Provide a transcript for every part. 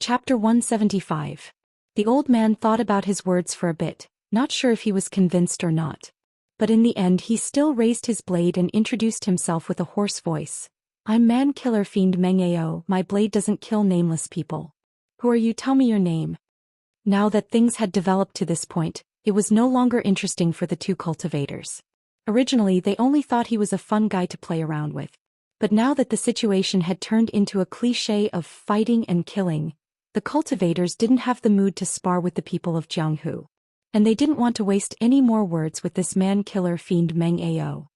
Chapter 175. The old man thought about his words for a bit, not sure if he was convinced or not. But in the end he still raised his blade and introduced himself with a hoarse voice. I'm man-killer fiend Meng Ao, my blade doesn't kill nameless people. Who are you? Tell me your name. Now that things had developed to this point, it was no longer interesting for the two cultivators. Originally they only thought he was a fun guy to play around with. But now that the situation had turned into a cliché of fighting and killing, the cultivators didn't have the mood to spar with the people of Jianghu. And they didn't want to waste any more words with this man-killer fiend Meng Ao.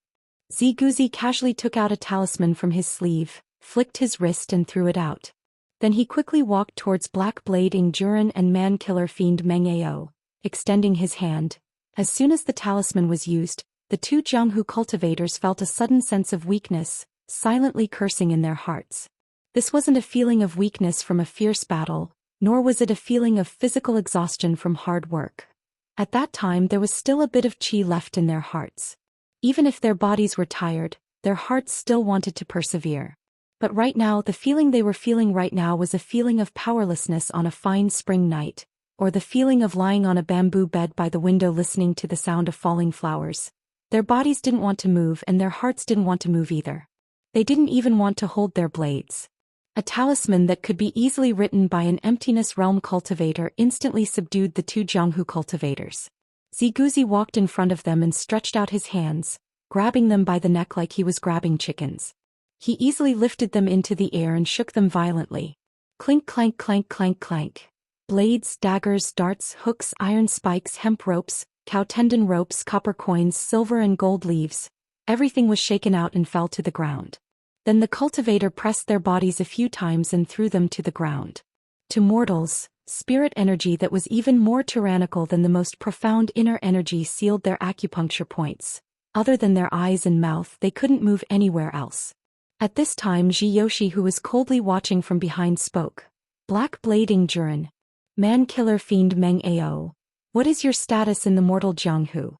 Ziguzi casually took out a talisman from his sleeve, flicked his wrist and threw it out. Then he quickly walked towards Black Blade Ingjuran and man-killer fiend Meng Ao, extending his hand. As soon as the talisman was used, the two Jianghu cultivators felt a sudden sense of weakness, silently cursing in their hearts. This wasn't a feeling of weakness from a fierce battle, nor was it a feeling of physical exhaustion from hard work. At that time there was still a bit of qi left in their hearts. Even if their bodies were tired, their hearts still wanted to persevere. But right now the feeling they were feeling right now was a feeling of powerlessness on a fine spring night, or the feeling of lying on a bamboo bed by the window listening to the sound of falling flowers. Their bodies didn't want to move and their hearts didn't want to move either. They didn't even want to hold their blades. A talisman that could be easily written by an emptiness realm cultivator instantly subdued the two Jianghu cultivators. Ziguzi walked in front of them and stretched out his hands, grabbing them by the neck like he was grabbing chickens. He easily lifted them into the air and shook them violently. Clink clank clank clank clank. Blades, daggers, darts, hooks, iron spikes, hemp ropes, cow tendon ropes, copper coins, silver and gold leaves. Everything was shaken out and fell to the ground. Then the cultivator pressed their bodies a few times and threw them to the ground. To mortals, spirit energy that was even more tyrannical than the most profound inner energy sealed their acupuncture points. Other than their eyes and mouth, they couldn't move anywhere else. At this time Zhiyoshi, who was coldly watching from behind, spoke. Black Blade Ingjuran. Man-killer fiend Meng Ao. What is your status in the mortal Jianghu?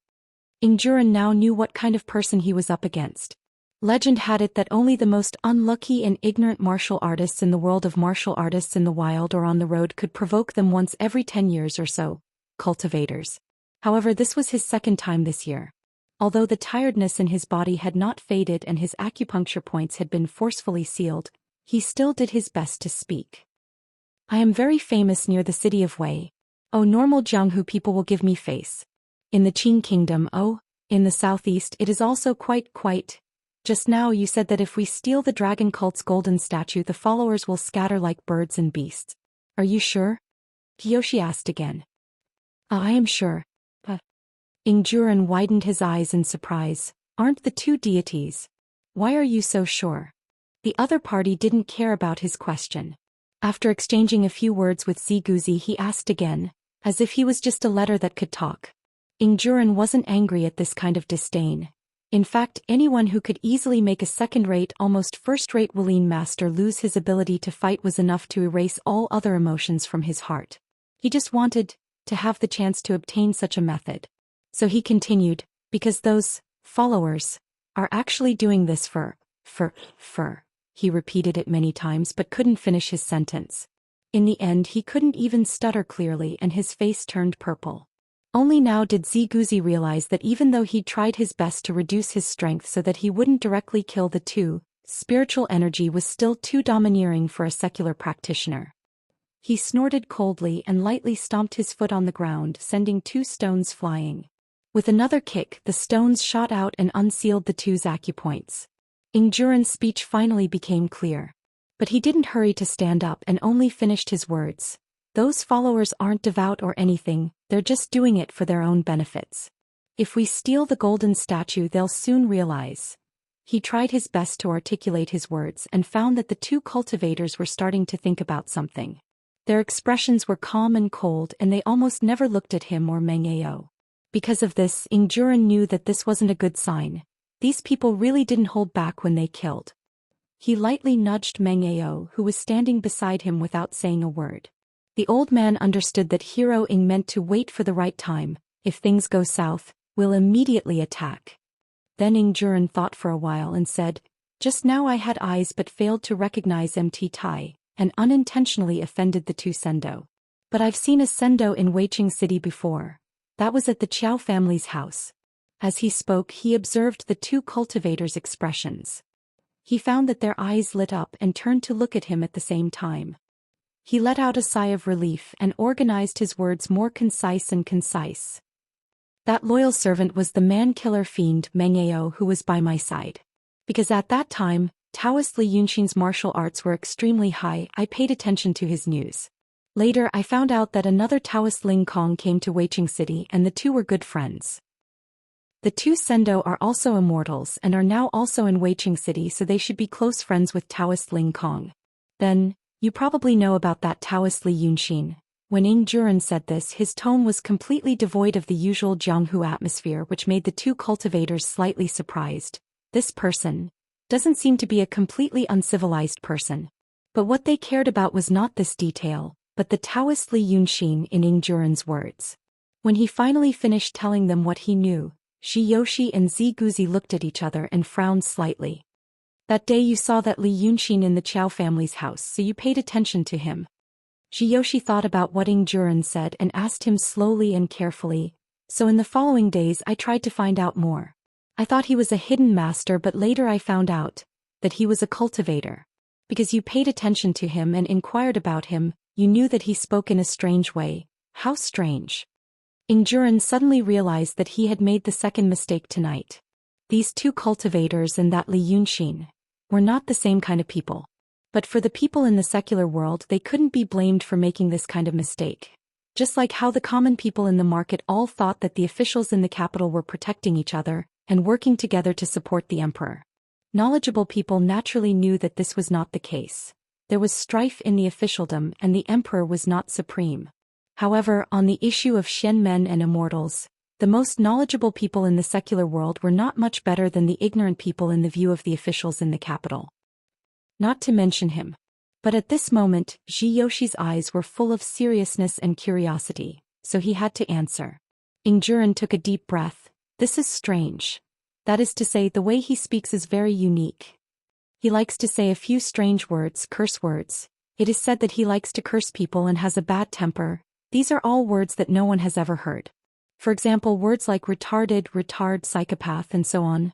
Ingjuran now knew what kind of person he was up against. Legend had it that only the most unlucky and ignorant martial artists in the world of martial artists in the wild or on the road could provoke them once every 10 years or so. Cultivators. However, this was his second time this year. Although the tiredness in his body had not faded and his acupuncture points had been forcefully sealed, he still did his best to speak. I am very famous near the city of Wei. Oh, normal Jianghu people will give me face. In the Qing kingdom, oh, in the southeast it is also quite. Just now you said that if we steal the dragon cult's golden statue the followers will scatter like birds and beasts. Are you sure? Kiyoshi asked again. I am sure. Ingjuran widened his eyes in surprise. Aren't the two deities? Why are you so sure? The other party didn't care about his question. After exchanging a few words with Ziguzi he asked again, as if he was just a letter that could talk. Ingjuran wasn't angry at this kind of disdain. In fact, anyone who could easily make a second-rate, almost first-rate Wuling master lose his ability to fight was enough to erase all other emotions from his heart. He just wanted to have the chance to obtain such a method. So he continued, because those followers are actually doing this for. He repeated it many times but couldn't finish his sentence. In the end he couldn't even stutter clearly and his face turned purple. Only now did Ziguzi realize that even though he'd tried his best to reduce his strength so that he wouldn't directly kill the two, spiritual energy was still too domineering for a secular practitioner. He snorted coldly and lightly stomped his foot on the ground, sending 2 stones flying. With another kick, the stones shot out and unsealed the two's acupoints. Ingjuran's speech finally became clear. But he didn't hurry to stand up and only finished his words. Those followers aren't devout or anything, they're just doing it for their own benefits. If we steal the golden statue they'll soon realize. He tried his best to articulate his words and found that the two cultivators were starting to think about something. Their expressions were calm and cold and they almost never looked at him or Meng Ao. Because of this, Ingjuran knew that this wasn't a good sign. These people really didn't hold back when they killed. He lightly nudged Meng Ao, who was standing beside him, without saying a word. The old man understood that Hero Ing meant to wait for the right time. If things go south, we'll immediately attack. Then Ingjuran thought for a while and said, just now I had eyes but failed to recognize MT Tai, and unintentionally offended the two Sendo. But I've seen a Sendo in Weiqing City before. That was at the Qiao family's house. As he spoke, he observed the two cultivators' expressions. He found that their eyes lit up and turned to look at him at the same time. He let out a sigh of relief and organized his words more concise and concise. That loyal servant was the man-killer fiend Meng Ao who was by my side. Because at that time, Taoist Li Yunxin's martial arts were extremely high, I paid attention to his news. Later I found out that another Taoist Ling Kong came to Weiqing City and the two were good friends. The two Sendo are also immortals and are now also in Weiqing City, so they should be close friends with Taoist Ling Kong. Then, you probably know about that Taoist Li Yunxin. When Ying Juren said this, his tone was completely devoid of the usual Jianghu atmosphere, which made the two cultivators slightly surprised. This person doesn't seem to be a completely uncivilized person. But what they cared about was not this detail, but the Taoist Li Yunxin in Ying Juren's words. When he finally finished telling them what he knew, Xianxia and Ziguzi looked at each other and frowned slightly. That day you saw that Li Yunxin in the Qiao family's house, so you paid attention to him. Xianxia thought about what Ying Juren said and asked him slowly and carefully, so in the following days I tried to find out more. I thought he was a hidden master, but later I found out that he was a cultivator. Because you paid attention to him and inquired about him, you knew that he spoke in a strange way. How strange. Ying Juren suddenly realized that he had made the second mistake tonight. These two cultivators and that Li Yunxin were not the same kind of people. But for the people in the secular world, they couldn't be blamed for making this kind of mistake. Just like how the common people in the market all thought that the officials in the capital were protecting each other and working together to support the emperor. Knowledgeable people naturally knew that this was not the case. There was strife in the officialdom and the emperor was not supreme. However, on the issue of Xian men and immortals, the most knowledgeable people in the secular world were not much better than the ignorant people in the view of the officials in the capital. Not to mention him. But at this moment, Xianxia's eyes were full of seriousness and curiosity, so he had to answer. Ying Juren took a deep breath. This is strange. That is to say, the way he speaks is very unique. He likes to say a few strange words, curse words. It is said that he likes to curse people and has a bad temper. These are all words that no one has ever heard. For example, words like retard, psychopath, and so on.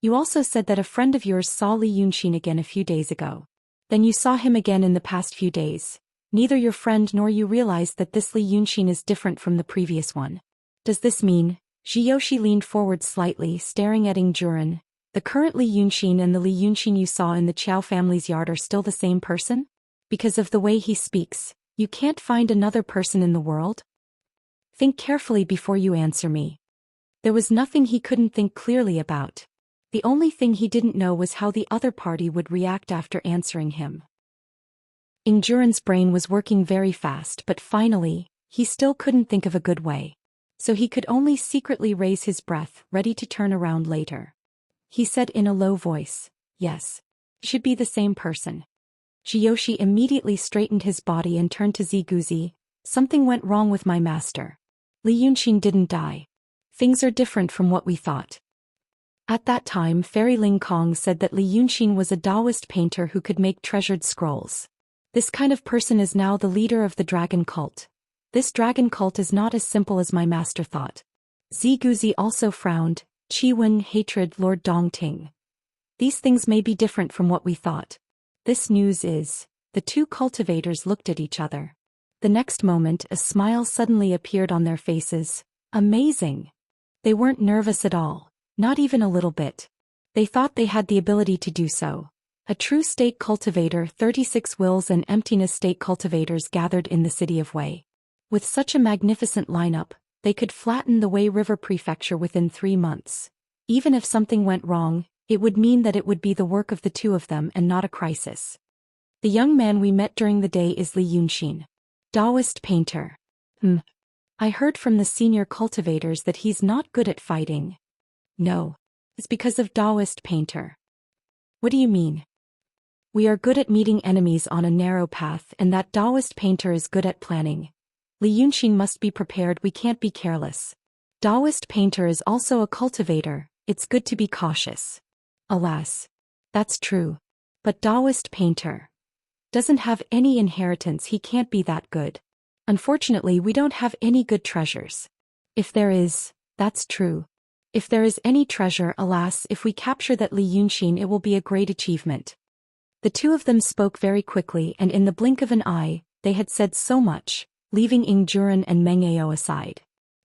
You also said that a friend of yours saw Li Yunxin again a few days ago. Then you saw him again in the past few days. Neither your friend nor you realized that this Li Yunxin is different from the previous one. Does this mean? Xianxia leaned forward slightly, staring at Ying Juren. The current Li Yunxin and the Li Yunxin you saw in the Qiao family's yard are still the same person? Because of the way he speaks, you can't find another person in the world? Think carefully before you answer me. There was nothing he couldn't think clearly about. The only thing he didn't know was how the other party would react after answering him. Ying Juren's brain was working very fast, but finally, he still couldn't think of a good way. So he could only secretly raise his breath, ready to turn around later. He said in a low voice, yes. Should be the same person. Xianxia immediately straightened his body and turned to Ziguzi. Something went wrong with my master. Li Yunxin didn't die. Things are different from what we thought. At that time, Fairy Ling Kong said that Li Yunxin was a Taoist painter who could make treasured scrolls. This kind of person is now the leader of the dragon cult. This dragon cult is not as simple as my master thought. Ziguzi also frowned. Chiwen, hatred, Lord Dongting. These things may be different from what we thought. This news is. The two cultivators looked at each other. The next moment, a smile suddenly appeared on their faces. Amazing. They weren't nervous at all. Not even a little bit. They thought they had the ability to do so. A true state cultivator, 36 wills and emptiness state cultivators gathered in the city of Wei. With such a magnificent lineup, they could flatten the Wei River Prefecture within 3 months. Even if something went wrong, it would mean that it would be the work of the two of them and not a crisis. The young man we met during the day is Li Yunxin. Taoist painter. I heard from the senior cultivators that he's not good at fighting. No. It's because of Taoist painter. What do you mean? We are good at meeting enemies on a narrow path, and that Taoist painter is good at planning. Li Yunxin must be prepared, we can't be careless. Taoist painter is also a cultivator, it's good to be cautious. Alas. That's true. But Taoist painter. Doesn't have any inheritance, he can't be that good. Unfortunately, we don't have any good treasures. If there is, that's true. If there is any treasure, alas, if we capture that Li Yunxin, it will be a great achievement. The two of them spoke very quickly, and in the blink of an eye, they had said so much, leaving Ying Juren and Meng Ao aside.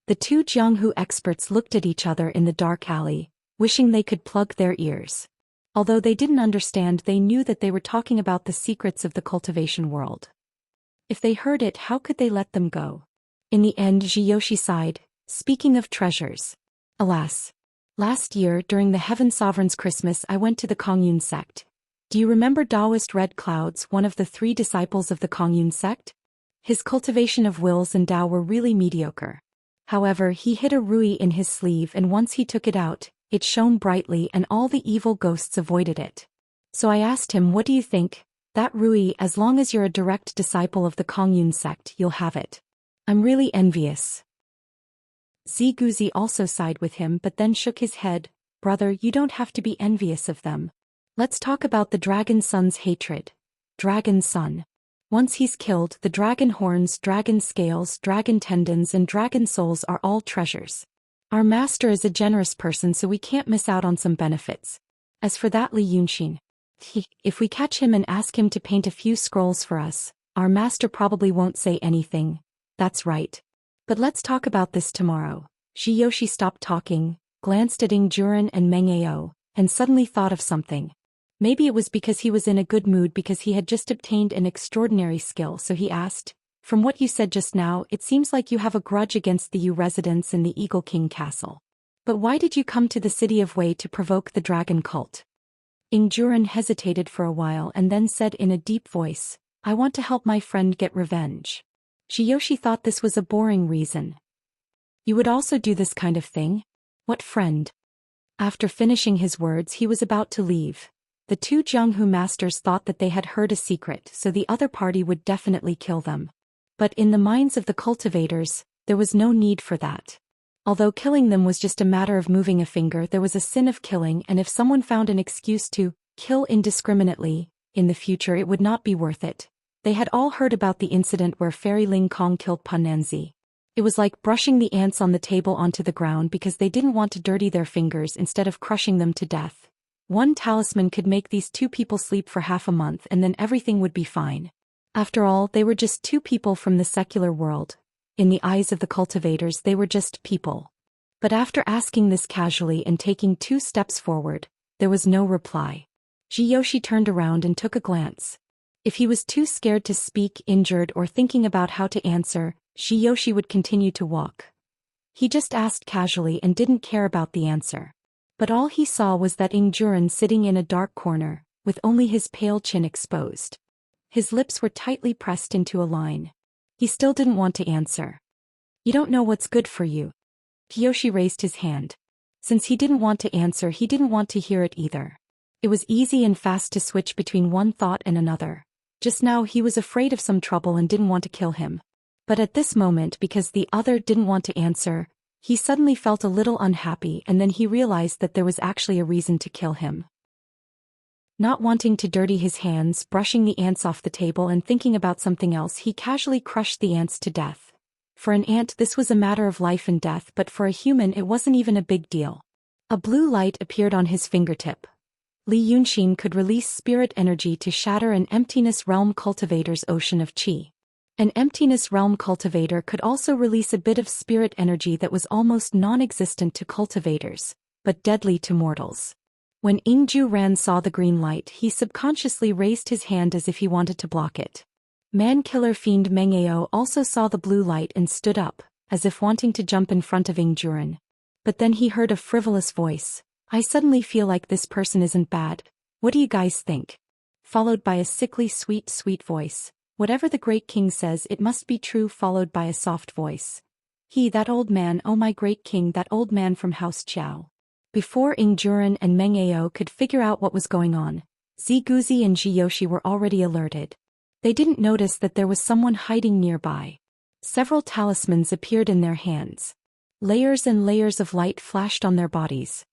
The two Jianghu experts looked at each other in the dark alley, wishing they could plug their ears. Although they didn't understand, they knew that they were talking about the secrets of the cultivation world. If they heard it, how could they let them go? In the end, Zhiyoshi sighed, speaking of treasures. Alas. Last year, during the Heaven Sovereign's Christmas, I went to the Kongyun sect. Do you remember Taoist Red Clouds, one of the 3 disciples of the Kongyun sect? His cultivation of wills and Tao were really mediocre. However, he hid a rui in his sleeve, and once he took it out, it shone brightly and all the evil ghosts avoided it. So I asked him, what do you think? That rui, as long as you're a direct disciple of the Kongyun sect, you'll have it. I'm really envious. Ziguzi also sighed with him but then shook his head. Brother, you don't have to be envious of them. Let's talk about the Dragon Son's hatred. Dragon Son. Once he's killed, the dragon horns, dragon scales, dragon tendons and dragon souls are all treasures. Our master is a generous person, so we can't miss out on some benefits. As for that Li Yunxin, if we catch him and ask him to paint a few scrolls for us, our master probably won't say anything. That's right. But let's talk about this tomorrow. Zhiyoshi stopped talking, glanced at Ying Juren and Meng Ao, and suddenly thought of something. Maybe it was because he was in a good mood because he had just obtained an extraordinary skill, so he asked, from what you said just now, it seems like you have a grudge against the Yu residents in the Eagle King Castle. But why did you come to the city of Wei to provoke the dragon cult? Ying Juren hesitated for a while and then said in a deep voice, I want to help my friend get revenge. Zhiyoshi thought this was a boring reason. You would also do this kind of thing? What friend? After finishing his words, he was about to leave. The two Jianghu masters thought that they had heard a secret, so the other party would definitely kill them. But in the minds of the cultivators, there was no need for that. Although killing them was just a matter of moving a finger, there was a sin of killing, and if someone found an excuse to kill indiscriminately, in the future it would not be worth it. They had all heard about the incident where Fairy Ling Kong killed Pan Nanzi. It was like brushing the ants on the table onto the ground because they didn't want to dirty their fingers instead of crushing them to death. One talisman could make these two people sleep for half a month and then everything would be fine. After all, they were just two people from the secular world. In the eyes of the cultivators, they were just people. But after asking this casually and taking 2 steps forward, there was no reply. Zhiyoshi turned around and took a glance. If he was too scared to speak, injured, or thinking about how to answer, Zhiyoshi would continue to walk. He just asked casually and didn't care about the answer. But all he saw was that Ying Juren sitting in a dark corner, with only his pale chin exposed. His lips were tightly pressed into a line. He still didn't want to answer. You don't know what's good for you. Kiyoshi raised his hand. Since he didn't want to answer, he didn't want to hear it either. It was easy and fast to switch between one thought and another. Just now he was afraid of some trouble and didn't want to kill him. But at this moment, because the other didn't want to answer, he suddenly felt a little unhappy, and then he realized that there was actually a reason to kill him. Not wanting to dirty his hands, brushing the ants off the table and thinking about something else, he casually crushed the ants to death. For an ant this was a matter of life and death, but for a human it wasn't even a big deal. A blue light appeared on his fingertip. Li Yunxin could release spirit energy to shatter an emptiness realm cultivator's ocean of qi. An emptiness realm cultivator could also release a bit of spirit energy that was almost non-existent to cultivators, but deadly to mortals. When Ying Juren saw the green light, he subconsciously raised his hand as if he wanted to block it. Man-killer fiend Meng Ao also saw the blue light and stood up, as if wanting to jump in front of Ying Juren. But then he heard a frivolous voice. I suddenly feel like this person isn't bad. What do you guys think? Followed by a sickly sweet voice. Whatever the great king says, it must be true, followed by a soft voice. He, that old man, oh my great king, that old man from House Qiao. Before Ying Juren and Meng Ao could figure out what was going on, Ziguzi and Zhiyoshi were already alerted. They didn't notice that there was someone hiding nearby. Several talismans appeared in their hands. Layers and layers of light flashed on their bodies.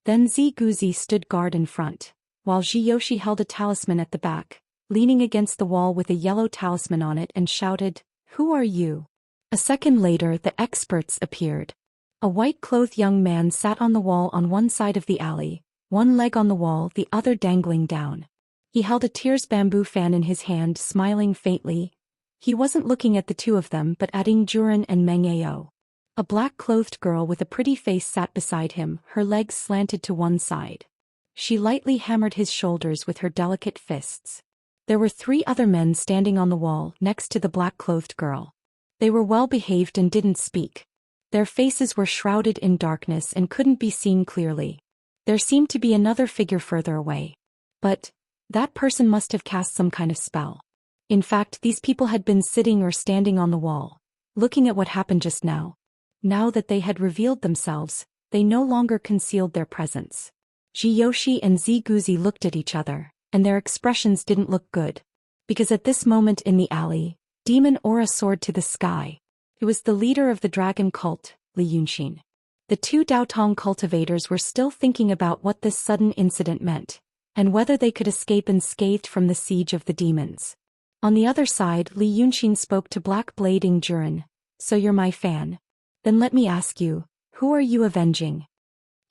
Then Ziguzi stood guard in front, while Zhiyoshi held a talisman at the back. leaning against the wall with a yellow talisman on it, and shouted, "Who are you?" A second later, the experts appeared. A white-clothed young man sat on the wall on one side of the alley, one leg on the wall, the other dangling down. He held a tears bamboo fan in his hand, smiling faintly. He wasn't looking at the two of them but at Ingjuren and Meng Ao. A black-clothed girl with a pretty face sat beside him, her legs slanted to one side. She lightly hammered his shoulders with her delicate fists. There were 3 other men standing on the wall next to the black-clothed girl. They were well-behaved and didn't speak. Their faces were shrouded in darkness and couldn't be seen clearly. There seemed to be another figure further away. But that person must have cast some kind of spell. In fact, these people had been sitting or standing on the wall, looking at what happened just now. Now that they had revealed themselves, they no longer concealed their presence. Zhou and Ziguzi looked at each other, and their expressions didn't look good. Because at this moment in the alley, demon aura soared to the sky. It was the leader of the dragon cult, Xianxia. The 2 Daotong cultivators were still thinking about what this sudden incident meant, and whether they could escape unscathed from the siege of the demons. On the other side, Xianxia spoke to Black Blade Ingjuren. "So you're my fan? Then let me ask you, who are you avenging?"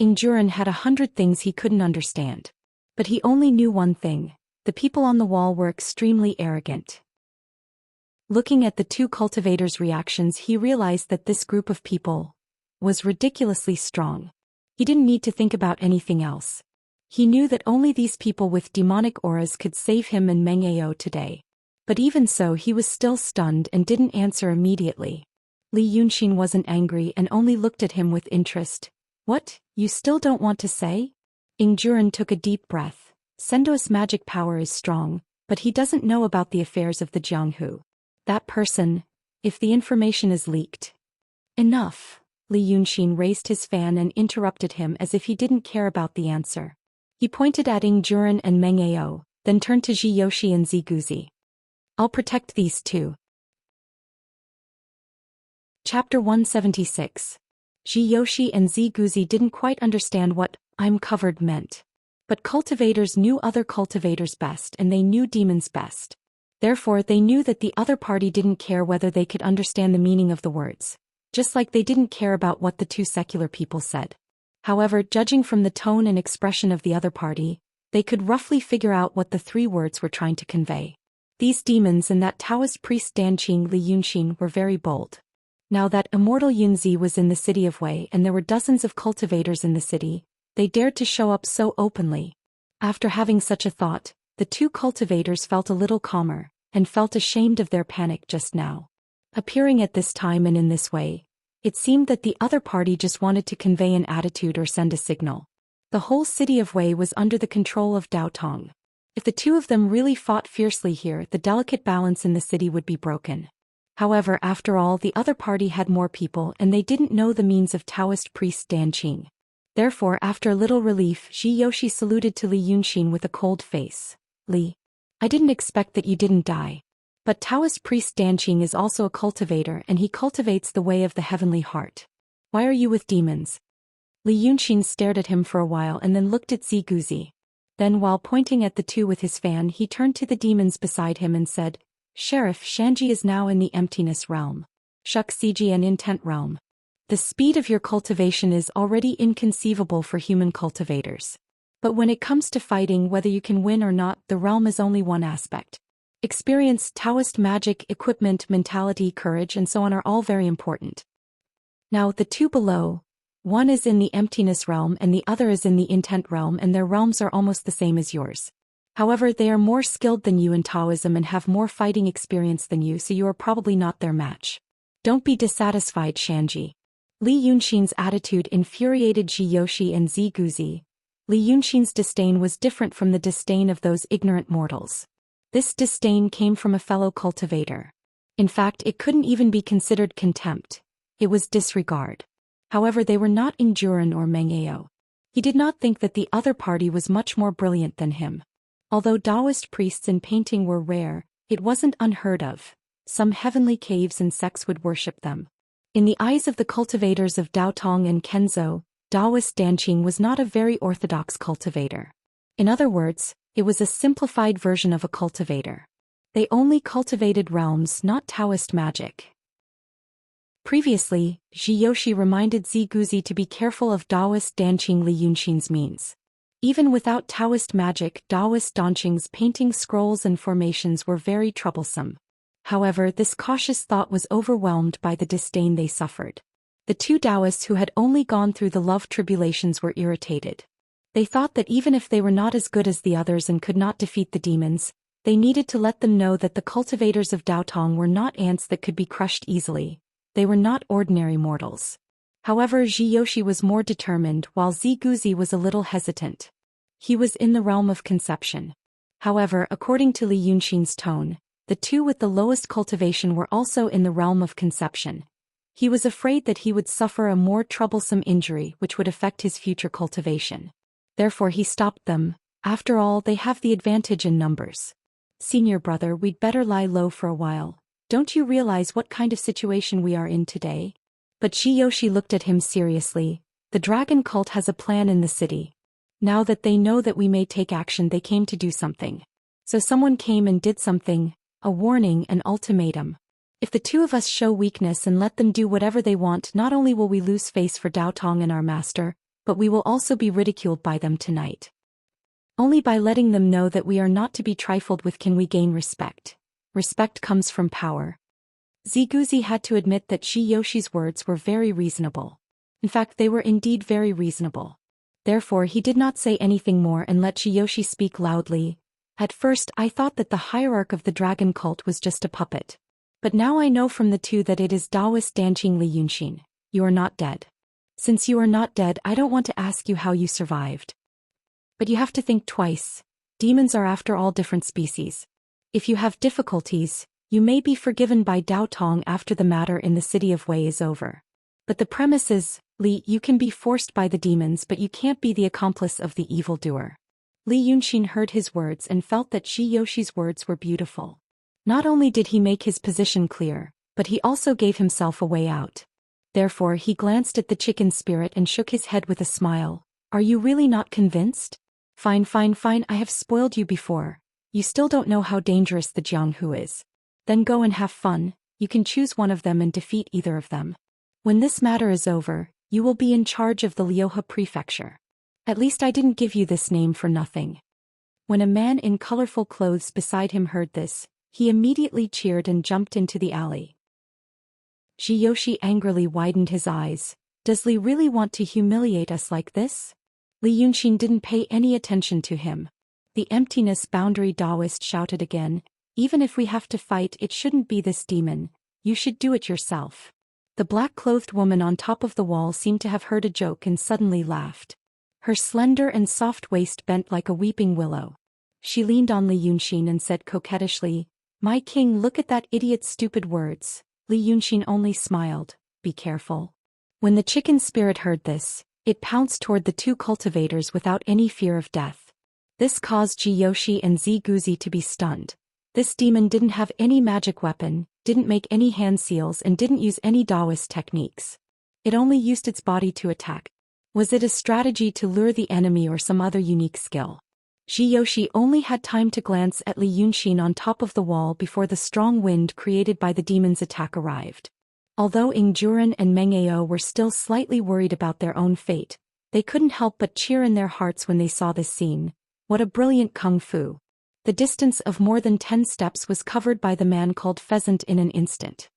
Ingjuren had 100 things he couldn't understand. But he only knew one thing: the people on the wall were extremely arrogant. Looking at the 2 cultivators' reactions, he realized that this group of people was ridiculously strong. He didn't need to think about anything else. He knew that only these people with demonic auras could save him and Meng Ao today. But even so, he was still stunned and didn't answer immediately. Xianxia wasn't angry and only looked at him with interest. "What, you still don't want to say?" Ingjuren took a deep breath. Sendo's magic power is strong, but he doesn't know about the affairs of the Jianghu. That person, if the information is leaked. Enough. Xianxia raised his fan and interrupted him as if he didn't care about the answer. He pointed at Ingjuren and Meng Ao, then turned to Zhou and Ziguzi. "I'll protect these 2. Chapter 176. Zhou and Ziguzi didn't quite understand what "I'm covered" meant. But cultivators knew other cultivators best, and they knew demons best. Therefore, they knew that the other party didn't care whether they could understand the meaning of the words, just like they didn't care about what the 2 secular people said. However, judging from the tone and expression of the other party, they could roughly figure out what the 3 words were trying to convey. These demons and that Taoist priest Danqing Xianxia were very bold. Now that immortal Yunzi was in the city of Wei and there were dozens of cultivators in the city, they dared to show up so openly. After having such a thought, the 2 cultivators felt a little calmer, and felt ashamed of their panic just now. Appearing at this time and in this way, it seemed that the other party just wanted to convey an attitude or send a signal. The whole city of Wei was under the control of Daotong. If the 2 of them really fought fiercely here, the delicate balance in the city would be broken. However, after all, the other party had more people and they didn't know the means of Taoist priest Danqing. Therefore, after a little relief, Zhou saluted to Xianxia with a cold face. "Li, I didn't expect that you didn't die. But Taoist priest Danqing is also a cultivator and he cultivates the way of the heavenly heart. Why are you with demons?" Xianxia stared at him for a while and then looked at Ziguzi. Then, while pointing at the 2 with his fan, he turned to the demons beside him and said, "Sheriff, Xianxia is now in the emptiness realm. Shuxiji and intent realm. The speed of your cultivation is already inconceivable for human cultivators. But when it comes to fighting, whether you can win or not, the realm is only one aspect. Experience, Taoist magic, equipment, mentality, courage, and so on are all very important. Now, the 2 below, one is in the emptiness realm and the other is in the intent realm, and their realms are almost the same as yours. However, they are more skilled than you in Taoism and have more fighting experience than you, so you are probably not their match. Don't be dissatisfied, Xianji." Xianxia's attitude infuriated Zhou and Ziguzi. Xianxia's disdain was different from the disdain of those ignorant mortals. This disdain came from a fellow cultivator. In fact, it couldn't even be considered contempt. It was disregard. However, they were not Ingjuren or Meng Ao. He did not think that the other party was much more brilliant than him. Although Taoist priests in painting were rare, it wasn't unheard of. Some heavenly caves and sects would worship them. In the eyes of the cultivators of Daotong and Kenzo, Taoist Danqing was not a very orthodox cultivator. In other words, It was a simplified version of a cultivator. They only cultivated realms, not Taoist magic. Previously, Zhou reminded Ziguzi to be careful of Taoist Danqing Li Yunxin's means. Even without Taoist magic, Taoist Danqing's painting scrolls and formations were very troublesome. However, this cautious thought was overwhelmed by the disdain they suffered. The two Taoists who had only gone through the love tribulations were irritated. They thought that even if they were not as good as the others and could not defeat the demons, they needed to let them know that the cultivators of Daotong were not ants that could be crushed easily. They were not ordinary mortals. However, Zhou was more determined while Ziguzi was a little hesitant. He was in the realm of conception. However, according to Li Yunxin's tone, the two with the lowest cultivation were also in the realm of conception. He was afraid that he would suffer a more troublesome injury which would affect his future cultivation. Therefore he stopped them. After all, they have the advantage in numbers. Senior brother, we'd better lie low for a while. Don't you realize what kind of situation we are in today? But Zhou looked at him seriously. The dragon cult has a plan in the city. Now that they know that we may take action, they came to do something. So someone came and did something. A warning, an ultimatum. If the two of us show weakness and let them do whatever they want, not only will we lose face for Daotong and our master, but we will also be ridiculed by them tonight. Only by letting them know that we are not to be trifled with can we gain respect. Respect comes from power. Ziguzi had to admit that Zhou's words were very reasonable. In fact, they were indeed very reasonable. Therefore he did not say anything more and let Zhou speak loudly. At first I thought that the hierarch of the dragon cult was just a puppet. But now I know from the two that it is Taoist Danqing Li Yunxin. You are not dead. Since you are not dead, I don't want to ask you how you survived. But you have to think twice. Demons are after all different species. If you have difficulties, you may be forgiven by Daotong after the matter in the city of Wei is over. But the premise is, Li, you can be forced by the demons, but you can't be the accomplice of the evildoer. Li Yunxin heard his words and felt that Zhou's words were beautiful. Not only did he make his position clear, but he also gave himself a way out. Therefore he glanced at the chicken spirit and shook his head with a smile. Are you really not convinced? Fine, I have spoiled you before. You still don't know how dangerous the Jianghu is. Then go and have fun. You can choose one of them and defeat either of them. When this matter is over, you will be in charge of the Liuhe prefecture. At least I didn't give you this name for nothing. When a man in colorful clothes beside him heard this, he immediately cheered and jumped into the alley. Zhou angrily widened his eyes. Does Li really want to humiliate us like this? Li Yunxin didn't pay any attention to him. The emptiness boundary Taoist shouted again, even if we have to fight, it shouldn't be this demon. You should do it yourself. The black-clothed woman on top of the wall seemed to have heard a joke and suddenly laughed. Her slender and soft waist bent like a weeping willow. She leaned on Li Yunxin and said coquettishly, "My king, look at that idiot's stupid words." Li Yunxin only smiled. Be careful. When the chicken spirit heard this, it pounced toward the two cultivators without any fear of death. This caused Zhou and Ziguzi to be stunned. This demon didn't have any magic weapon, didn't make any hand seals and didn't use any Taoist techniques. It only used its body to attack. Was it a strategy to lure the enemy or some other unique skill? Zhou only had time to glance at Li Yunxin on top of the wall before the strong wind created by the demon's attack arrived. Although Ing Juren and Meng Ao were still slightly worried about their own fate, they couldn't help but cheer in their hearts when they saw this scene. What a brilliant kung fu! The distance of more than 10 steps was covered by the man called Pheasant in an instant.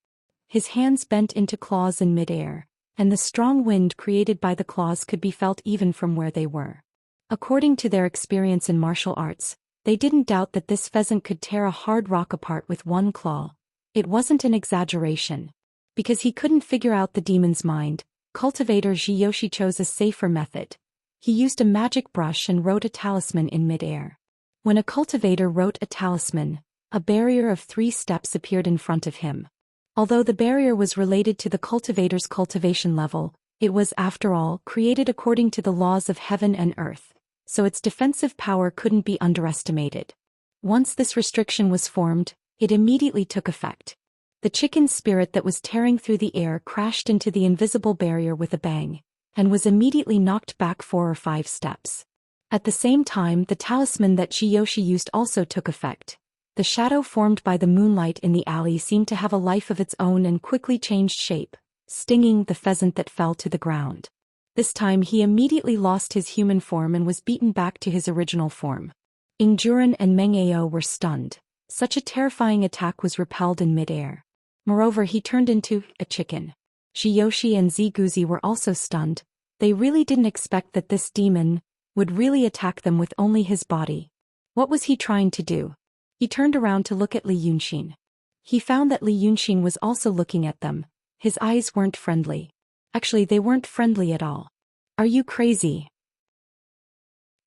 His hands bent into claws in midair, and the strong wind created by the claws could be felt even from where they were. According to their experience in martial arts, they didn't doubt that this pheasant could tear a hard rock apart with one claw. It wasn't an exaggeration. Because he couldn't figure out the demon's mind, cultivator Zhou chose a safer method. He used a magic brush and wrote a talisman in midair. When a cultivator wrote a talisman, a barrier of 3 steps appeared in front of him. Although the barrier was related to the cultivator's cultivation level, it was, after all, created according to the laws of heaven and earth, so its defensive power couldn't be underestimated. Once this restriction was formed, it immediately took effect. The chicken spirit that was tearing through the air crashed into the invisible barrier with a bang, and was immediately knocked back 4 or 5 steps. At the same time, the talisman that Xianxia used also took effect. The shadow formed by the moonlight in the alley seemed to have a life of its own and quickly changed shape, stinging the pheasant that fell to the ground. This time he immediately lost his human form and was beaten back to his original form. Ingjuran and Meng Ao were stunned. Such a terrifying attack was repelled in midair. Moreover, he turned into a chicken. Xianxia and Ziguzi were also stunned. They really didn't expect that this demon would really attack them with only his body. What was he trying to do? He turned around to look at Li Yunxin. He found that Li Yunxin was also looking at them. His eyes weren't friendly. Actually, they weren't friendly at all. Are you crazy?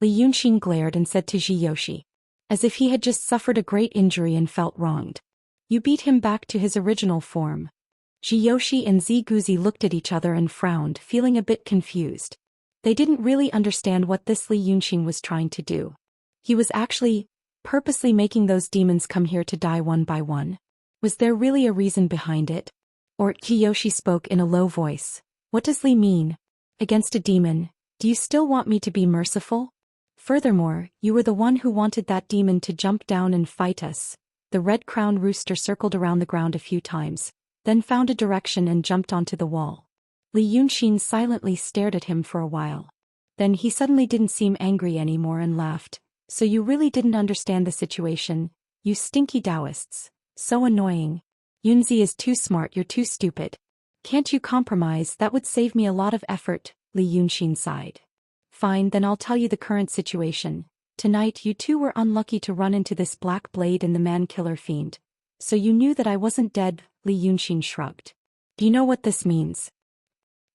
Li Yunxin glared and said to Xianxia, as if he had just suffered a great injury and felt wronged. You beat him back to his original form. Xianxia and Ziguzi looked at each other and frowned, feeling a bit confused. They didn't really understand what this Li Yunxin was trying to do. He was actually purposely making those demons come here to die one by one. Was there really a reason behind it? Or Xianxia spoke in a low voice. What does Li mean? Against a demon, do you still want me to be merciful? Furthermore, you were the one who wanted that demon to jump down and fight us. The red-crowned rooster circled around the ground a few times, then found a direction and jumped onto the wall. Li Yunxin silently stared at him for a while. Then he suddenly didn't seem angry anymore and laughed. So you really didn't understand the situation, you stinky Taoists. So annoying. Yunzi is too smart, you're too stupid. Can't you compromise? That would save me a lot of effort, Li Yunxin sighed. Fine, then I'll tell you the current situation. Tonight you two were unlucky to run into this Black Blade and the man-killer fiend. So you knew that I wasn't dead, Li Yunxin shrugged. Do you know what this means?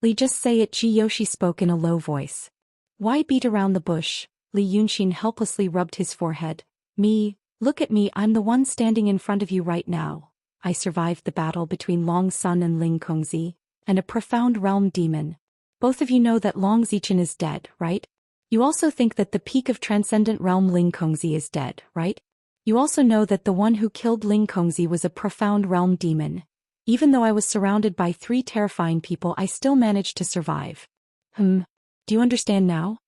Li, just say it, Xianxia spoke in a low voice. Why beat around the bush? Li Yunxin helplessly rubbed his forehead. Me, look at me, I'm the one standing in front of you right now. I survived the battle between Long Sun and Ling Kongzi, and a profound realm demon. Both of you know that Long Zichen is dead, right? You also think that the peak of transcendent realm Ling Kongzi is dead, right? You also know that the one who killed Ling Kongzi was a profound realm demon. Even though I was surrounded by 3 terrifying people, I still managed to survive. Do you understand now?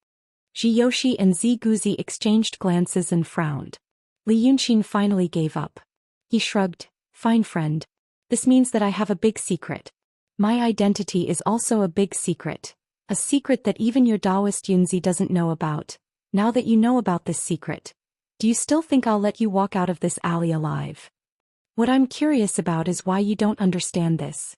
Xianxia and Ziguzi exchanged glances and frowned. Li Yunxin finally gave up. He shrugged. Fine, friend. This means that I have a big secret. My identity is also a big secret. A secret that even your Taoist Yunzi doesn't know about. Now that you know about this secret, do you still think I'll let you walk out of this alley alive? What I'm curious about is why you don't understand this.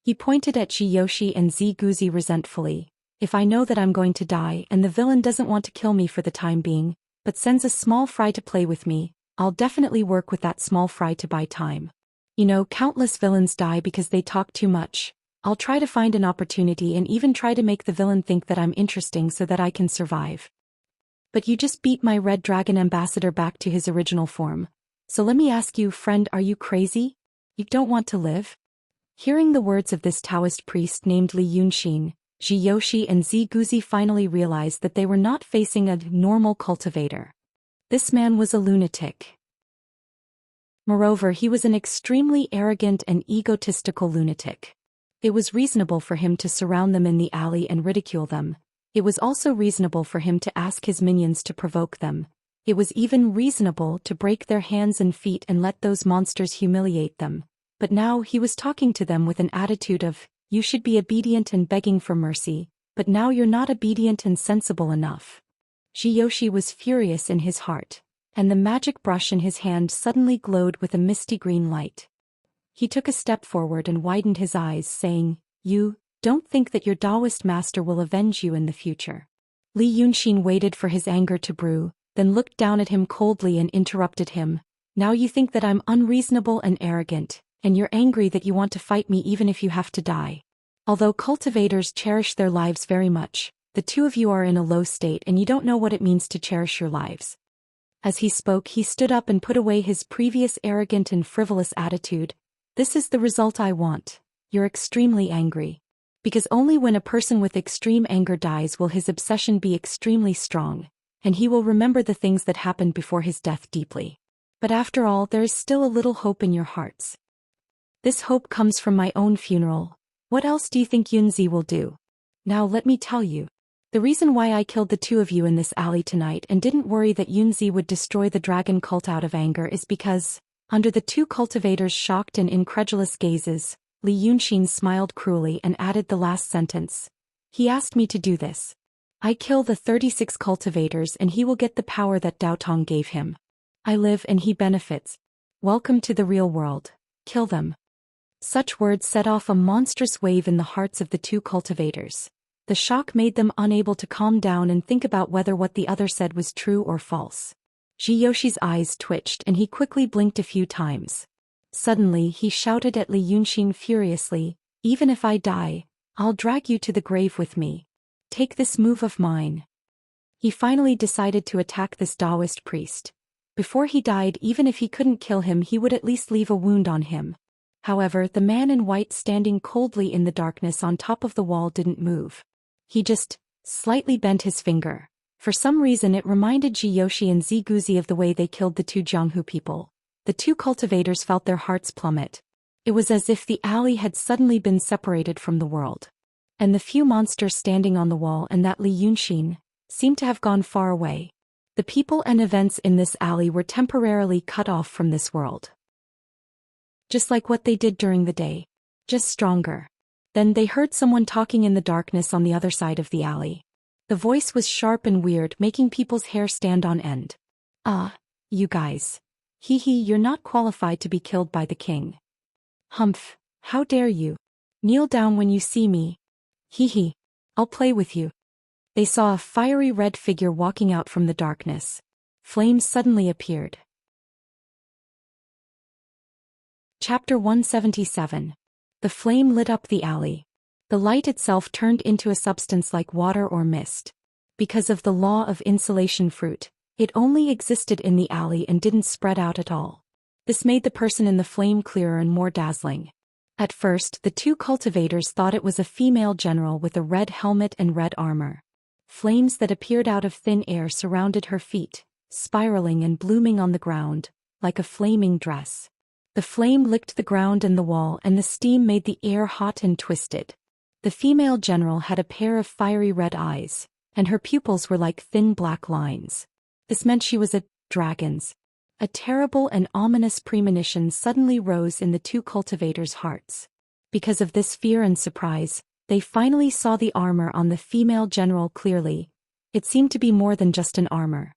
He pointed at Xianxia and Ziguzi resentfully. If I know that I'm going to die and the villain doesn't want to kill me for the time being, but sends a small fry to play with me, I'll definitely work with that small fry to buy time. You know, countless villains die because they talk too much. I'll try to find an opportunity and even try to make the villain think that I'm interesting so that I can survive. But you just beat my Red Dragon ambassador back to his original form. So let me ask you, friend, are you crazy? You don't want to live? Hearing the words of this Taoist priest named Li Yunxin, Xianxia and Ziguzi finally realized that they were not facing a normal cultivator. This man was a lunatic. Moreover, he was an extremely arrogant and egotistical lunatic. It was reasonable for him to surround them in the alley and ridicule them. It was also reasonable for him to ask his minions to provoke them. It was even reasonable to break their hands and feet and let those monsters humiliate them. But now he was talking to them with an attitude of, you should be obedient and begging for mercy, but now you're not obedient and sensible enough. Xianxia was furious in his heart, and the magic brush in his hand suddenly glowed with a misty green light. He took a step forward and widened his eyes, saying, You don't think that your Taoist master will avenge you in the future. Li Yunxin waited for his anger to brew, then looked down at him coldly and interrupted him. Now you think that I'm unreasonable and arrogant, and you're angry that you want to fight me even if you have to die. Although cultivators cherish their lives very much, the two of you are in a low state and you don't know what it means to cherish your lives. As he spoke, he stood up and put away his previous arrogant and frivolous attitude. This is the result I want. You're extremely angry. Because only when a person with extreme anger dies will his obsession be extremely strong, and he will remember the things that happened before his death deeply. But after all, there is still a little hope in your hearts. This hope comes from my own funeral. What else do you think Yunzi will do? Now let me tell you. The reason why I killed the two of you in this alley tonight and didn't worry that Yunzi would destroy the dragon cult out of anger is because, under the two cultivators' shocked and incredulous gazes, Li Yunxin smiled cruelly and added the last sentence. He asked me to do this. I kill the 36 cultivators and he will get the power that Dao Tong gave him. I live and he benefits. Welcome to the real world. Kill them. Such words set off a monstrous wave in the hearts of the two cultivators. The shock made them unable to calm down and think about whether what the other said was true or false. Zhiyoshi's eyes twitched and he quickly blinked a few times. Suddenly he shouted at Li Yunxin furiously, "Even if I die, I'll drag you to the grave with me. Take this move of mine." He finally decided to attack this Taoist priest. Before he died, even if he couldn't kill him, he would at least leave a wound on him. However, the man in white standing coldly in the darkness on top of the wall didn't move. He just slightly bent his finger. For some reason it reminded Zhiyoshi and Ziguzi of the way they killed the two Jianghu people. The two cultivators felt their hearts plummet. It was as if the alley had suddenly been separated from the world. And the few monsters standing on the wall and that Li Yunxin seemed to have gone far away. The people and events in this alley were temporarily cut off from this world. Just like what they did during the day. Just stronger. Then they heard someone talking in the darkness on the other side of the alley. The voice was sharp and weird, making people's hair stand on end. You guys. You're not qualified to be killed by the king. Humph, how dare you? Kneel down when you see me. I'll play with you. They saw a fiery red figure walking out from the darkness. Flames suddenly appeared. Chapter 177. The flame lit up the alley. The light itself turned into a substance like water or mist. Because of the law of insulation fruit, it only existed in the alley and didn't spread out at all. This made the person in the flame clearer and more dazzling. At first, the two cultivators thought it was a female general with a red helmet and red armor. Flames that appeared out of thin air surrounded her feet, spiraling and blooming on the ground, like a flaming dress. The flame licked the ground and the wall, and the steam made the air hot and twisted. The female general had a pair of fiery red eyes, and her pupils were like thin black lines. This meant she was a dragon's. A terrible and ominous premonition suddenly rose in the two cultivators' hearts. Because of this fear and surprise, they finally saw the armor on the female general clearly. It seemed to be more than just an armor.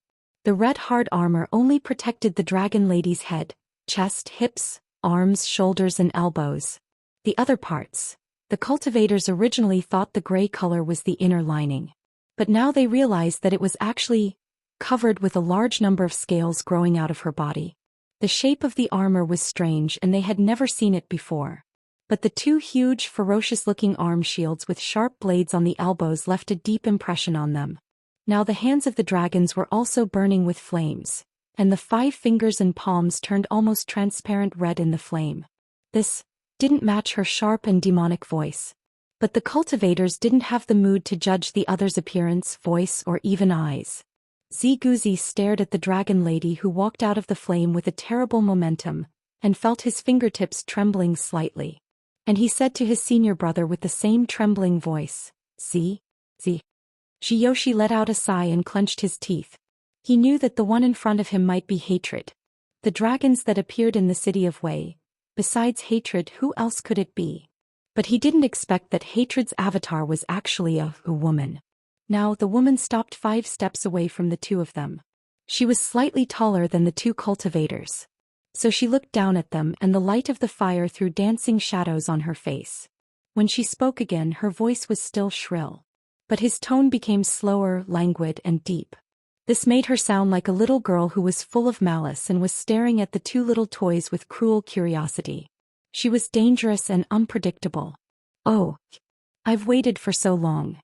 The red hard armor only protected the dragon lady's head, chest, hips, arms, shoulders, and elbows. The other parts. The cultivators originally thought the gray color was the inner lining. But now they realized that it was actually covered with a large number of scales growing out of her body. The shape of the armor was strange and they had never seen it before. But the two huge, ferocious-looking arm shields with sharp blades on the elbows left a deep impression on them. Now the hands of the dragons were also burning with flames, and the 5 fingers and palms turned almost transparent red in the flame. This didn't match her sharp and demonic voice. But the cultivators didn't have the mood to judge the other's appearance, voice, or even eyes. Ziguzi stared at the dragon lady who walked out of the flame with a terrible momentum, and felt his fingertips trembling slightly. And he said to his senior brother with the same trembling voice, Z. Zhiyoshi let out a sigh and clenched his teeth. He knew that the one in front of him might be hatred. The dragons that appeared in the city of Wei. Besides hatred, who else could it be? But he didn't expect that hatred's avatar was actually a woman. Now the woman stopped 5 steps away from the two of them. She was slightly taller than the two cultivators. So she looked down at them, and the light of the fire threw dancing shadows on her face. When she spoke again, her voice was still shrill. But his tone became slower, languid, and deep. This made her sound like a little girl who was full of malice and was staring at the 2 little toys with cruel curiosity. She was dangerous and unpredictable. Oh, I've waited for so long.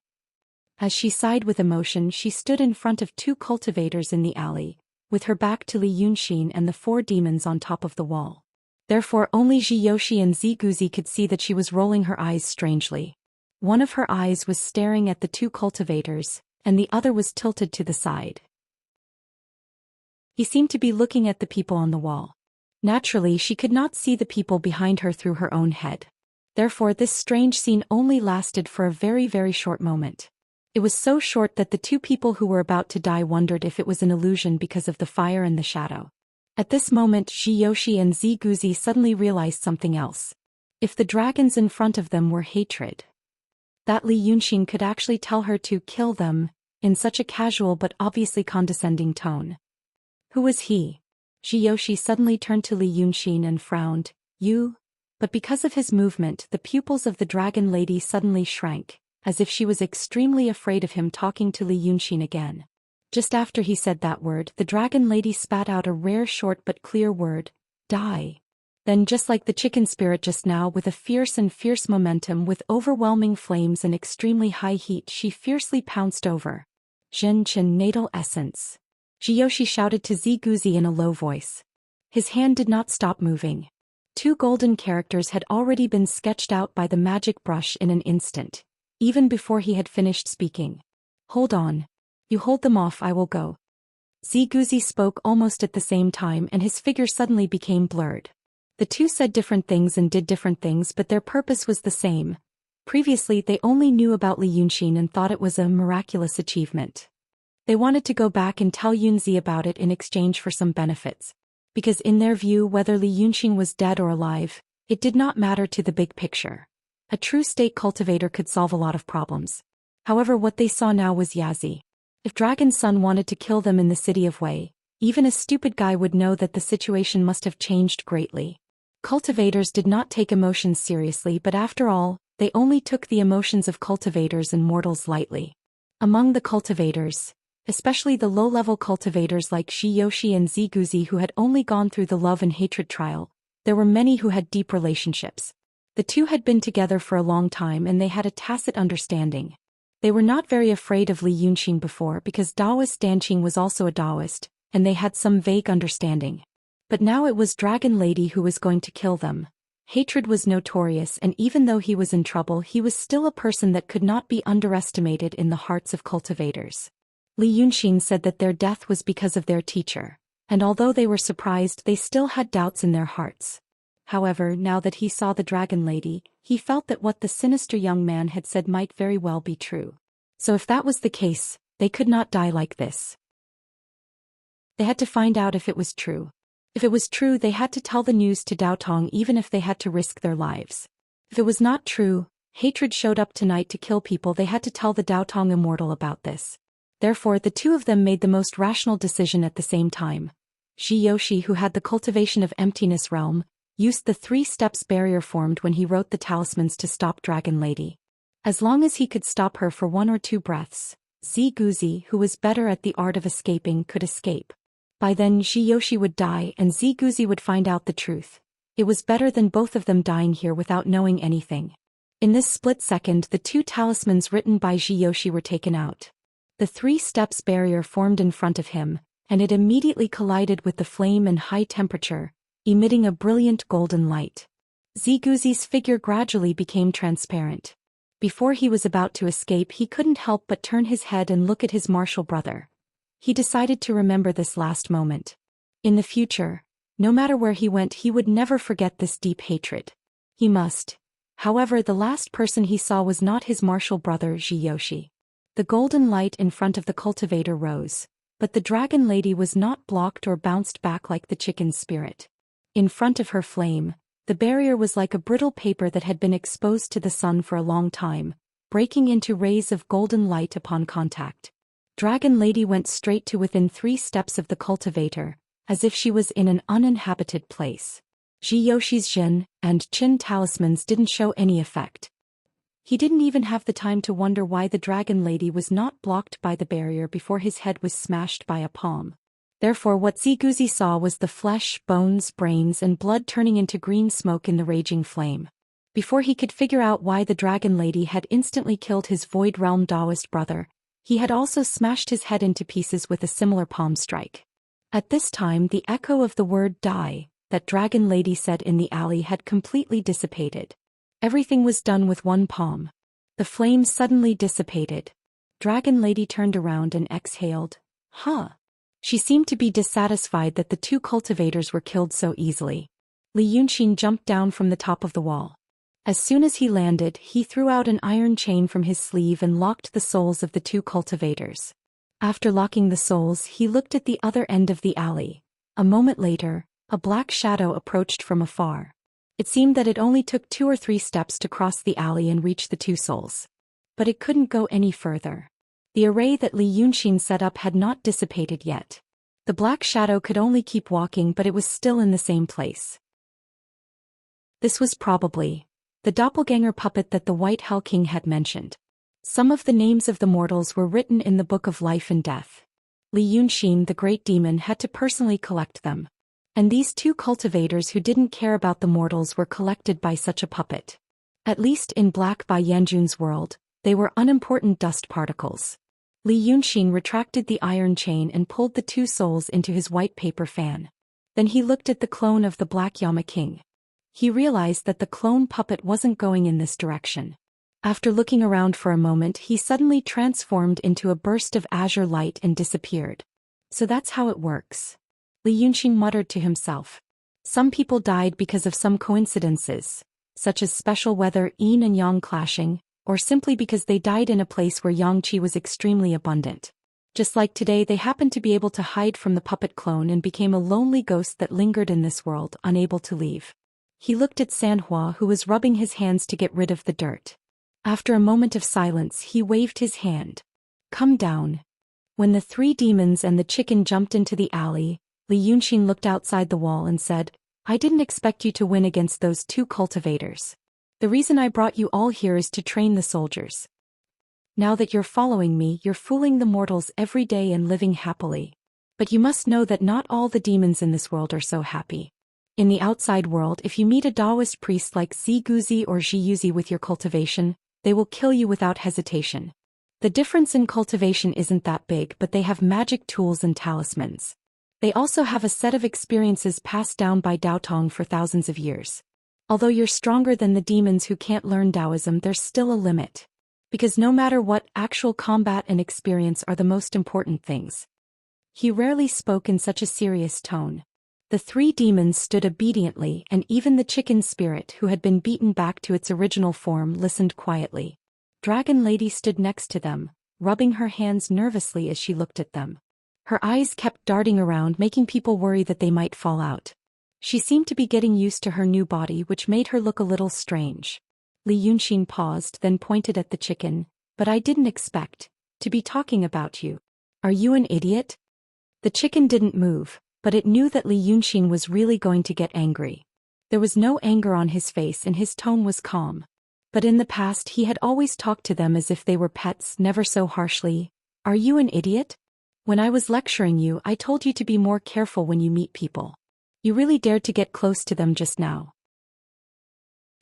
As she sighed with emotion, she stood in front of 2 cultivators in the alley, with her back to Li Yunxin and the 4 demons on top of the wall. Therefore only Zhiyoshi and Ziguzi could see that she was rolling her eyes strangely. One of her eyes was staring at the 2 cultivators, and the other was tilted to the side. He seemed to be looking at the people on the wall. Naturally, she could not see the people behind her through her own head. Therefore this strange scene only lasted for a very, very short moment. It was so short that the two people who were about to die wondered if it was an illusion because of the fire and the shadow. At this moment, Xianxia and Ziguzi suddenly realized something else. If the dragons in front of them were hatred, that Li Yunxin could actually tell her to kill them, in such a casual but obviously condescending tone. Who was he? Xianxia suddenly turned to Li Yunxin and frowned. You? But because of his movement, the pupils of the dragon lady suddenly shrank, as if she was extremely afraid of him talking to Li Yunxin again. Just after he said that word, the dragon lady spat out a rare short but clear word, die. Then just like the chicken spirit just now, with a fierce momentum, with overwhelming flames and extremely high heat, she fiercely pounced over. Zhenchen natal essence. Xianxia shouted to Ziguzi in a low voice. His hand did not stop moving. 2 golden characters had already been sketched out by the magic brush in an instant, even before he had finished speaking. Hold on. You hold them off, I will go. Ziguzi spoke almost at the same time and his figure suddenly became blurred. The two said different things and did different things, but their purpose was the same. Previously they only knew about Li Yunxin and thought it was a miraculous achievement. They wanted to go back and tell Yunzi about it in exchange for some benefits. Because in their view, whether Li Yunxin was dead or alive, it did not matter to the big picture. A true state cultivator could solve a lot of problems. However, what they saw now was Yazi. If Dragon's son wanted to kill them in the city of Wei, even a stupid guy would know that the situation must have changed greatly. Cultivators did not take emotions seriously, but after all, they only took the emotions of cultivators and mortals lightly. Among the cultivators, especially the low-level cultivators like Xianxia and Ziguzi who had only gone through the love and hatred trial, there were many who had deep relationships. The two had been together for a long time and they had a tacit understanding. They were not very afraid of Li Yunxin before because Taoist Danqing was also a Taoist, and they had some vague understanding. But now it was Dragon Lady who was going to kill them. Hatred was notorious, and even though he was in trouble, he was still a person that could not be underestimated in the hearts of cultivators. Li Yunxin said that their death was because of their teacher, and although they were surprised, they still had doubts in their hearts. However, now that he saw the Dragon Lady, he felt that what the sinister young man had said might very well be true. So if that was the case, they could not die like this. They had to find out if it was true. If it was true, they had to tell the news to Dao Tong even if they had to risk their lives. If it was not true, hatred showed up tonight to kill people, they had to tell the Dao Tong immortal about this. Therefore, the two of them made the most rational decision at the same time. Xianxia, who had the cultivation of emptiness realm, used the 3 steps barrier formed when he wrote the talismans to stop Dragon Lady. As long as he could stop her for 1 or 2 breaths, Ziguzi, who was better at the art of escaping, could escape. By then Xianxia would die and Ziguzi would find out the truth. It was better than both of them dying here without knowing anything. In this split second, the 2 talismans written by Xianxia were taken out. The 3 steps barrier formed in front of him, and it immediately collided with the flame and high temperature, emitting a brilliant golden light. Ziguzi's figure gradually became transparent. Before he was about to escape, he couldn't help but turn his head and look at his martial brother. He decided to remember this last moment. In the future, no matter where he went, he would never forget this deep hatred. He must. However, the last person he saw was not his martial brother Xianxia. The golden light in front of the cultivator rose, but the Dragon Lady was not blocked or bounced back like the chicken spirit. In front of her flame, the barrier was like a brittle paper that had been exposed to the sun for a long time, breaking into rays of golden light upon contact. Dragon Lady went straight to within 3 steps of the cultivator, as if she was in an uninhabited place. Xianxia's Zhen and Qin talismans didn't show any effect. He didn't even have the time to wonder why the Dragon Lady was not blocked by the barrier before his head was smashed by a palm. Therefore what Ziguzi saw was the flesh, bones, brains and blood turning into green smoke in the raging flame. Before he could figure out why the Dragon Lady had instantly killed his Void Realm Taoist brother, he had also smashed his head into pieces with a similar palm strike. At this time the echo of the word die, that Dragon Lady said in the alley, had completely dissipated. Everything was done with 1 palm. The flame suddenly dissipated. Dragon Lady turned around and exhaled. Huh. She seemed to be dissatisfied that the 2 cultivators were killed so easily. Li Yunxin jumped down from the top of the wall. As soon as he landed, he threw out an iron chain from his sleeve and locked the souls of the two cultivators. After locking the souls, he looked at the other end of the alley. A moment later, a black shadow approached from afar. It seemed that it only took 2 or 3 steps to cross the alley and reach the two souls. But it couldn't go any further. The array that Li Yunxin set up had not dissipated yet. The black shadow could only keep walking, but it was still in the same place. This was probably the doppelganger puppet that the White Hell King had mentioned. Some of the names of the mortals were written in the Book of Life and Death. Li Yunxin, the great demon, had to personally collect them. And these two cultivators who didn't care about the mortals were collected by such a puppet. At least in Black Bai Yanjun's world, they were unimportant dust particles. Li Yunxin retracted the iron chain and pulled the two souls into his white paper fan. Then he looked at the clone of the Black Yama King. He realized that the clone puppet wasn't going in this direction. After looking around for a moment, he suddenly transformed into a burst of azure light and disappeared. So that's how it works. Li Yunxin muttered to himself. Some people died because of some coincidences, such as special weather, yin and yang clashing, or simply because they died in a place where yang qi was extremely abundant. Just like today, they happened to be able to hide from the puppet clone and became a lonely ghost that lingered in this world, unable to leave. He looked at Sanhua, who was rubbing his hands to get rid of the dirt. After a moment of silence, he waved his hand. Come down. When the 3 demons and the chicken jumped into the alley, Li Yunxin looked outside the wall and said, I didn't expect you to win against those 2 cultivators. The reason I brought you all here is to train the soldiers. Now that you're following me, you're fooling the mortals every day and living happily. But you must know that not all the demons in this world are so happy. In the outside world, if you meet a Taoist priest like Ziguzi or Zhiyuzi with your cultivation, they will kill you without hesitation. The difference in cultivation isn't that big, but they have magic tools and talismans. They also have a set of experiences passed down by Daotong for thousands of years. Although you're stronger than the demons who can't learn Taoism, there's still a limit. Because no matter what, actual combat and experience are the most important things. He rarely spoke in such a serious tone. The 3 demons stood obediently, and even the chicken spirit, who had been beaten back to its original form, listened quietly. Dragon Lady stood next to them, rubbing her hands nervously as she looked at them. Her eyes kept darting around, making people worry that they might fall out. She seemed to be getting used to her new body, which made her look a little strange. Li Yunxin paused, then pointed at the chicken. But I didn't expect to be talking about you. Are you an idiot? The chicken didn't move, but it knew that Li Yunxin was really going to get angry. There was no anger on his face and his tone was calm. But in the past he had always talked to them as if they were pets, never so harshly. Are you an idiot? When I was lecturing you, I told you to be more careful when you meet people. You really dared to get close to them just now.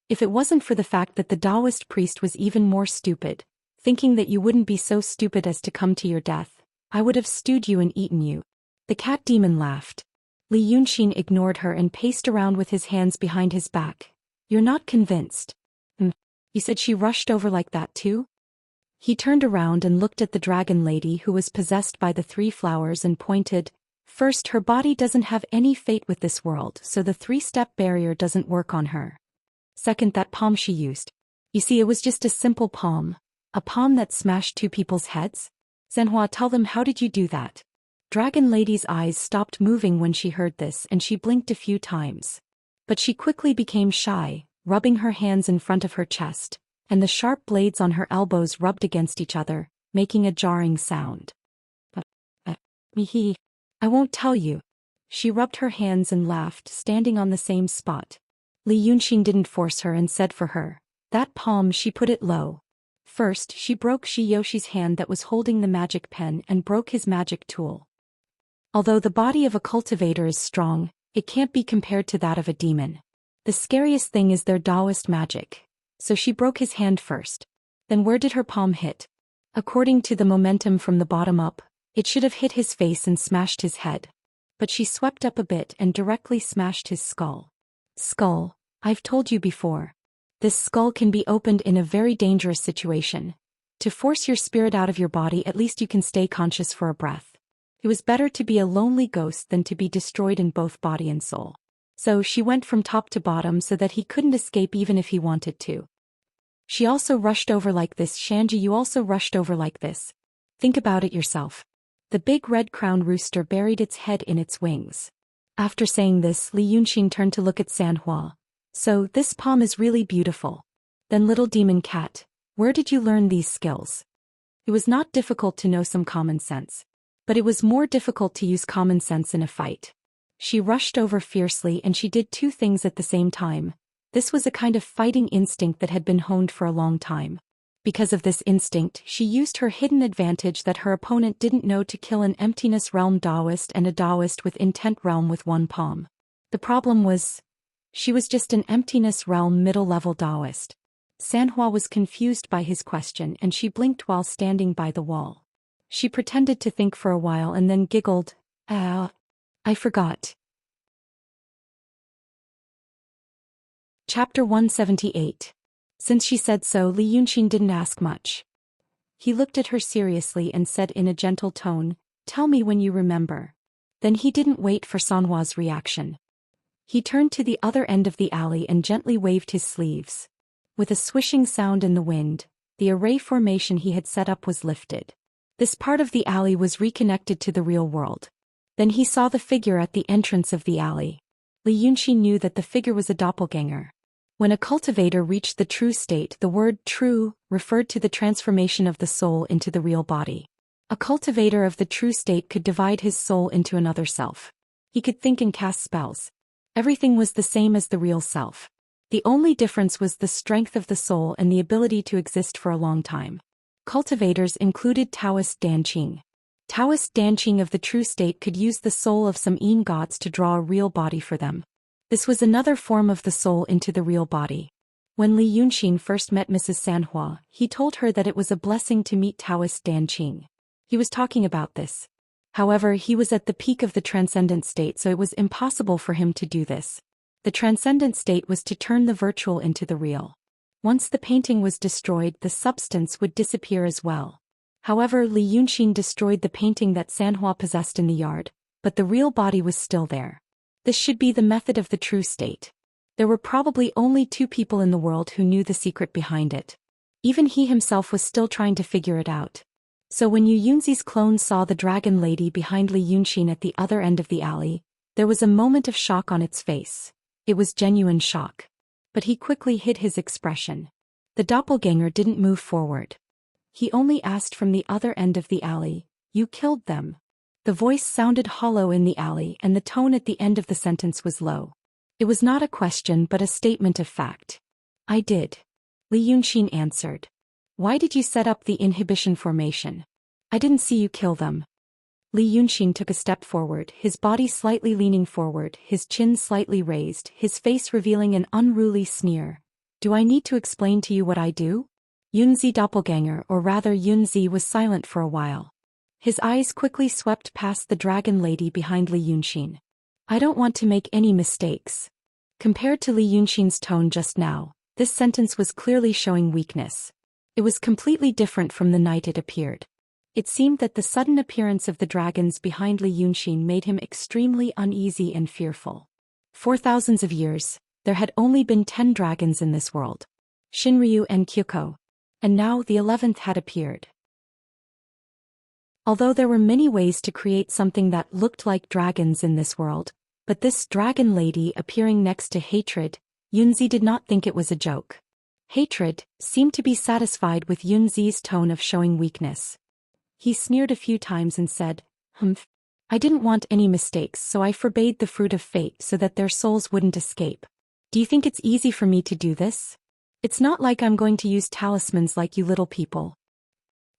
If it wasn't for the fact that the Taoist priest was even more stupid, thinking that you wouldn't be so stupid as to come to your death, I would have stewed you and eaten you. The cat demon laughed. Li Yunxin ignored her and paced around with his hands behind his back. You're not convinced. You said she rushed over like that too? He turned around and looked at the dragon lady who was possessed by the 3 flowers and pointed. First, her body doesn't have any fate with this world, so the 3-step barrier doesn't work on her. Second, that palm she used. You see, it was just a simple palm. A palm that smashed 2 people's heads? Zhenhua, tell them, how did you do that? Dragon Lady's eyes stopped moving when she heard this, and she blinked a few times. But she quickly became shy, rubbing her hands in front of her chest, and the sharp blades on her elbows rubbed against each other, making a jarring sound. I won't tell you. She rubbed her hands and laughed, standing on the same spot. Li Yunxin didn't force her and said for her. That palm, she put it low. First, she broke Shiyoshi's hand that was holding the magic pen and broke his magic tool. Although the body of a cultivator is strong, it can't be compared to that of a demon. The scariest thing is their Taoist magic. So she broke his hand first. Then where did her palm hit? According to the momentum from the bottom up, it should have hit his face and smashed his head. But she swept up a bit and directly smashed his skull. Skull, I've told you before. This skull can be opened in a very dangerous situation. To force your spirit out of your body, at least you can stay conscious for a breath. It was better to be a lonely ghost than to be destroyed in both body and soul. So she went from top to bottom so that he couldn't escape even if he wanted to. She also rushed over like this. Xianxia, you also rushed over like this. Think about it yourself. The big red-crowned rooster buried its head in its wings. After saying this, Li Yunxin turned to look at Sanhua. So, this palm is really beautiful. Then little demon cat, where did you learn these skills? It was not difficult to know some common sense. But it was more difficult to use common sense in a fight. She rushed over fiercely and she did two things at the same time. This was a kind of fighting instinct that had been honed for a long time. Because of this instinct, she used her hidden advantage that her opponent didn't know to kill an emptiness realm Taoist and a Taoist with intent realm with one palm. The problem was, she was just an emptiness realm middle-level Taoist. Sanhua was confused by his question and she blinked while standing by the wall. She pretended to think for a while and then giggled, I forgot. Chapter 178. Since she said so, Li Yunxin didn't ask much. He looked at her seriously and said in a gentle tone, tell me when you remember. Then he didn't wait for Sanhua's reaction. He turned to the other end of the alley and gently waved his sleeves. With a swishing sound in the wind, the array formation he had set up was lifted. This part of the alley was reconnected to the real world. Then he saw the figure at the entrance of the alley. Li Yunxin knew that the figure was a doppelganger. When a cultivator reached the true state, the word true referred to the transformation of the soul into the real body. A cultivator of the true state could divide his soul into another self. He could think and cast spells. Everything was the same as the real self. The only difference was the strength of the soul and the ability to exist for a long time. Cultivators included Taoist Danqing. Taoist Danqing of the true state could use the soul of some Yin gods to draw a real body for them. This was another form of the soul into the real body. When Li Yunxin first met Mrs. Sanhua, he told her that it was a blessing to meet Taoist Danqing. He was talking about this. However, he was at the peak of the transcendent state, so it was impossible for him to do this. The transcendent state was to turn the virtual into the real. Once the painting was destroyed, the substance would disappear as well. However, Li Yunxin destroyed the painting that Sanhua possessed in the yard, but the real body was still there. This should be the method of the true state. There were probably only two people in the world who knew the secret behind it. Even he himself was still trying to figure it out. So when Yu Yunzi's clone saw the dragon lady behind Li Yunxin at the other end of the alley, there was a moment of shock on its face. It was genuine shock. But he quickly hid his expression. The doppelganger didn't move forward. He only asked from the other end of the alley, you killed them. The voice sounded hollow in the alley and the tone at the end of the sentence was low. It was not a question but a statement of fact. I did. Li Yunxin answered. Why did you set up the inhibition formation? I didn't see you kill them. Li Yunxin took a step forward, his body slightly leaning forward, his chin slightly raised, his face revealing an unruly sneer. Do I need to explain to you what I do? Yunzi doppelganger, or rather Yunzi, was silent for a while. His eyes quickly swept past the dragon lady behind Li Yunxin. I don't want to make any mistakes. Compared to Li Yunxin's tone just now, this sentence was clearly showing weakness. It was completely different from the night it appeared. It seemed that the sudden appearance of the dragons behind Li Yunxin made him extremely uneasy and fearful. For thousands of years, there had only been 10 dragons in this world. Shinryu and Kyuko. And now the 11th had appeared. Although there were many ways to create something that looked like dragons in this world, but this dragon lady appearing next to Hatred, Yunzi did not think it was a joke. Hatred seemed to be satisfied with Yunzi's tone of showing weakness. He sneered a few times and said, Humph. I didn't want any mistakes, so I forbade the fruit of fate so that their souls wouldn't escape. Do you think it's easy for me to do this? It's not like I'm going to use talismans like you little people.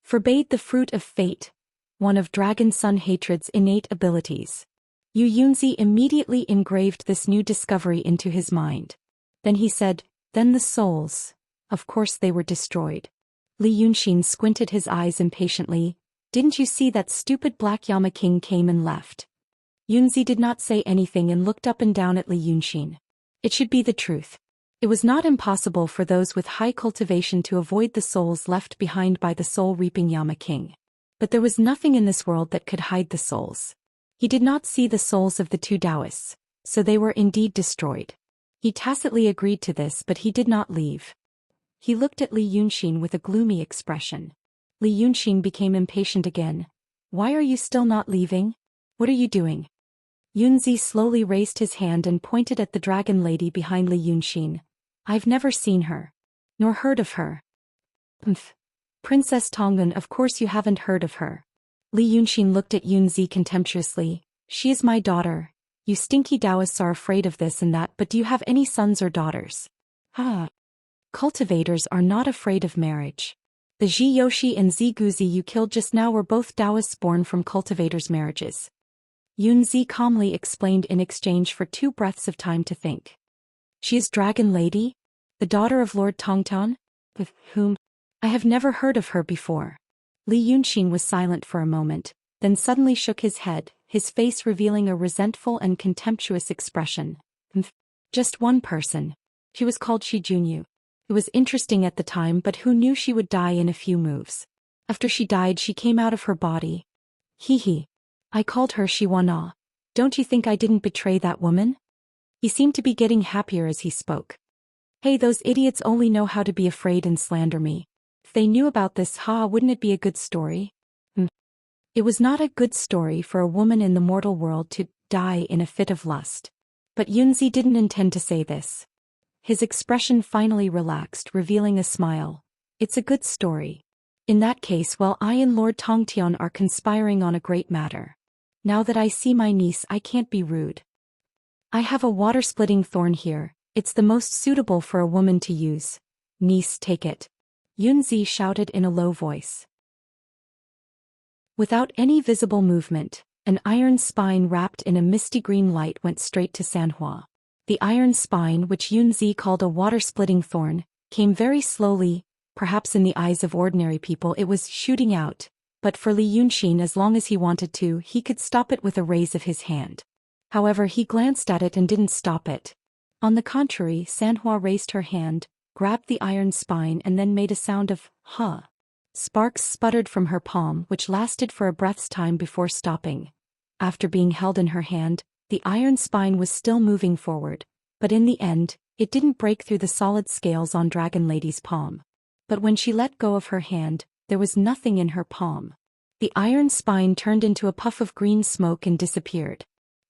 Forbade the fruit of fate, one of Dragon Son Hatred's innate abilities. Yu Yunzi immediately engraved this new discovery into his mind. Then he said, then the souls. Of course they were destroyed. Li Yunxin squinted his eyes impatiently. Didn't you see that stupid Black Yama King came and left? Yunzi did not say anything and looked up and down at Li Yunxin. It should be the truth. It was not impossible for those with high cultivation to avoid the souls left behind by the soul-reaping Yama King. But there was nothing in this world that could hide the souls. He did not see the souls of the two Taoists, So they were indeed destroyed. He tacitly agreed to this, but he did not leave. He looked at Li Yunxin with a gloomy expression. Li Yunxin became impatient again. Why are you still not leaving? What are you doing? Yunzi slowly raised his hand and pointed at the dragon lady behind Li Yunxin. I've never seen her. Nor heard of her. Pmph. Princess Tongan, of course you haven't heard of her. Li Yunxin looked at Yunzi contemptuously. She is my daughter. You stinky Taoists are afraid of this and that, but do you have any sons or daughters? Ah. Cultivators are not afraid of marriage. The Zhi Yoshi and Zi Guzi you killed just now were both Taoists born from cultivators' marriages. Yunzi calmly explained in exchange for 2 breaths of time to think. She is Dragon Lady? The daughter of Lord Tongtan? With whom? I have never heard of her before. Li Yunxin was silent for a moment, then suddenly shook his head, his face revealing a resentful and contemptuous expression. Just one person. She was called Shi Junyu. It was interesting at the time, but who knew she would die in a few moves? After she died, she came out of her body. Hee. I called her Shi Wana. Don't you think I didn't betray that woman? He seemed to be getting happier as he spoke. Hey, those idiots only know how to be afraid and slander me. If they knew about this, wouldn't it be a good story? It was not a good story for a woman in the mortal world to die in a fit of lust. But Yunzi didn't intend to say this. His expression finally relaxed, revealing a smile. It's a good story. In that case, well, I and Lord Tongtian are conspiring on a great matter. Now that I see my niece, I can't be rude. I have a water-splitting thorn here. It's the most suitable for a woman to use. Niece, take it. Yunzi shouted in a low voice. Without any visible movement, an iron spine wrapped in a misty green light went straight to Sanhua. The iron spine, which Yunzi called a water-splitting thorn, came very slowly. Perhaps in the eyes of ordinary people it was shooting out, but for Li Yunxin, as long as he wanted to, he could stop it with a raise of his hand. However, he glanced at it and didn't stop it. On the contrary, Sanhua raised her hand, grabbed the iron spine and then made a sound of, huh. Sparks sputtered from her palm, which lasted for a breath's time before stopping. After being held in her hand, the iron spine was still moving forward, but in the end, it didn't break through the solid scales on Dragon Lady's palm. But when she let go of her hand, there was nothing in her palm. The iron spine turned into a puff of green smoke and disappeared.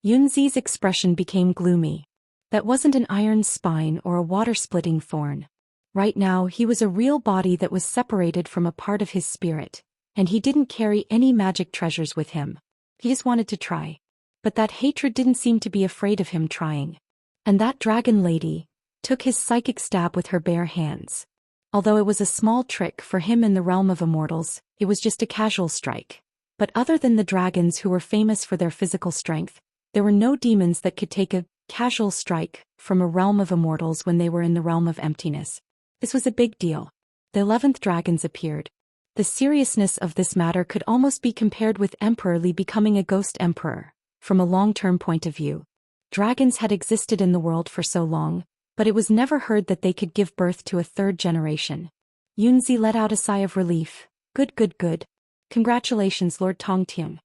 Yunzi's expression became gloomy. That wasn't an iron spine or a water-splitting thorn. Right now he was a real body that was separated from a part of his spirit, and he didn't carry any magic treasures with him. He just wanted to try. But that hatred didn't seem to be afraid of him trying. And that dragon lady took his psychic stab with her bare hands. Although it was a small trick for him in the realm of immortals, it was just a casual strike. But other than the dragons who were famous for their physical strength, there were no demons that could take a casual strike from a realm of immortals when they were in the realm of emptiness. This was a big deal. The 11th dragons appeared. The seriousness of this matter could almost be compared with Emperor Li becoming a ghost emperor. From a long-term point of view, dragons had existed in the world for so long, but it was never heard that they could give birth to a 3rd generation. Yunzi let out a sigh of relief. Good. Congratulations, Lord Tongtian.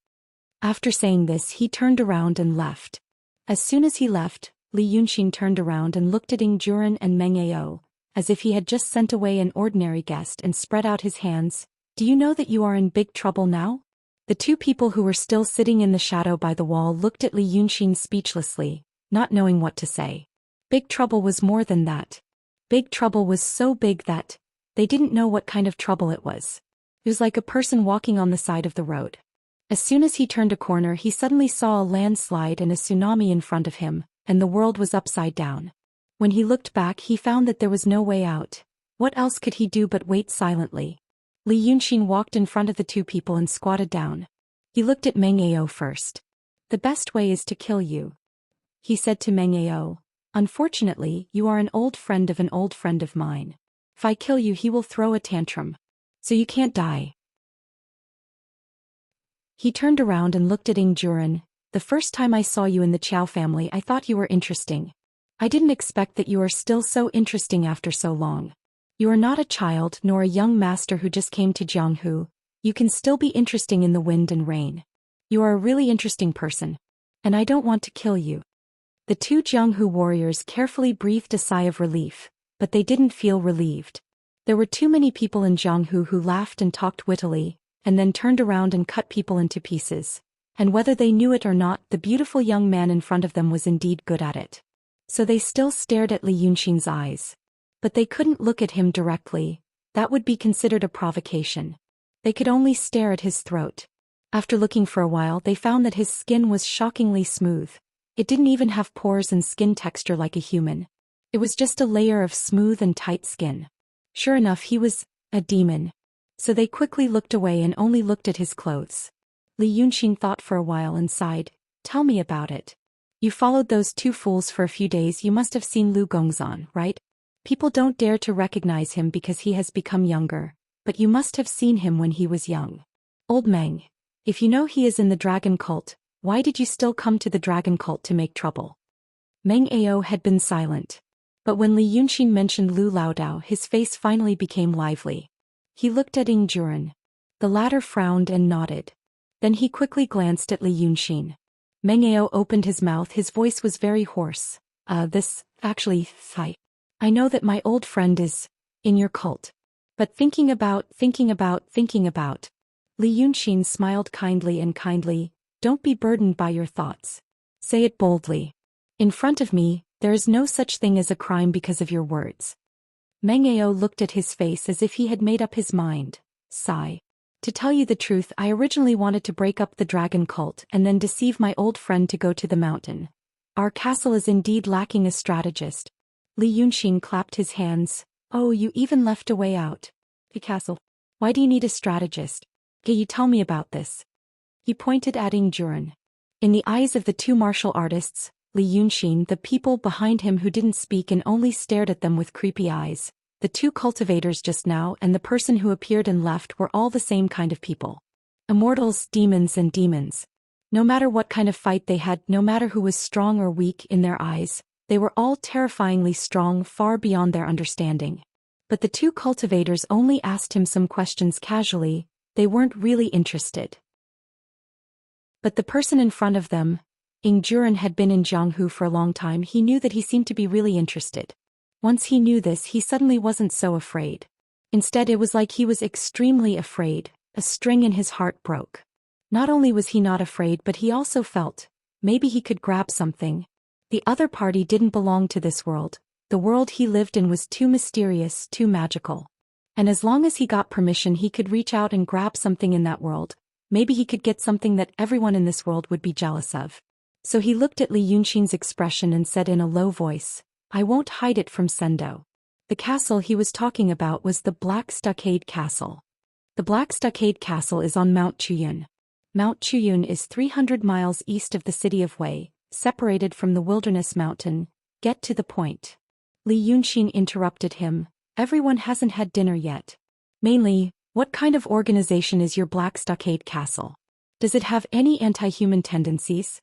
After saying this, he turned around and left. As soon as he left, Li Yunxin turned around and looked at Ying Juran and Meng Ao, as if he had just sent away an ordinary guest, and spread out his hands. Do you know that you are in big trouble now? The 2 people who were still sitting in the shadow by the wall looked at Li Yunxin speechlessly, not knowing what to say. Big trouble was more than that. Big trouble was so big that they didn't know what kind of trouble it was. It was like a person walking on the side of the road. As soon as he turned a corner, he suddenly saw a landslide and a tsunami in front of him, and the world was upside down. When he looked back, he found that there was no way out. What else could he do but wait silently? Li Yunxin walked in front of the 2 people and squatted down. He looked at Meng Ao first. The best way is to kill you, he said to Meng Ao. Unfortunately, you are an old friend of mine. If I kill you, he will throw a tantrum. So you can't die. He turned around and looked at Ying Juran. The first time I saw you in the Qiao family, I thought you were interesting. I didn't expect that you are still so interesting after so long. You are not a child nor a young master who just came to Jianghu. You can still be interesting in the wind and rain. You are a really interesting person. And I don't want to kill you. The two Jianghu warriors carefully breathed a sigh of relief, but they didn't feel relieved. There were too many people in Jianghu who laughed and talked wittily, and then turned around and cut people into pieces. And whether they knew it or not, the beautiful young man in front of them was indeed good at it. So they still stared at Li Yunxin's eyes. But they couldn't look at him directly. That would be considered a provocation. They could only stare at his throat. After looking for a while, they found that his skin was shockingly smooth. It didn't even have pores and skin texture like a human. It was just a layer of smooth and tight skin. Sure enough, he was a demon. So they quickly looked away and only looked at his clothes. Li Yunxin thought for a while and sighed. Tell me about it. You followed those two fools for a few days. You must have seen Lu Gongzan, right? People don't dare to recognize him because he has become younger, but you must have seen him when he was young. Old Meng, if you know he is in the dragon cult, why did you still come to the dragon cult to make trouble? Meng Ao had been silent. But when Li Yunxin mentioned Lu Laodao, his face finally became lively. He looked at Ying Juren. The latter frowned and nodded. Then he quickly glanced at Li Yunxin. Meng Ao opened his mouth. His voice was very hoarse. I know that my old friend is in your cult. But thinking about. Li Yunxin smiled kindly. Don't be burdened by your thoughts. Say it boldly. In front of me, there is no such thing as a crime because of your words. Meng Ao looked at his face as if he had made up his mind. Sigh. To tell you the truth, I originally wanted to break up the dragon cult and then deceive my old friend to go to the mountain. Our castle is indeed lacking a strategist. Li Yunxin clapped his hands. Oh, you even left a way out. The castle. Why do you need a strategist? Can you tell me about this? He pointed at Ying Juren. In the eyes of the two martial artists, Li Yunxin, the people behind him who didn't speak and only stared at them with creepy eyes, the two cultivators just now and the person who appeared and left were all the same kind of people. Immortals, demons and demons. No matter what kind of fight they had, no matter who was strong or weak in their eyes, they were all terrifyingly strong, far beyond their understanding. But the two cultivators only asked him some questions casually. They weren't really interested. But the person in front of them, Ying Juren, had been in Jianghu for a long time. He knew that he seemed to be really interested. Once he knew this, he suddenly wasn't so afraid. Instead, it was like he was extremely afraid. A string in his heart broke. Not only was he not afraid, but he also felt, maybe he could grab something. The other party didn't belong to this world. The world he lived in was too mysterious, too magical. And as long as he got permission, he could reach out and grab something in that world. Maybe he could get something that everyone in this world would be jealous of. So he looked at Li Yunxin's expression and said in a low voice, I won't hide it from Sendo. The castle he was talking about was the Black Stockade Castle. The Black Stockade Castle is on Mount Chuyun. Mount Chuyun is 300 miles east of the city of Wei, separated from the Wilderness Mountain. Get to the point. Li Yunxin interrupted him. Everyone hasn't had dinner yet. Mainly, what kind of organization is your Black Stockade Castle? Does it have any anti-human tendencies?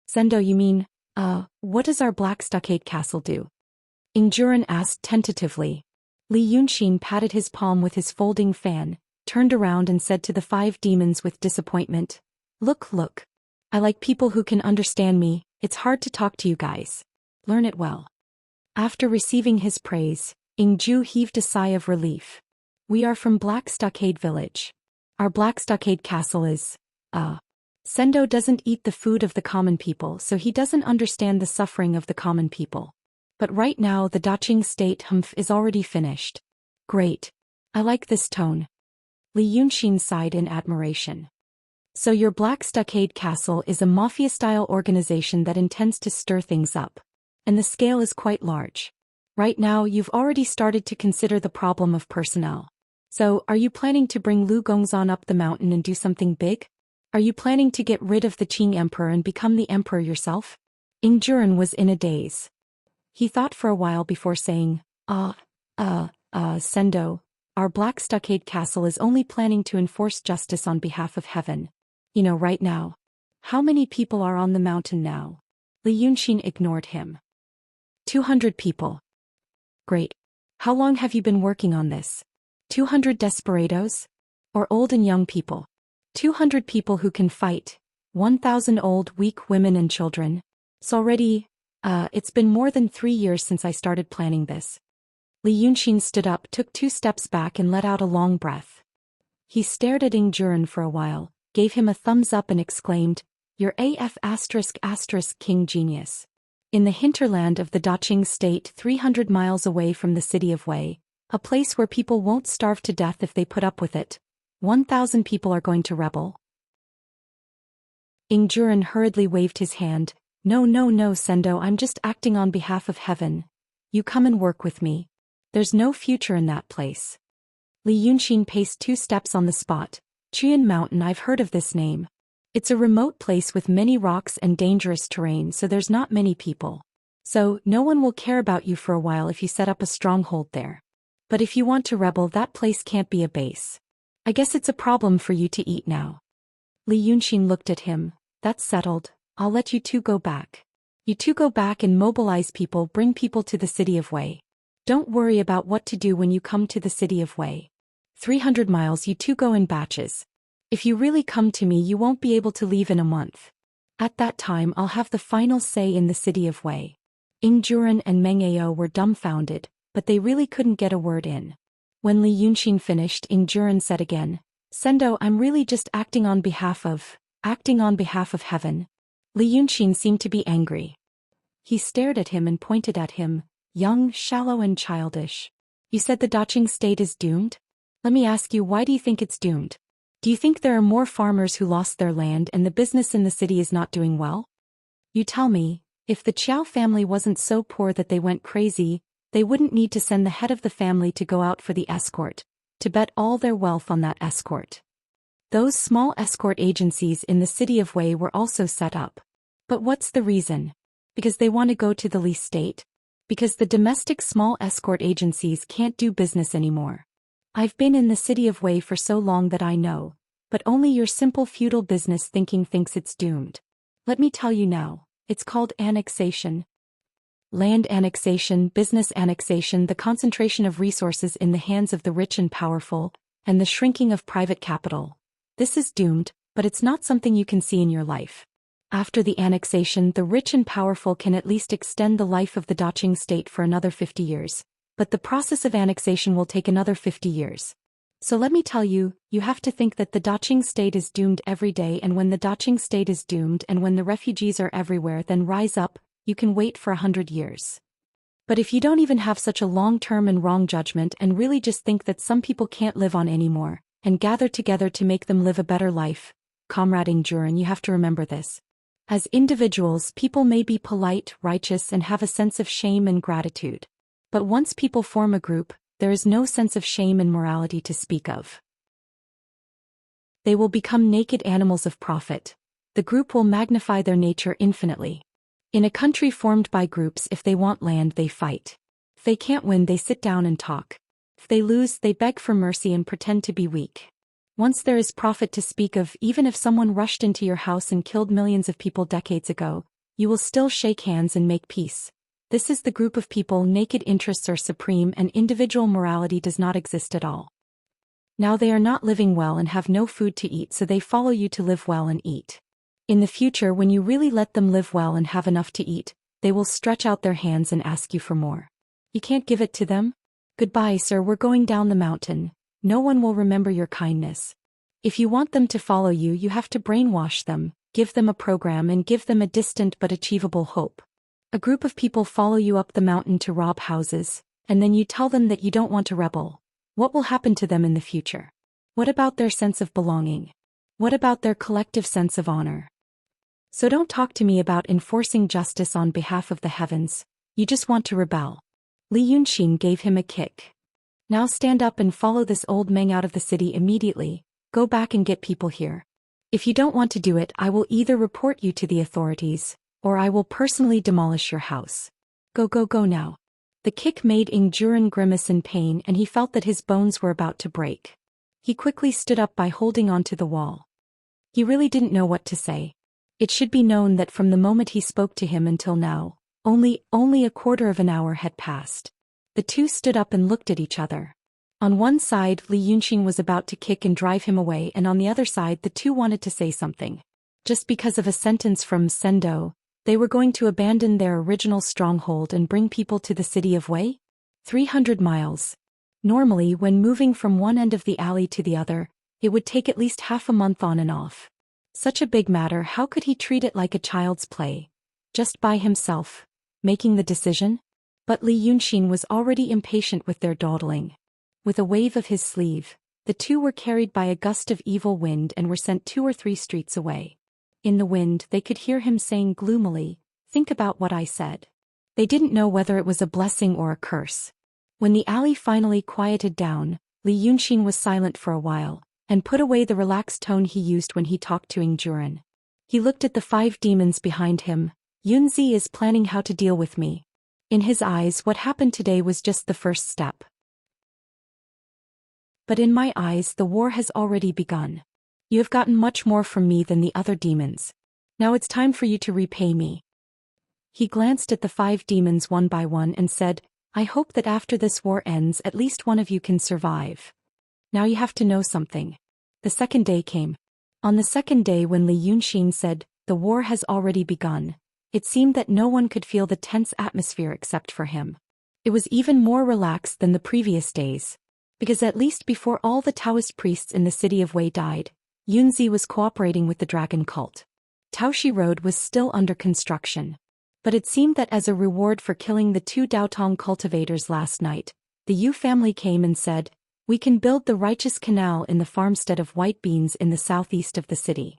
Sendo, you mean, what does our Black Stockade Castle do? Ying Juren asked tentatively. Li Yunxin patted his palm with his folding fan, turned around and said to the 5 demons with disappointment, Look. I like people who can understand me. It's hard to talk to you guys. Learn it well. After receiving his praise, Ying Ju heaved a sigh of relief. We are from Black Stockade Village. Our Black Stockade Castle is, Sendo doesn't eat the food of the common people, so he doesn't understand the suffering of the common people. But right now the Daqing state is already finished. Great. I like this tone. Li Yunxin sighed in admiration. So your Black Stockade Castle is a mafia-style organization that intends to stir things up. And the scale is quite large. Right now you've already started to consider the problem of personnel. So, are you planning to bring Lu Gongzan up the mountain and do something big? Are you planning to get rid of the Qing Emperor and become the emperor yourself? Ying Juren was in a daze. He thought for a while before saying, Sendo, our Black Stockade Castle is only planning to enforce justice on behalf of heaven. You know, right now. How many people are on the mountain now? Li Yunxin ignored him. 200 people. Great. How long have you been working on this? 200 desperados? Or old and young people? 200 people who can fight. 1,000 old, weak women and children. It's already It's been more than 3 years since I started planning this. Li Yunxin stood up, took 2 steps back and let out a long breath. He stared at Ing Juren for a while, gave him a thumbs up and exclaimed, "You're AF *** King Genius." In the hinterland of the Daqing state 300 miles away from the city of Wei, a place where people won't starve to death if they put up with it, 1,000 people are going to rebel. Ing Juren hurriedly waved his hand. No, Sendo, I'm just acting on behalf of heaven. You come and work with me. There's no future in that place. Li Yunxin paced 2 steps on the spot. Qian Mountain, I've heard of this name. It's a remote place with many rocks and dangerous terrain, so there's not many people. So, no one will care about you for a while if you set up a stronghold there. But if you want to rebel, that place can't be a base. I guess it's a problem for you to eat now. Li Yunxin looked at him. That's settled. I'll let you two go back. You two go back and mobilize people, bring people to the city of Wei. Don't worry about what to do when you come to the city of Wei. 300 miles, you two go in batches. If you really come to me, you won't be able to leave in a month. At that time, I'll have the final say in the city of Wei. Ing Juren and Meng Ao were dumbfounded, but they really couldn't get a word in. When Li Yunxin finished, Ing Juren said again, Sendo, I'm really just acting on behalf of heaven. Li Yunxin seemed to be angry. He stared at him and pointed at him, young, shallow and childish. You said the Daqing state is doomed? Let me ask you, why do you think it's doomed? Do you think there are more farmers who lost their land and the business in the city is not doing well? You tell me, if the Qiao family wasn't so poor that they went crazy, they wouldn't need to send the head of the family to go out for the escort, to bet all their wealth on that escort. Those small escort agencies in the city of Wei were also set up. But what's the reason? Because they want to go to the Li state? Because the domestic small escort agencies can't do business anymore. I've been in the city of Wei for so long that I know, but only your simple feudal business thinking thinks it's doomed. Let me tell you now, it's called annexation. Land annexation, business annexation, the concentration of resources in the hands of the rich and powerful, and the shrinking of private capital. This is doomed, but it's not something you can see in your life. After the annexation, the rich and powerful can at least extend the life of the Daqing state for another 50 years. But the process of annexation will take another 50 years. So let me tell you, you have to think that the Daqing state is doomed every day, and when the Daqing state is doomed and when the refugees are everywhere, then rise up, you can wait for 100 years. But if you don't even have such a long-term and wrong judgment and really just think that some people can't live on anymore, and gather together to make them live a better life, Comrade Ing Juren, you have to remember this. As individuals, people may be polite, righteous and have a sense of shame and gratitude. But once people form a group, there is no sense of shame and morality to speak of. They will become naked animals of profit. The group will magnify their nature infinitely. In a country formed by groups, if they want land, they fight. If they can't win, they sit down and talk. If they lose, they beg for mercy and pretend to be weak. Once there is profit to speak of, even if someone rushed into your house and killed millions of people decades ago, you will still shake hands and make peace. This is the group of people. Naked interests are supreme and individual morality does not exist at all. Now they are not living well and have no food to eat, so they follow you to live well and eat. In the future, when you really let them live well and have enough to eat, they will stretch out their hands and ask you for more. You can't give it to them? Goodbye, sir, we're going down the mountain. No one will remember your kindness. If you want them to follow you, you have to brainwash them, give them a program and give them a distant but achievable hope. A group of people follow you up the mountain to rob houses, and then you tell them that you don't want to rebel. What will happen to them in the future? What about their sense of belonging? What about their collective sense of honor? So don't talk to me about enforcing justice on behalf of the heavens. You just want to rebel. Li Yunxin gave him a kick. Now stand up and follow this old Meng out of the city immediately. Go back and get people here. If you don't want to do it, I will either report you to the authorities, or I will personally demolish your house. Go now. The kick made Ing Juren grimace in pain and he felt that his bones were about to break. He quickly stood up by holding onto the wall. He really didn't know what to say. It should be known that from the moment he spoke to him until now, only a quarter of an hour had passed. The two stood up and looked at each other. On one side, Li Yunxin was about to kick and drive him away, and on the other side the two wanted to say something. Just because of a sentence from Sendo, They were going to abandon their original stronghold and bring people to the city of Wei? 300 miles. Normally, when moving from one end of the alley to the other, it would take at least half a month on and off. Such a big matter, how could he treat it like a child's play? Just by himself, making the decision? But Li Yunxin was already impatient with their dawdling. With a wave of his sleeve, the two were carried by a gust of evil wind and were sent 2 or 3 streets away. In the wind, they could hear him saying gloomily, "Think about what I said." They didn't know whether it was a blessing or a curse. When the alley finally quieted down, Li Yunxin was silent for a while, and put away the relaxed tone he used when he talked to Yingjuren. He looked at the 5 demons behind him. Yunzi is planning how to deal with me. In his eyes, what happened today was just the first step. But in my eyes, the war has already begun. You have gotten much more from me than the other demons. Now it's time for you to repay me. He glanced at the 5 demons one by one and said, I hope that after this war ends at least one of you can survive. Now you have to know something. The second day came. On the second day when Li Yunxin said, the war has already begun, it seemed that no one could feel the tense atmosphere except for him. It was even more relaxed than the previous days. Because at least before all the Taoist priests in the city of Wei died, Yunzi was cooperating with the dragon cult. Taoshi Road was still under construction. But it seemed that as a reward for killing the 2 Daotong cultivators last night, the Yu family came and said, we can build the righteous canal in the farmstead of white beans in the southeast of the city.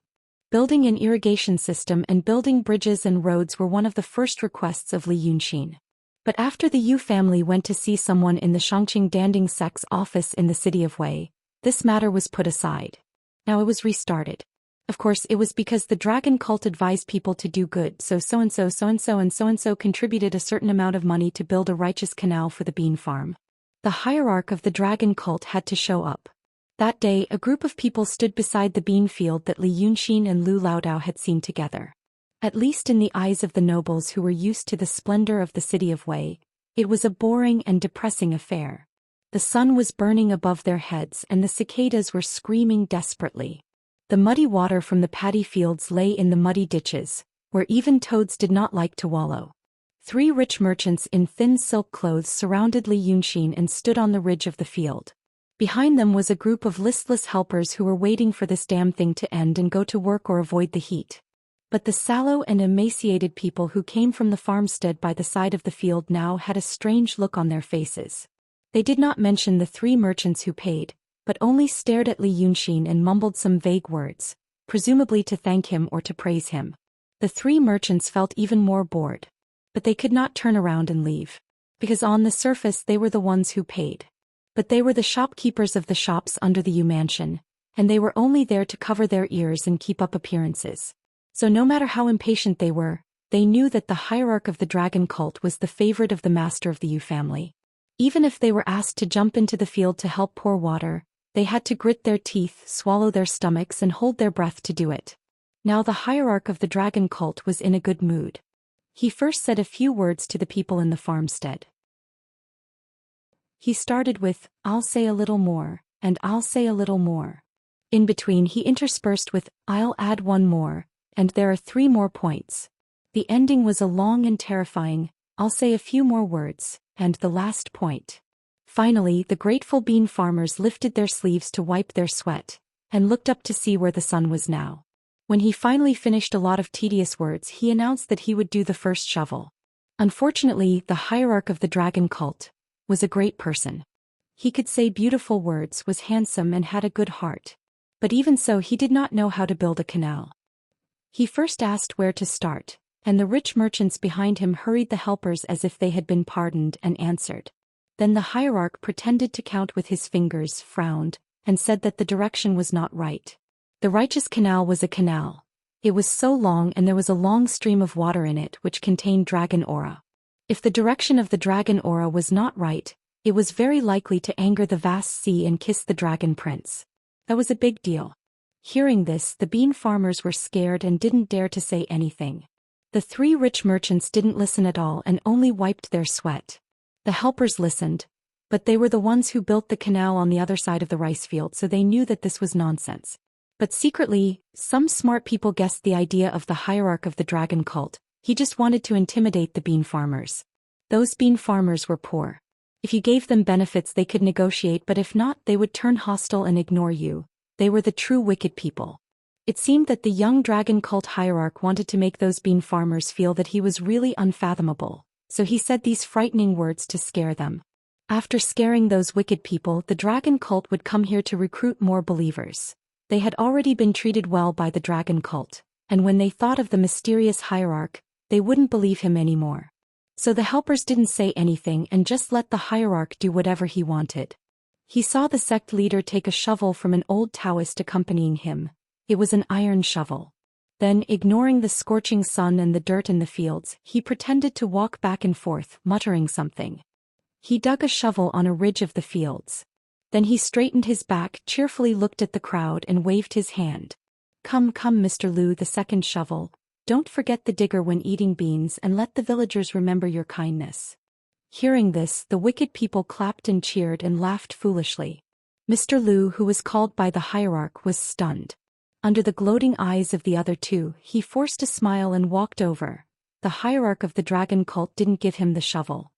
Building an irrigation system and building bridges and roads were one of the first requests of Li Yunxin. But after the Yu family went to see someone in the Shangqing Danding Sec's office in the city of Wei, this matter was put aside. Now it was restarted. Of course, it was because the dragon cult advised people to do good, so so-and-so, so-and-so and so-and-so contributed a certain amount of money to build a righteous canal for the bean farm. The hierarch of the dragon cult had to show up. That day, a group of people stood beside the bean field that Li Yunxin and Lu Laodao had seen together. At least in the eyes of the nobles who were used to the splendor of the city of Wei, it was a boring and depressing affair. The sun was burning above their heads and the cicadas were screaming desperately. The muddy water from the paddy fields lay in the muddy ditches, where even toads did not like to wallow. 3 rich merchants in thin silk clothes surrounded Li Yunxin and stood on the ridge of the field. Behind them was a group of listless helpers who were waiting for this damn thing to end and go to work or avoid the heat. But the sallow and emaciated people who came from the farmstead by the side of the field now had a strange look on their faces. They did not mention the 3 merchants who paid, but only stared at Li Yunxin and mumbled some vague words, presumably to thank him or to praise him. The 3 merchants felt even more bored. But they could not turn around and leave. Because on the surface they were the ones who paid. But they were the shopkeepers of the shops under the Yu mansion, and they were only there to cover their ears and keep up appearances. So no matter how impatient they were, they knew that the hierarch of the dragon cult was the favorite of the master of the Yu family. Even if they were asked to jump into the field to help pour water, they had to grit their teeth, swallow their stomachs and hold their breath to do it. Now the hierarch of the dragon cult was in a good mood. He first said a few words to the people in the farmstead. He started with, I'll say a little more, and I'll say a little more. In between he interspersed with, I'll add one more, and there are 3 more points. The ending was a long and terrifying, I'll say a few more words, and the last point. Finally, the grateful bean farmers lifted their sleeves to wipe their sweat, and looked up to see where the sun was now. When he finally finished a lot of tedious words, he announced that he would do the first shovel. Unfortunately, the hierarch of the dragon cult was a great person. He could say beautiful words, was handsome and had a good heart. But even so, he did not know how to build a canal. He first asked where to start, and the rich merchants behind him hurried the helpers as if they had been pardoned and answered. Then the hierarch pretended to count with his fingers, frowned, and said that the direction was not right. The righteous canal was a canal. It was so long and there was a long stream of water in it which contained dragon aura. If the direction of the dragon aura was not right, it was very likely to anger the vast sea and kiss the dragon prince. That was a big deal. Hearing this, the bean farmers were scared and didn't dare to say anything. The 3 rich merchants didn't listen at all and only wiped their sweat. The helpers listened, but they were the ones who built the canal on the other side of the rice field, so they knew that this was nonsense. But secretly, some smart people guessed the idea of the hierarch of the dragon cult, He just wanted to intimidate the bean farmers. Those bean farmers were poor. If you gave them benefits they could negotiate, but if not they would turn hostile and ignore you. They were the true wicked people. It seemed that the young dragon cult hierarch wanted to make those bean farmers feel that he was really unfathomable, so he said these frightening words to scare them. After scaring those wicked people, the dragon cult would come here to recruit more believers. They had already been treated well by the dragon cult, and when they thought of the mysterious hierarch, they wouldn't believe him anymore. So the helpers didn't say anything and just let the hierarch do whatever he wanted. He saw the sect leader take a shovel from an old Taoist accompanying him. It was an iron shovel. Then, ignoring the scorching sun and the dirt in the fields, he pretended to walk back and forth, muttering something. He dug a shovel on a ridge of the fields. Then he straightened his back, cheerfully looked at the crowd and waved his hand. Come, come, Mr. Liu, the second shovel. Don't forget the digger when eating beans and let the villagers remember your kindness. Hearing this, the wicked people clapped and cheered and laughed foolishly. Mr. Liu, who was called by the hierarch, was stunned. Under the gloating eyes of the other two, he forced a smile and walked over. The hierarch of the dragon cult didn't give him the shovel.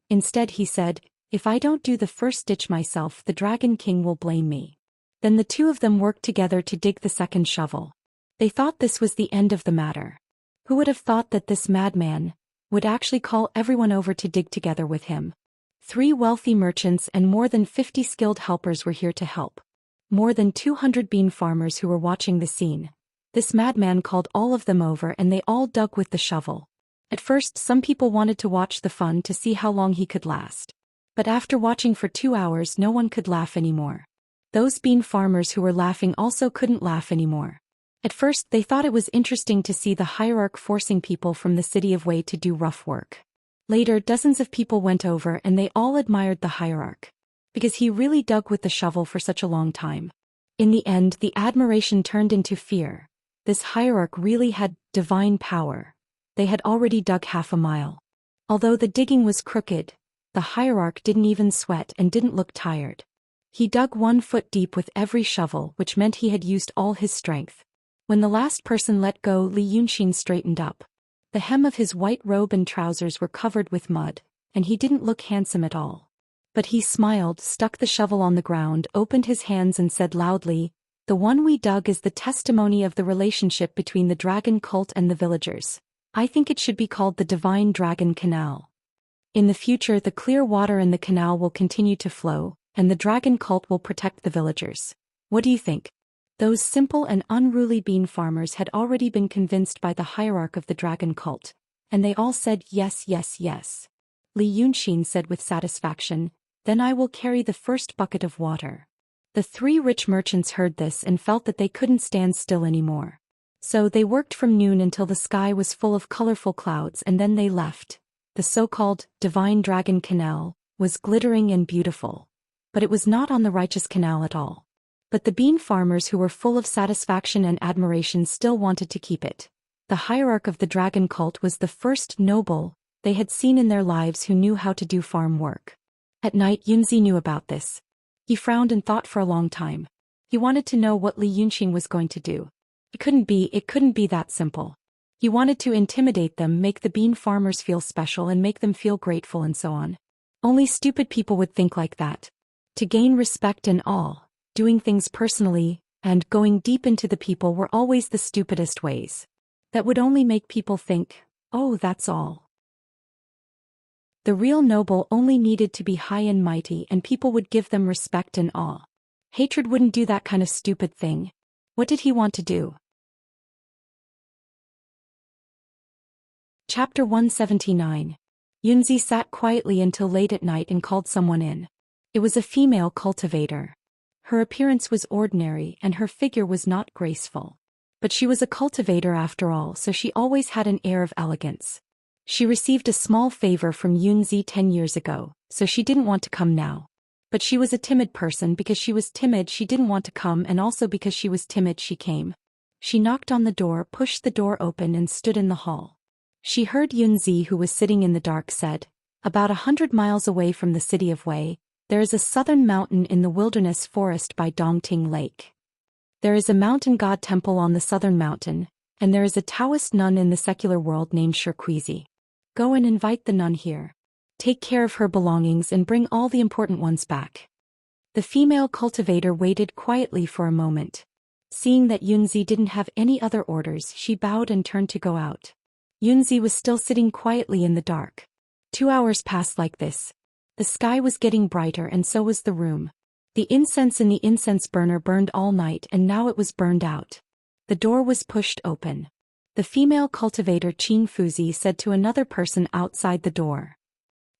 Instead he said, "If I don't do the first ditch myself, the Dragon King will blame me." Then the two of them worked together to dig the second shovel. They thought this was the end of the matter. Who would have thought that this madman would actually call everyone over to dig together with him? 3 wealthy merchants and more than 50 skilled helpers were here to help. More than 200 bean farmers who were watching the scene. This madman called all of them over and they all dug with the shovel. At first some people wanted to watch the fun to see how long he could last. But after watching for 2 hours no one could laugh anymore. Those bean farmers who were laughing also couldn't laugh anymore. At first they thought it was interesting to see the hierarch forcing people from the city of Wei to do rough work. Later dozens of people went over and they all admired the hierarch. Because he really dug with the shovel for such a long time. In the end the admiration turned into fear. This hierarch really had divine power. They had already dug half a mile. Although the digging was crooked, the hierarch didn't even sweat and didn't look tired. He dug 1 foot deep with every shovel, which meant he had used all his strength. When the last person let go, Li Yunxin straightened up. The hem of his white robe and trousers were covered with mud, and he didn't look handsome at all. But he smiled, stuck the shovel on the ground, opened his hands and said loudly, "The one we dug is the testimony of the relationship between the dragon cult and the villagers. I think it should be called the Divine Dragon Canal. In the future the clear water in the canal will continue to flow, and the dragon cult will protect the villagers. What do you think?" Those simple and unruly bean farmers had already been convinced by the hierarch of the dragon cult, and they all said yes, yes, yes. Li Yunxin said with satisfaction, "Then I will carry the first bucket of water." The 3 rich merchants heard this and felt that they couldn't stand still anymore. So they worked from noon until the sky was full of colorful clouds and then they left. The so-called Divine Dragon Canal was glittering and beautiful. But it was not on the righteous canal at all. But the bean farmers who were full of satisfaction and admiration still wanted to keep it. The hierarch of the dragon cult was the first noble they had seen in their lives who knew how to do farm work. At night Yunzi knew about this. He frowned and thought for a long time. He wanted to know what Li Yunxin was going to do. It couldn't be that simple. He wanted to intimidate them, make the bean farmers feel special and make them feel grateful and so on. Only stupid people would think like that. To gain respect and awe, doing things personally, and going deep into the people were always the stupidest ways. That would only make people think, "Oh, that's all." The real noble only needed to be high and mighty and people would give them respect and awe. Hatred wouldn't do that kind of stupid thing. What did he want to do? Chapter 179. Yunzi sat quietly until late at night and called someone in. It was a female cultivator. Her appearance was ordinary and her figure was not graceful. But she was a cultivator after all, so she always had an air of elegance. She received a small favor from Yunzi 10 years ago, so she didn't want to come now. But she was a timid person. Because she was timid she didn't want to come, and also because she was timid she came. She knocked on the door, pushed the door open and stood in the hall. She heard Yunzi, who was sitting in the dark, said, "About 100 miles away from the city of Wei, there is a southern mountain in the wilderness forest by Dongting Lake. There is a mountain god temple on the southern mountain, and there is a Taoist nun in the secular world named Xianxia. Go and invite the nun here. Take care of her belongings and bring all the important ones back." The female cultivator waited quietly for a moment. Seeing that Yunzi didn't have any other orders, she bowed and turned to go out. Yunzi was still sitting quietly in the dark. 2 hours passed like this. The sky was getting brighter and so was the room. The incense in the incense burner burned all night and now it was burned out. The door was pushed open. The female cultivator Qing Fuzi said to another person outside the door,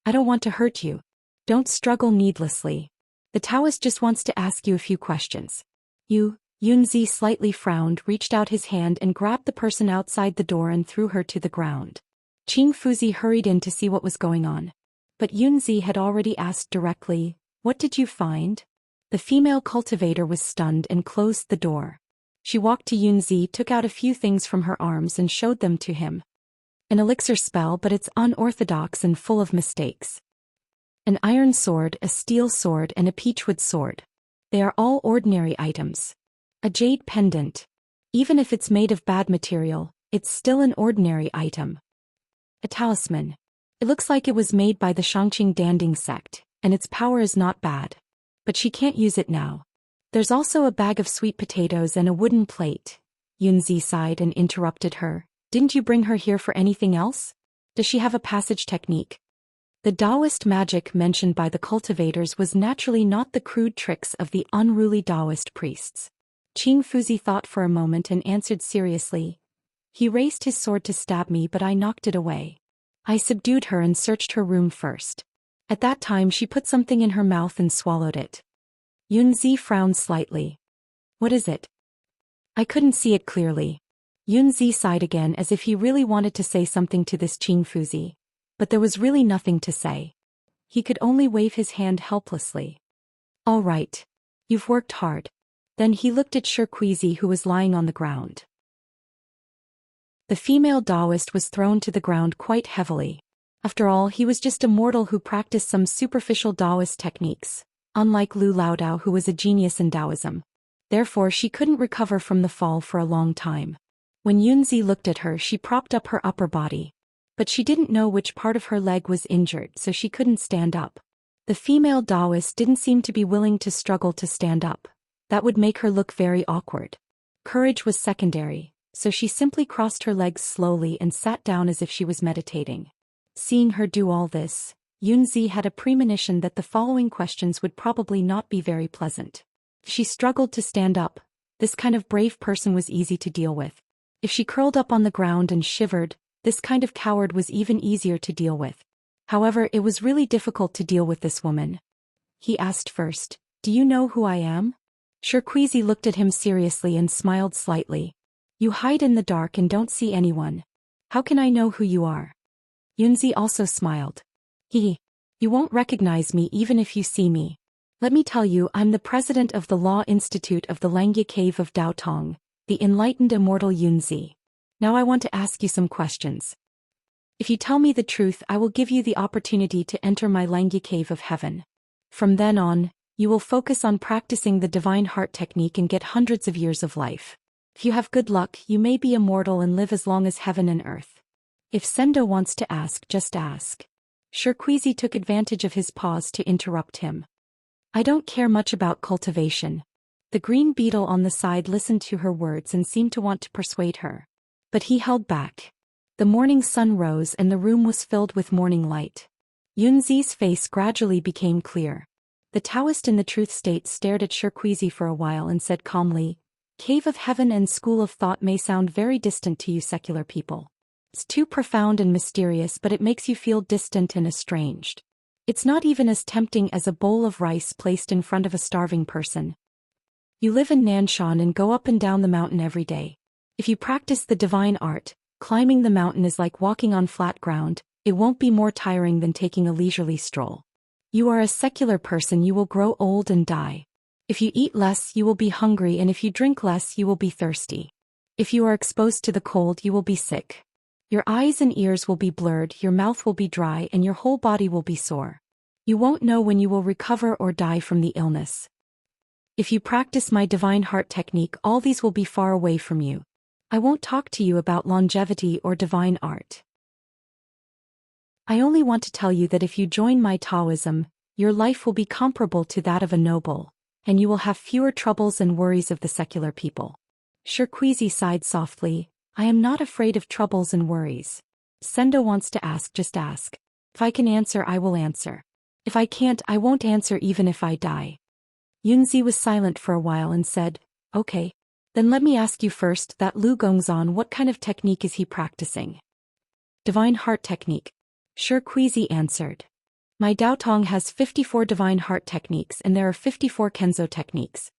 "I don't want to hurt you. Don't struggle needlessly. The Taoist just wants to ask you a few questions." Yunzi slightly frowned, reached out his hand and grabbed the person outside the door and threw her to the ground. Qing Fuzi hurried in to see what was going on. But Yunzi had already asked directly, "What did you find?" The female cultivator was stunned and closed the door. She walked to Yunzi, took out a few things from her arms and showed them to him. An elixir spell, but it's unorthodox and full of mistakes. An iron sword, a steel sword and a peachwood sword. They are all ordinary items. A jade pendant. Even if it's made of bad material, it's still an ordinary item. A talisman. It looks like it was made by the Xianxia Danding sect, and its power is not bad. But she can't use it now. There's also a bag of sweet potatoes and a wooden plate. Yunzi sighed and interrupted her. "Didn't you bring her here for anything else? Does she have a passage technique?" The Taoist magic mentioned by the cultivators was naturally not the crude tricks of the unruly Taoist priests. Qing Fuzi thought for a moment and answered seriously. "He raised his sword to stab me, but I knocked it away. I subdued her and searched her room first. At that time she put something in her mouth and swallowed it." Yunzi frowned slightly. "What is it?" "I couldn't see it clearly." Yunzi sighed again as if he really wanted to say something to this Qing Fuzi. But there was really nothing to say. He could only wave his hand helplessly. "All right. You've worked hard." Then he looked at Xianxia, who was lying on the ground. The female Taoist was thrown to the ground quite heavily. After all, he was just a mortal who practiced some superficial Taoist techniques, unlike Lu Laodao, who was a genius in Taoism. Therefore she couldn't recover from the fall for a long time. When Yunzi looked at her, she propped up her upper body. But she didn't know which part of her leg was injured, so she couldn't stand up. The female Taoist didn't seem to be willing to struggle to stand up. That would make her look very awkward. Courage was secondary, so she simply crossed her legs slowly and sat down as if she was meditating. Seeing her do all this, Yunzi had a premonition that the following questions would probably not be very pleasant. If she struggled to stand up, this kind of brave person was easy to deal with. If she curled up on the ground and shivered, this kind of coward was even easier to deal with. However, it was really difficult to deal with this woman. He asked first, "Do you know who I am?" Xianxia looked at him seriously and smiled slightly. "You hide in the dark and don't see anyone. How can I know who you are?" Yunzi also smiled. "You won't recognize me even if you see me. Let me tell you, I'm the president of the Law Institute of the Langya Cave of Daotong, the enlightened immortal Yunzi. Now I want to ask you some questions. If you tell me the truth, I will give you the opportunity to enter my Langya Cave of Heaven. From then on, you will focus on practicing the divine heart technique and get hundreds of years of life. If you have good luck, you may be immortal and live as long as heaven and earth. If Sendo wants to ask, just ask." Xianxia took advantage of his pause to interrupt him. "I don't care much about cultivation." The green beetle on the side listened to her words and seemed to want to persuade her. But he held back. The morning sun rose and the room was filled with morning light. Yunzi's face gradually became clear. The Taoist in the truth state stared at Xianxia for a while and said calmly, "Cave of Heaven and School of Thought may sound very distant to you secular people. It's too profound and mysterious, but it makes you feel distant and estranged. It's not even as tempting as a bowl of rice placed in front of a starving person. You live in Nanshan and go up and down the mountain every day. If you practice the divine art, climbing the mountain is like walking on flat ground. It won't be more tiring than taking a leisurely stroll. You are a secular person, you will grow old and die. If you eat less, you will be hungry, and if you drink less, you will be thirsty. If you are exposed to the cold, you will be sick. Your eyes and ears will be blurred, your mouth will be dry, and your whole body will be sore. You won't know when you will recover or die from the illness. If you practice my divine heart technique, all these will be far away from you. I won't talk to you about longevity or divine art. I only want to tell you that if you join my Taoism, your life will be comparable to that of a noble, and you will have fewer troubles and worries of the secular people. Shirkuizi sighed softly. I am not afraid of troubles and worries. Sendo wants to ask, just ask. If I can answer, I will answer. If I can't, I won't answer even if I die. Yunzi was silent for a while and said, okay. Then let me ask you first, that Lu Gongzan, what kind of technique is he practicing? Divine heart technique. Shirkuizi answered. My Daotong has 54 divine heart techniques and there are 54 Kenzo techniques.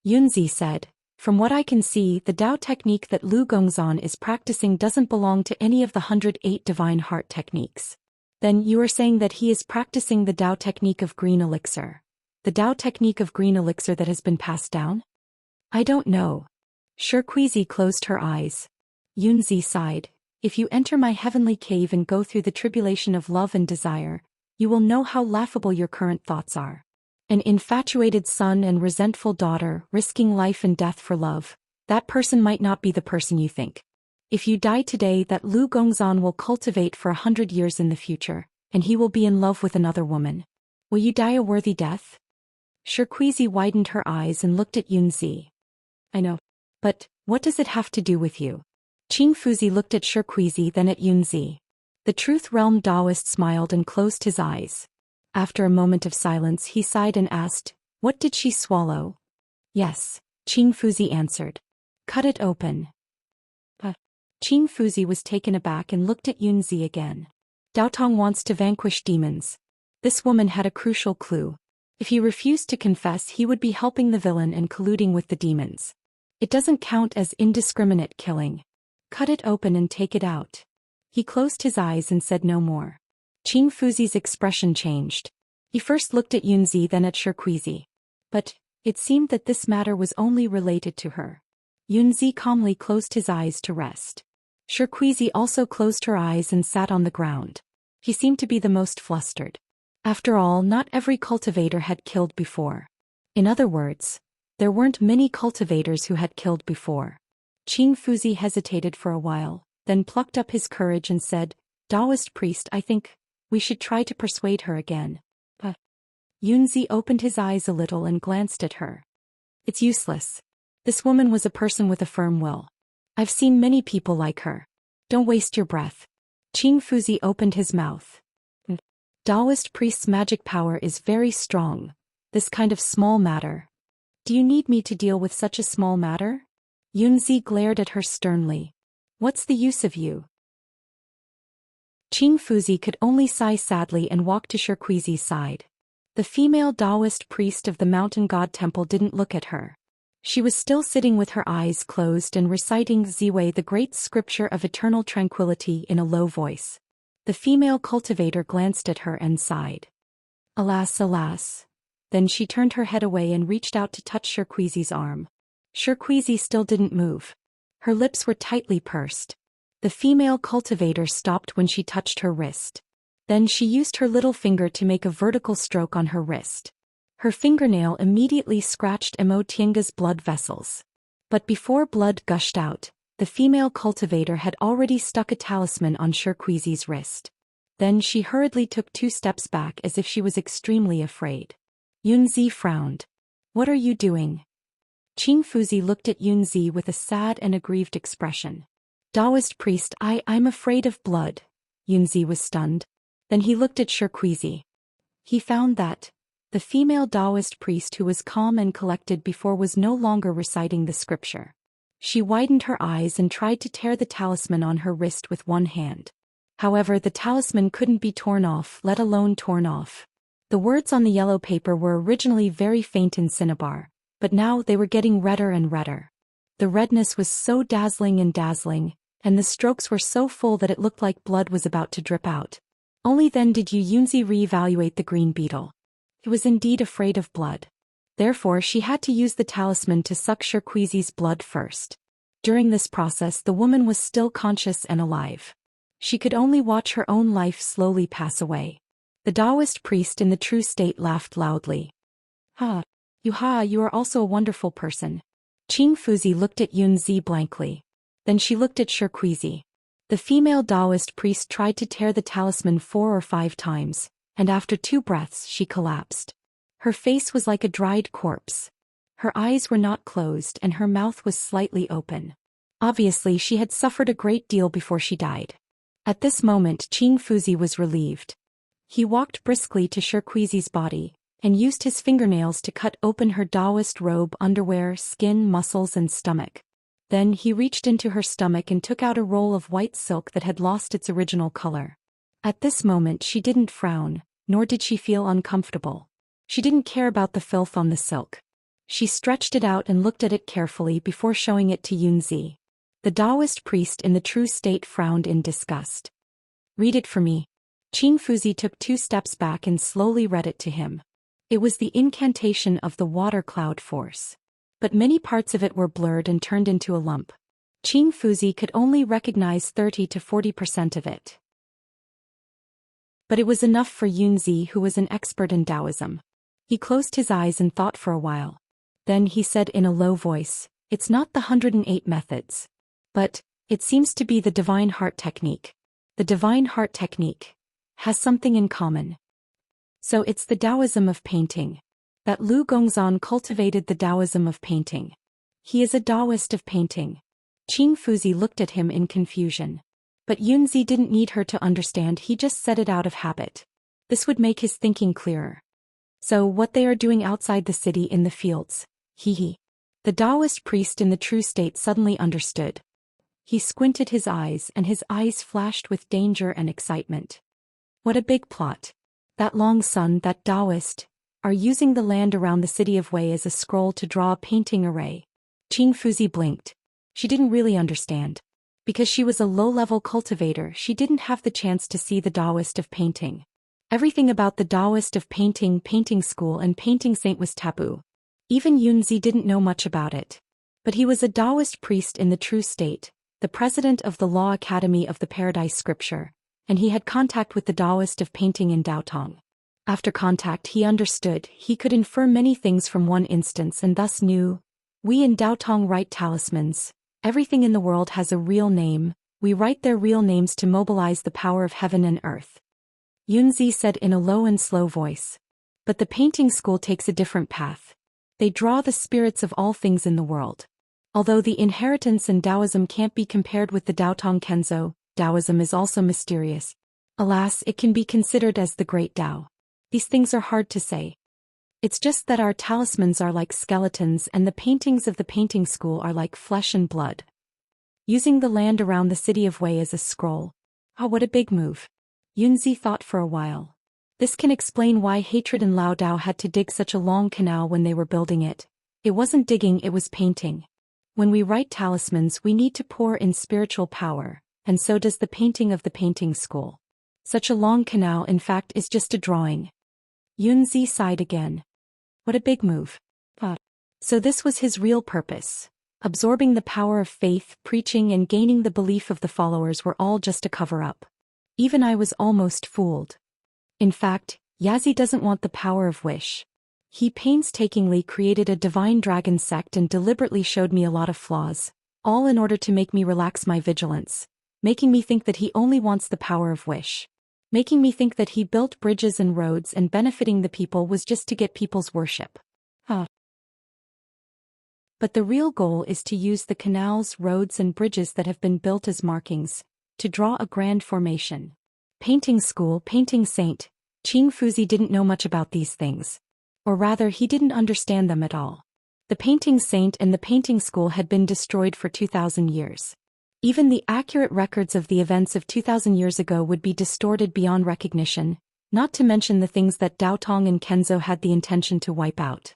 Yunzi said, from what I can see, the Dao technique that Lu Gongzan is practicing doesn't belong to any of the 108 divine heart techniques. Then you are saying that he is practicing the Dao technique of green elixir. The Dao technique of green elixir that has been passed down? I don't know. Shirkuizi closed her eyes. Yunzi sighed. If you enter my heavenly cave and go through the tribulation of love and desire, you will know how laughable your current thoughts are. An infatuated son and resentful daughter, risking life and death for love, that person might not be the person you think. If you die today, that Lu Gongzan will cultivate for 100 years in the future, and he will be in love with another woman. Will you die a worthy death? Shirkuizi widened her eyes and looked at Yunzi. I know. But, what does it have to do with you? Qingfuzi looked at Shirkuizi, then at Yunzi. The Truth Realm Taoist smiled and closed his eyes. After a moment of silence, he sighed and asked, what did she swallow? Yes, Qingfuzi answered. Cut it open. Qingfuzi was taken aback and looked at Yunzi again. Daotong wants to vanquish demons. This woman had a crucial clue. If he refused to confess, he would be helping the villain and colluding with the demons. It doesn't count as indiscriminate killing. Cut it open and take it out. He closed his eyes and said no more. Qingfuzi's expression changed. He first looked at Yunzi, then at Shirkuizi. But, it seemed that this matter was only related to her. Yunzi calmly closed his eyes to rest. Shirkuizi also closed her eyes and sat on the ground. He seemed to be the most flustered. After all, not every cultivator had killed before. In other words, there weren't many cultivators who had killed before. Qingfuzi hesitated for a while, then plucked up his courage and said, Taoist priest, I think we should try to persuade her again. But Yunzi opened his eyes a little and glanced at her. It's useless. This woman was a person with a firm will. I've seen many people like her. Don't waste your breath. Qingfuzi opened his mouth. Taoist priest's magic power is very strong. This kind of small matter. Do you need me to deal with such a small matter? Yunzi glared at her sternly. What's the use of you? Qingfuzi could only sigh sadly and walk to Shirkuizi's side. The female Taoist priest of the mountain god temple didn't look at her. She was still sitting with her eyes closed and reciting Ziwei, the great scripture of eternal tranquility, in a low voice. The female cultivator glanced at her and sighed. Alas, alas. Then she turned her head away and reached out to touch Shirkuizi's arm. Shirkuizi still didn't move. Her lips were tightly pursed. The female cultivator stopped when she touched her wrist. Then she used her little finger to make a vertical stroke on her wrist. Her fingernail immediately scratched Mo Tienga's blood vessels. But before blood gushed out, the female cultivator had already stuck a talisman on Shirkuizi's wrist. Then she hurriedly took 2 steps back as if she was extremely afraid. Yunzi frowned. What are you doing? Qingfuzi looked at Yunzi with a sad and aggrieved expression. Taoist priest, I'm afraid of blood. Yunzi was stunned. Then he looked at Shirkuizi. He found that the female Taoist priest who was calm and collected before was no longer reciting the scripture. She widened her eyes and tried to tear the talisman on her wrist with one hand. However, the talisman couldn't be torn off, let alone torn off. The words on the yellow paper were originally very faint in cinnabar, but now they were getting redder and redder. The redness was so dazzling, and the strokes were so full that it looked like blood was about to drip out. Only then did Yunzi re-evaluate the green beetle. He was indeed afraid of blood. Therefore she had to use the talisman to suck Shirkuizi's blood first. During this process the woman was still conscious and alive. She could only watch her own life slowly pass away. The Taoist priest in the true state laughed loudly. You are also a wonderful person. Qingfuzi looked at Yunzi blankly. Then she looked at Xianxia. The female Taoist priest tried to tear the talisman 4 or 5 times, and after 2 breaths she collapsed. Her face was like a dried corpse. Her eyes were not closed and her mouth was slightly open. Obviously she had suffered a great deal before she died. At this moment Qing Fuzi was relieved. He walked briskly to Xianxia's body, and used his fingernails to cut open her Taoist robe, underwear, skin, muscles and stomach. Then he reached into her stomach and took out a roll of white silk that had lost its original color. At this moment she didn't frown, nor did she feel uncomfortable. She didn't care about the filth on the silk. She stretched it out and looked at it carefully before showing it to Yunzi. The Taoist priest in the true state frowned in disgust. "Read it for me." Qing Fuzi took 2 steps back and slowly read it to him. It was the incantation of the water cloud force. But many parts of it were blurred and turned into a lump. Qing Fuzi could only recognize 30 to 40% of it. But it was enough for Yunzi, who was an expert in Taoism. He closed his eyes and thought for a while. Then he said in a low voice, "It's not the 108 methods. But it seems to be the divine heart technique. The divine heart technique has something in common. So it's the Taoism of painting. That Lu Gongzan cultivated the Taoism of painting. He is a Taoist of painting." Qing Fuzi looked at him in confusion. But Yunzi didn't need her to understand, he just said it out of habit. This would make his thinking clearer. "So what they are doing outside the city in the fields, he. The Taoist priest in the true state suddenly understood. He squinted his eyes and his eyes flashed with danger and excitement. What a big plot. That Long Sun, that Taoist, are using the land around the city of Wei as a scroll to draw a painting array. Qing Fuzi blinked. She didn't really understand. Because she was a low-level cultivator, she didn't have the chance to see the Taoist of painting. Everything about the Taoist of painting, painting school and painting saint was taboo. Even Yunzi didn't know much about it. But he was a Taoist priest in the true state, the president of the Law Academy of the Paradise Scripture, and he had contact with the Taoist of painting in Daotong. After contact he understood, he could infer many things from one instance and thus knew. We in Daotong write talismans. Everything in the world has a real name. We write their real names to mobilize the power of heaven and earth. Yunzi said in a low and slow voice. But the painting school takes a different path. They draw the spirits of all things in the world. Although the inheritance in Taoism can't be compared with the Daotong Kenzo, Taoism is also mysterious. Alas, it can be considered as the great Tao. These things are hard to say. It's just that our talismans are like skeletons and the paintings of the painting school are like flesh and blood. Using the land around the city of Wei as a scroll. Oh, what a big move. Yunzi thought for a while. This can explain why Hatred and Lao Dao had to dig such a long canal when they were building it. It wasn't digging, it was painting. When we write talismans we need to pour in spiritual power, and so does the painting of the painting school. Such a long canal in fact is just a drawing. Yunzi sighed again. What a big move. So this was his real purpose. Absorbing the power of faith, preaching and gaining the belief of the followers were all just a cover-up. Even I was almost fooled. In fact, Yazi doesn't want the power of wish. He painstakingly created a divine dragon sect and deliberately showed me a lot of flaws, all in order to make me relax my vigilance, making me think that he only wants the power of wish. Making me think that he built bridges and roads and benefiting the people was just to get people's worship. But the real goal is to use the canals, roads and bridges that have been built as markings, to draw a grand formation. Painting school, painting saint, Qing Fuzi didn't know much about these things. Or rather, he didn't understand them at all. The painting saint and the painting school had been destroyed for 2,000 years. Even the accurate records of the events of 2,000 years ago would be distorted beyond recognition, not to mention the things that Daotong and Kenzo had the intention to wipe out.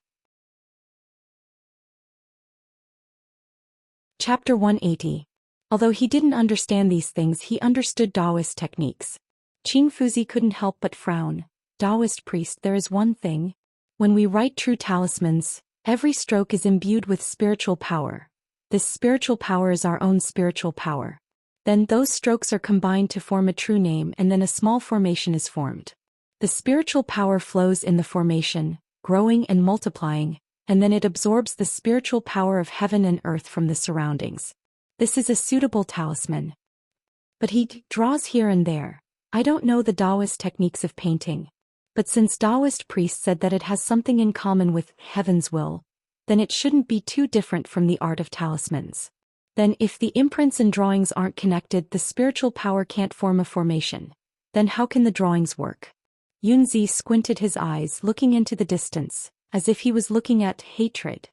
Chapter 180. Although he didn't understand these things, he understood Taoist techniques. Qing Fuzi couldn't help but frown. Taoist priest, there is one thing. When we write true talismans, every stroke is imbued with spiritual power. This spiritual power is our own spiritual power. Then those strokes are combined to form a true name and then a small formation is formed. The spiritual power flows in the formation, growing and multiplying, and then it absorbs the spiritual power of heaven and earth from the surroundings. This is a suitable talisman. But he draws here and there. I don't know the Taoist techniques of painting. But since Taoist priests said that it has something in common with heaven's will, then it shouldn't be too different from the art of talismans. Then if the imprints and drawings aren't connected, the spiritual power can't form a formation. Then how can the drawings work? Yunzi squinted his eyes, looking into the distance, as if he was looking at hatred.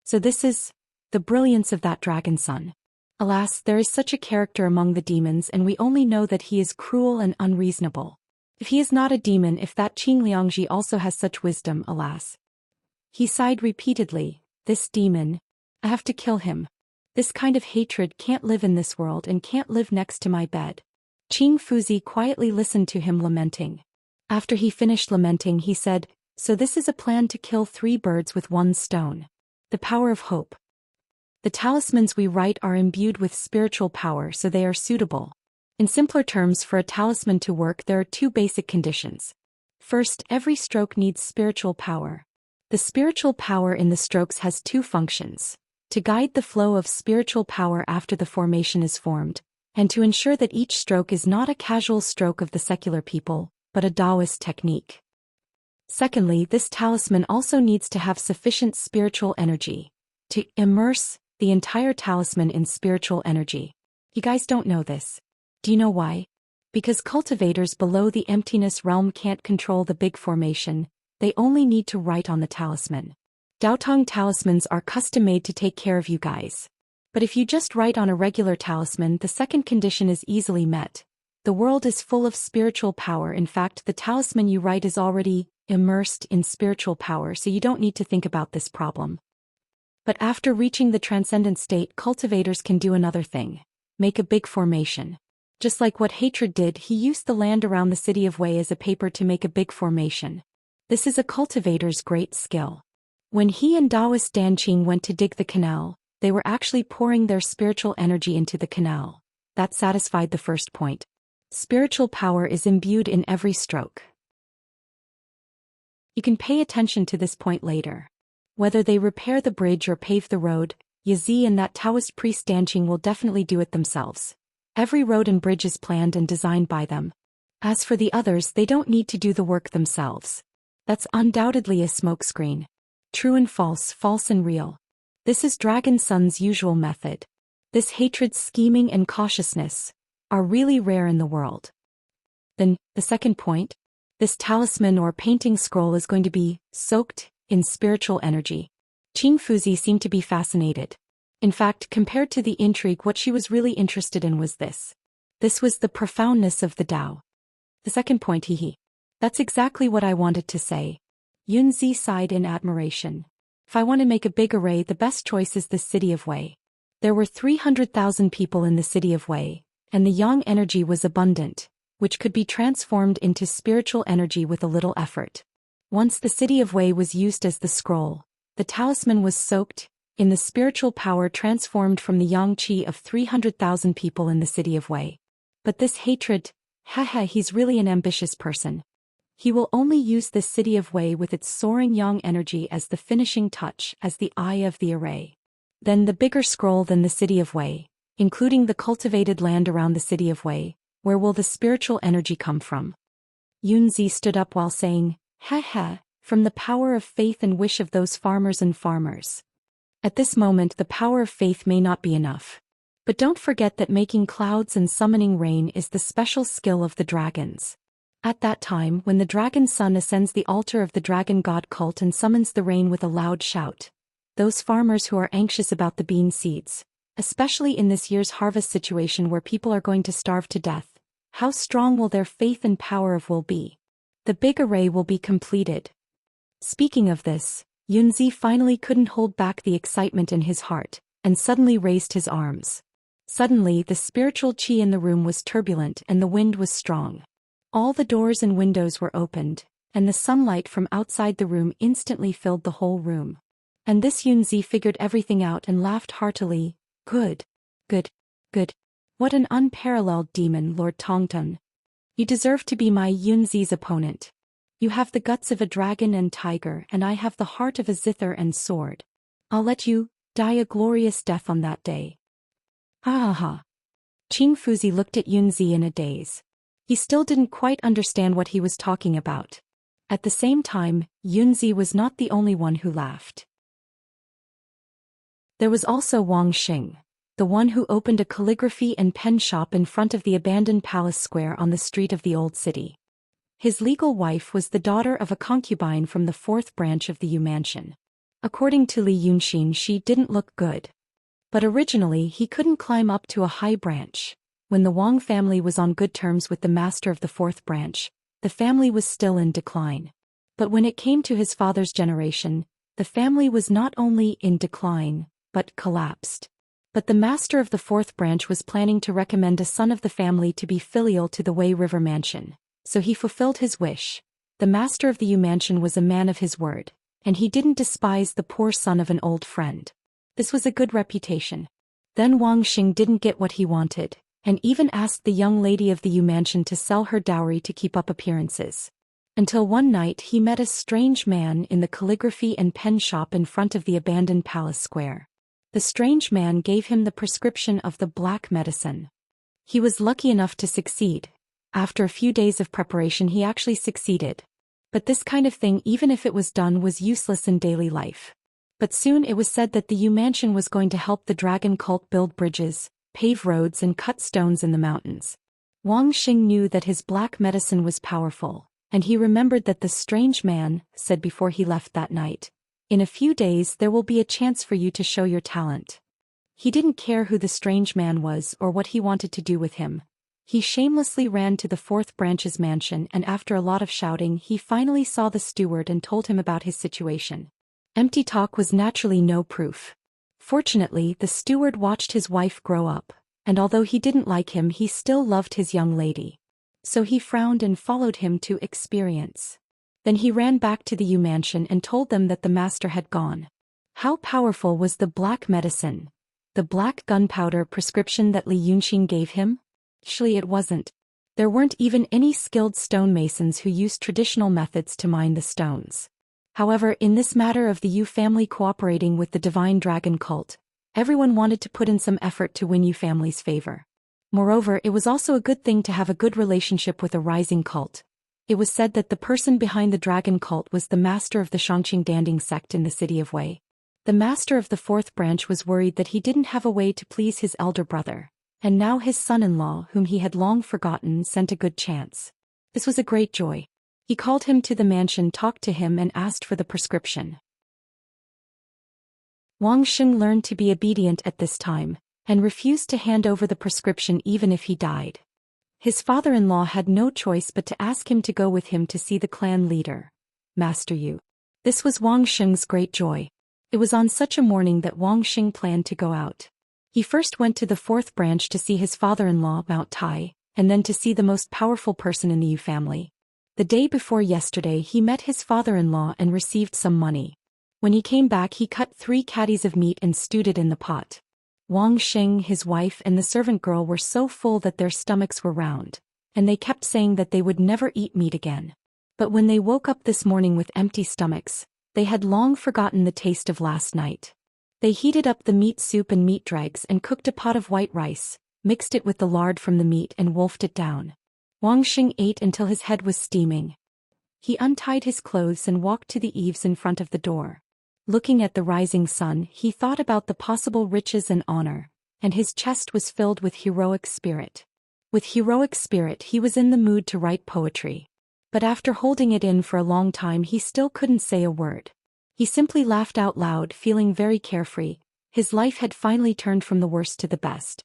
So this is the brilliance of that dragon son. Alas, there is such a character among the demons, and we only know that he is cruel and unreasonable. If he is not a demon, if that Qing Liangji also has such wisdom, alas. He sighed repeatedly. This demon. I have to kill him. This kind of hatred can't live in this world and can't live next to my bed. Qing Fuzi quietly listened to him lamenting. After he finished lamenting, he said, so this is a plan to kill 3 birds with 1 stone. The power of hope. The talismans we write are imbued with spiritual power, so they are suitable. In simpler terms, for a talisman to work, there are 2 basic conditions. First, every stroke needs spiritual power. The spiritual power in the strokes has 2 functions: to guide the flow of spiritual power after the formation is formed, and to ensure that each stroke is not a casual stroke of the secular people, but a Taoist technique. Secondly, this talisman also needs to have sufficient spiritual energy to immerse the entire talisman in spiritual energy. You guys don't know this. Do you know why? Because cultivators below the emptiness realm can't control the big formation, they only need to write on the talisman. Daotong talismans are custom-made to take care of you guys. But if you just write on a regular talisman, the second condition is easily met. The world is full of spiritual power. In fact, the talisman you write is already immersed in spiritual power, so you don't need to think about this problem. But after reaching the transcendent state, cultivators can do another thing: make a big formation. Just like what hatred did, he used the land around the city of Wei as a paper to make a big formation. This is a cultivator's great skill. When he and Taoist Danqing went to dig the canal, they were actually pouring their spiritual energy into the canal. That satisfied the first point. Spiritual power is imbued in every stroke. You can pay attention to this point later. Whether they repair the bridge or pave the road, Yazi and that Taoist priest Danqing will definitely do it themselves. Every road and bridge is planned and designed by them. As for the others, they don't need to do the work themselves. That's undoubtedly a smokescreen. True and false, false and real. This is Dragon Sun's usual method. This hatred, scheming and cautiousness are really rare in the world. Then, the second point, this talisman or painting scroll is going to be soaked in spiritual energy. Qing Fuzi seemed to be fascinated. In fact, compared to the intrigue, what she was really interested in was this. This was the profoundness of the Tao. The second point, That's exactly what I wanted to say. Yunzi sighed in admiration. If I want to make a big array, the best choice is the city of Wei. There were 300,000 people in the city of Wei, and the yang energy was abundant, which could be transformed into spiritual energy with a little effort. Once the city of Wei was used as the scroll, the talisman was soaked in the spiritual power transformed from the yang qi of 300,000 people in the city of Wei. But this hatred, he's really an ambitious person. He will only use this city of Wei with its soaring yang energy as the finishing touch, as the eye of the array. Then the bigger scroll than the city of Wei, including the cultivated land around the city of Wei, where will the spiritual energy come from? Yunzi stood up while saying, from the power of faith and wish of those farmers and farmers. At this moment, the power of faith may not be enough. But don't forget that making clouds and summoning rain is the special skill of the dragons. At that time, when the dragon sun ascends the altar of the dragon god cult and summons the rain with a loud shout, those farmers who are anxious about the bean seeds, especially in this year's harvest situation where people are going to starve to death, how strong will their faith and power will be? The big array will be completed. Speaking of this, Yunzi finally couldn't hold back the excitement in his heart, and suddenly raised his arms. Suddenly, the spiritual qi in the room was turbulent and the wind was strong. All the doors and windows were opened, and the sunlight from outside the room instantly filled the whole room. And this Yunzi figured everything out and laughed heartily. Good. What an unparalleled demon, Lord Tongtun. You deserve to be my Yunzi's opponent. You have the guts of a dragon and tiger, and I have the heart of a zither and sword. I'll let you die a glorious death on that day. Ha ha ha. Qing Fuzi looked at Yunzi in a daze. He still didn't quite understand what he was talking about. At the same time, Yunzi was not the only one who laughed. There was also Wang Xing, the one who opened a calligraphy and pen shop in front of the abandoned palace square on the street of the old city. His legal wife was the daughter of a concubine from the fourth branch of the Yu mansion. According to Li Yunxin, she didn't look good. But originally he couldn't climb up to a high branch. When the Wang family was on good terms with the master of the fourth branch, the family was still in decline. But when it came to his father's generation, the family was not only in decline, but collapsed. But the master of the fourth branch was planning to recommend a son of the family to be filial to the Wei River mansion. So he fulfilled his wish. The master of the Yu mansion was a man of his word, and he didn't despise the poor son of an old friend. This was a good reputation. Then Wang Xing didn't get what he wanted, and even asked the young lady of the Yu mansion to sell her dowry to keep up appearances. Until one night he met a strange man in the calligraphy and pen shop in front of the abandoned palace square. The strange man gave him the prescription of the black medicine. He was lucky enough to succeed. After a few days of preparation he actually succeeded. But this kind of thing, even if it was done, was useless in daily life. But soon it was said that the Yu mansion was going to help the dragon cult build bridges, pave roads and cut stones in the mountains. Wang Xing knew that his black medicine was powerful, and he remembered that the strange man said before he left that night, "In a few days there will be a chance for you to show your talent." He didn't care who the strange man was or what he wanted to do with him. He shamelessly ran to the fourth branch's mansion, and after a lot of shouting he finally saw the steward and told him about his situation. Empty talk was naturally no proof. Fortunately, the steward watched his wife grow up, and although he didn't like him he still loved his young lady. So he frowned and followed him to experience. Then he ran back to the Yu mansion and told them that the master had gone. How powerful was the black medicine? The black gunpowder prescription that Li Yunxin gave him? Actually, it wasn't. There weren't even any skilled stonemasons who used traditional methods to mine the stones. However, in this matter of the Yu family cooperating with the divine dragon cult, everyone wanted to put in some effort to win Yu family's favor. Moreover, it was also a good thing to have a good relationship with a rising cult. It was said that the person behind the dragon cult was the master of the Xianxia Danding sect in the city of Wei. The master of the fourth branch was worried that he didn't have a way to please his elder brother, and now his son-in-law, whom he had long forgotten, sent a good chance. This was a great joy. He called him to the mansion, talked to him and asked for the prescription. Wang Xing learned to be obedient at this time, and refused to hand over the prescription even if he died. His father-in-law had no choice but to ask him to go with him to see the clan leader, Master Yu. This was Wang Xing's great joy. It was on such a morning that Wang Xing planned to go out. He first went to the fourth branch to see his father-in-law, Mount Tai, and then to see the most powerful person in the Yu family. The day before yesterday he met his father-in-law and received some money. When he came back he cut 3 caddies of meat and stewed it in the pot. Wang Xing, his wife and the servant girl were so full that their stomachs were round, and they kept saying that they would never eat meat again. But when they woke up this morning with empty stomachs, they had long forgotten the taste of last night. They heated up the meat soup and meat dregs and cooked a pot of white rice, mixed it with the lard from the meat and wolfed it down. Wang Xing ate until his head was steaming. He untied his clothes and walked to the eaves in front of the door. Looking at the rising sun, he thought about the possible riches and honor, and his chest was filled with heroic spirit. With heroic spirit he was in the mood to write poetry. But after holding it in for a long time he still couldn't say a word. He simply laughed out loud, feeling very carefree. His life had finally turned from the worst to the best.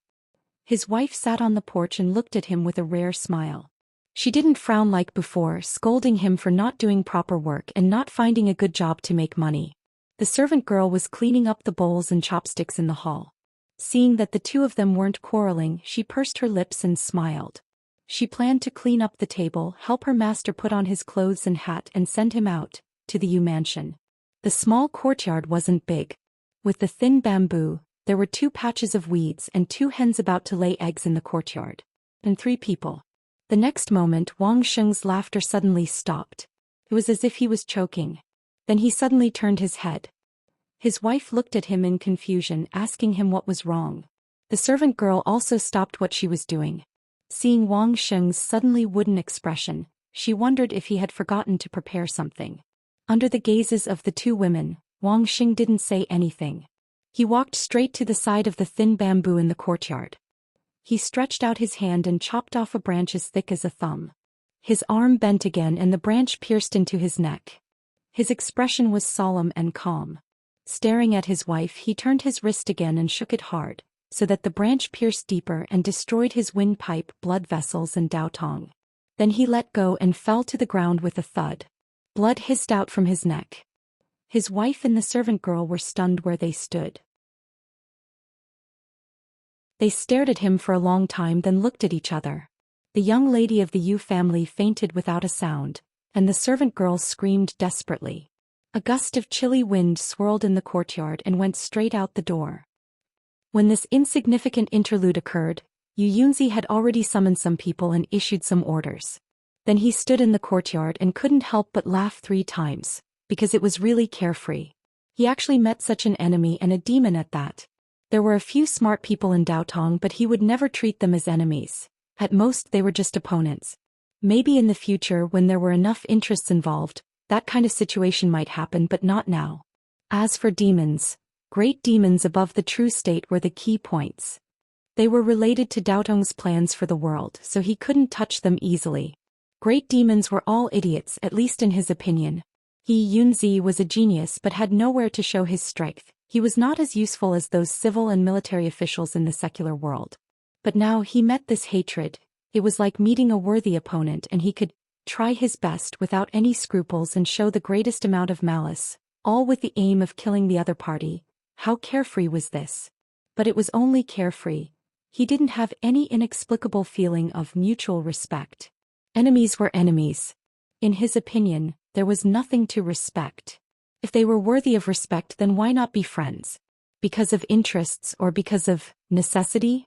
His wife sat on the porch and looked at him with a rare smile. She didn't frown like before, scolding him for not doing proper work and not finding a good job to make money. The servant girl was cleaning up the bowls and chopsticks in the hall. Seeing that the two of them weren't quarreling, she pursed her lips and smiled. She planned to clean up the table, help her master put on his clothes and hat and send him out to the Yu mansion. The small courtyard wasn't big. With the thin bamboo, there were 2 patches of weeds and 2 hens about to lay eggs in the courtyard. And 3 people. The next moment Wang Xing's laughter suddenly stopped. It was as if he was choking. Then he suddenly turned his head. His wife looked at him in confusion, asking him what was wrong. The servant girl also stopped what she was doing. Seeing Wang Sheng's suddenly wooden expression, she wondered if he had forgotten to prepare something. Under the gazes of the two women, Wang Sheng didn't say anything. He walked straight to the side of the thin bamboo in the courtyard. He stretched out his hand and chopped off a branch as thick as a thumb. His arm bent again and the branch pierced into his neck. His expression was solemn and calm. Staring at his wife, he turned his wrist again and shook it hard, so that the branch pierced deeper and destroyed his windpipe, blood vessels and daotong. Then he let go and fell to the ground with a thud. Blood hissed out from his neck. His wife and the servant girl were stunned where they stood. They stared at him for a long time, then looked at each other. The young lady of the Yu family fainted without a sound, and the servant girl screamed desperately. A gust of chilly wind swirled in the courtyard and went straight out the door. When this insignificant interlude occurred, Yu Yunzi had already summoned some people and issued some orders. Then he stood in the courtyard and couldn't help but laugh 3 times, because it was really carefree. He actually met such an enemy, and a demon at that. There were a few smart people in Daotong, but he would never treat them as enemies. At most they were just opponents. Maybe in the future, when there were enough interests involved, that kind of situation might happen, but not now. As for demons, great demons above the true state were the key points. They were related to Daotong's plans for the world, so he couldn't touch them easily. Great demons were all idiots, at least in his opinion. He, Yunzi, was a genius but had nowhere to show his strength. He was not as useful as those civil and military officials in the secular world. But now he met this hatred. It was like meeting a worthy opponent, and he could try his best without any scruples and show the greatest amount of malice, all with the aim of killing the other party. How carefree was this? But it was only carefree. He didn't have any inexplicable feeling of mutual respect. Enemies were enemies. In his opinion, there was nothing to respect. If they were worthy of respect, then why not be friends? Because of interests or because of necessity?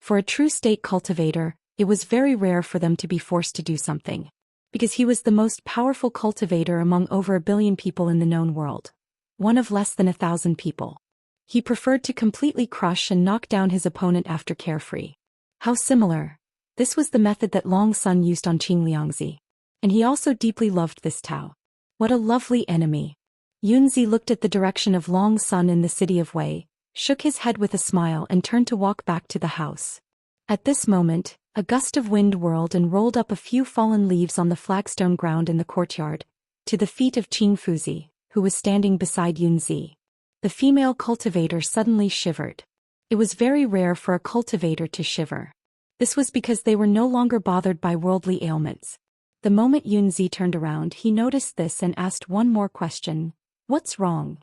For a true state cultivator, it was very rare for them to be forced to do something. Because he was the most powerful cultivator among over 1 billion people in the known world. One of less than 1,000 people. He preferred to completely crush and knock down his opponent after carefree. How similar. This was the method that Long Sun used on Xianxia. And he also deeply loved this Tao. What a lovely enemy. Yunzi looked at the direction of Long Sun in the city of Wei, shook his head with a smile and turned to walk back to the house. At this moment, a gust of wind whirled and rolled up a few fallen leaves on the flagstone ground in the courtyard, to the feet of Qing Fuzi, who was standing beside Yunzi. The female cultivator suddenly shivered. It was very rare for a cultivator to shiver. This was because they were no longer bothered by worldly ailments. The moment Yunzi turned around, he noticed this and asked one more question. What's wrong?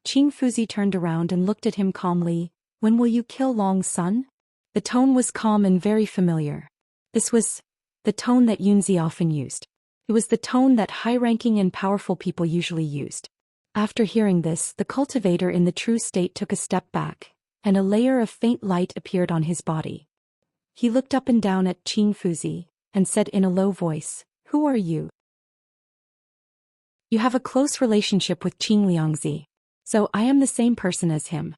Qing Fuzi turned around and looked at him calmly. When will you kill Long Sun? The tone was calm and very familiar. This was the tone that Yunzi often used. It was the tone that high-ranking and powerful people usually used. After hearing this, the cultivator in the true state took a step back, and a layer of faint light appeared on his body. He looked up and down at Qing Fuzi, and said in a low voice, "Who are you?" "You have a close relationship with Qing Liangzi. So I am the same person as him."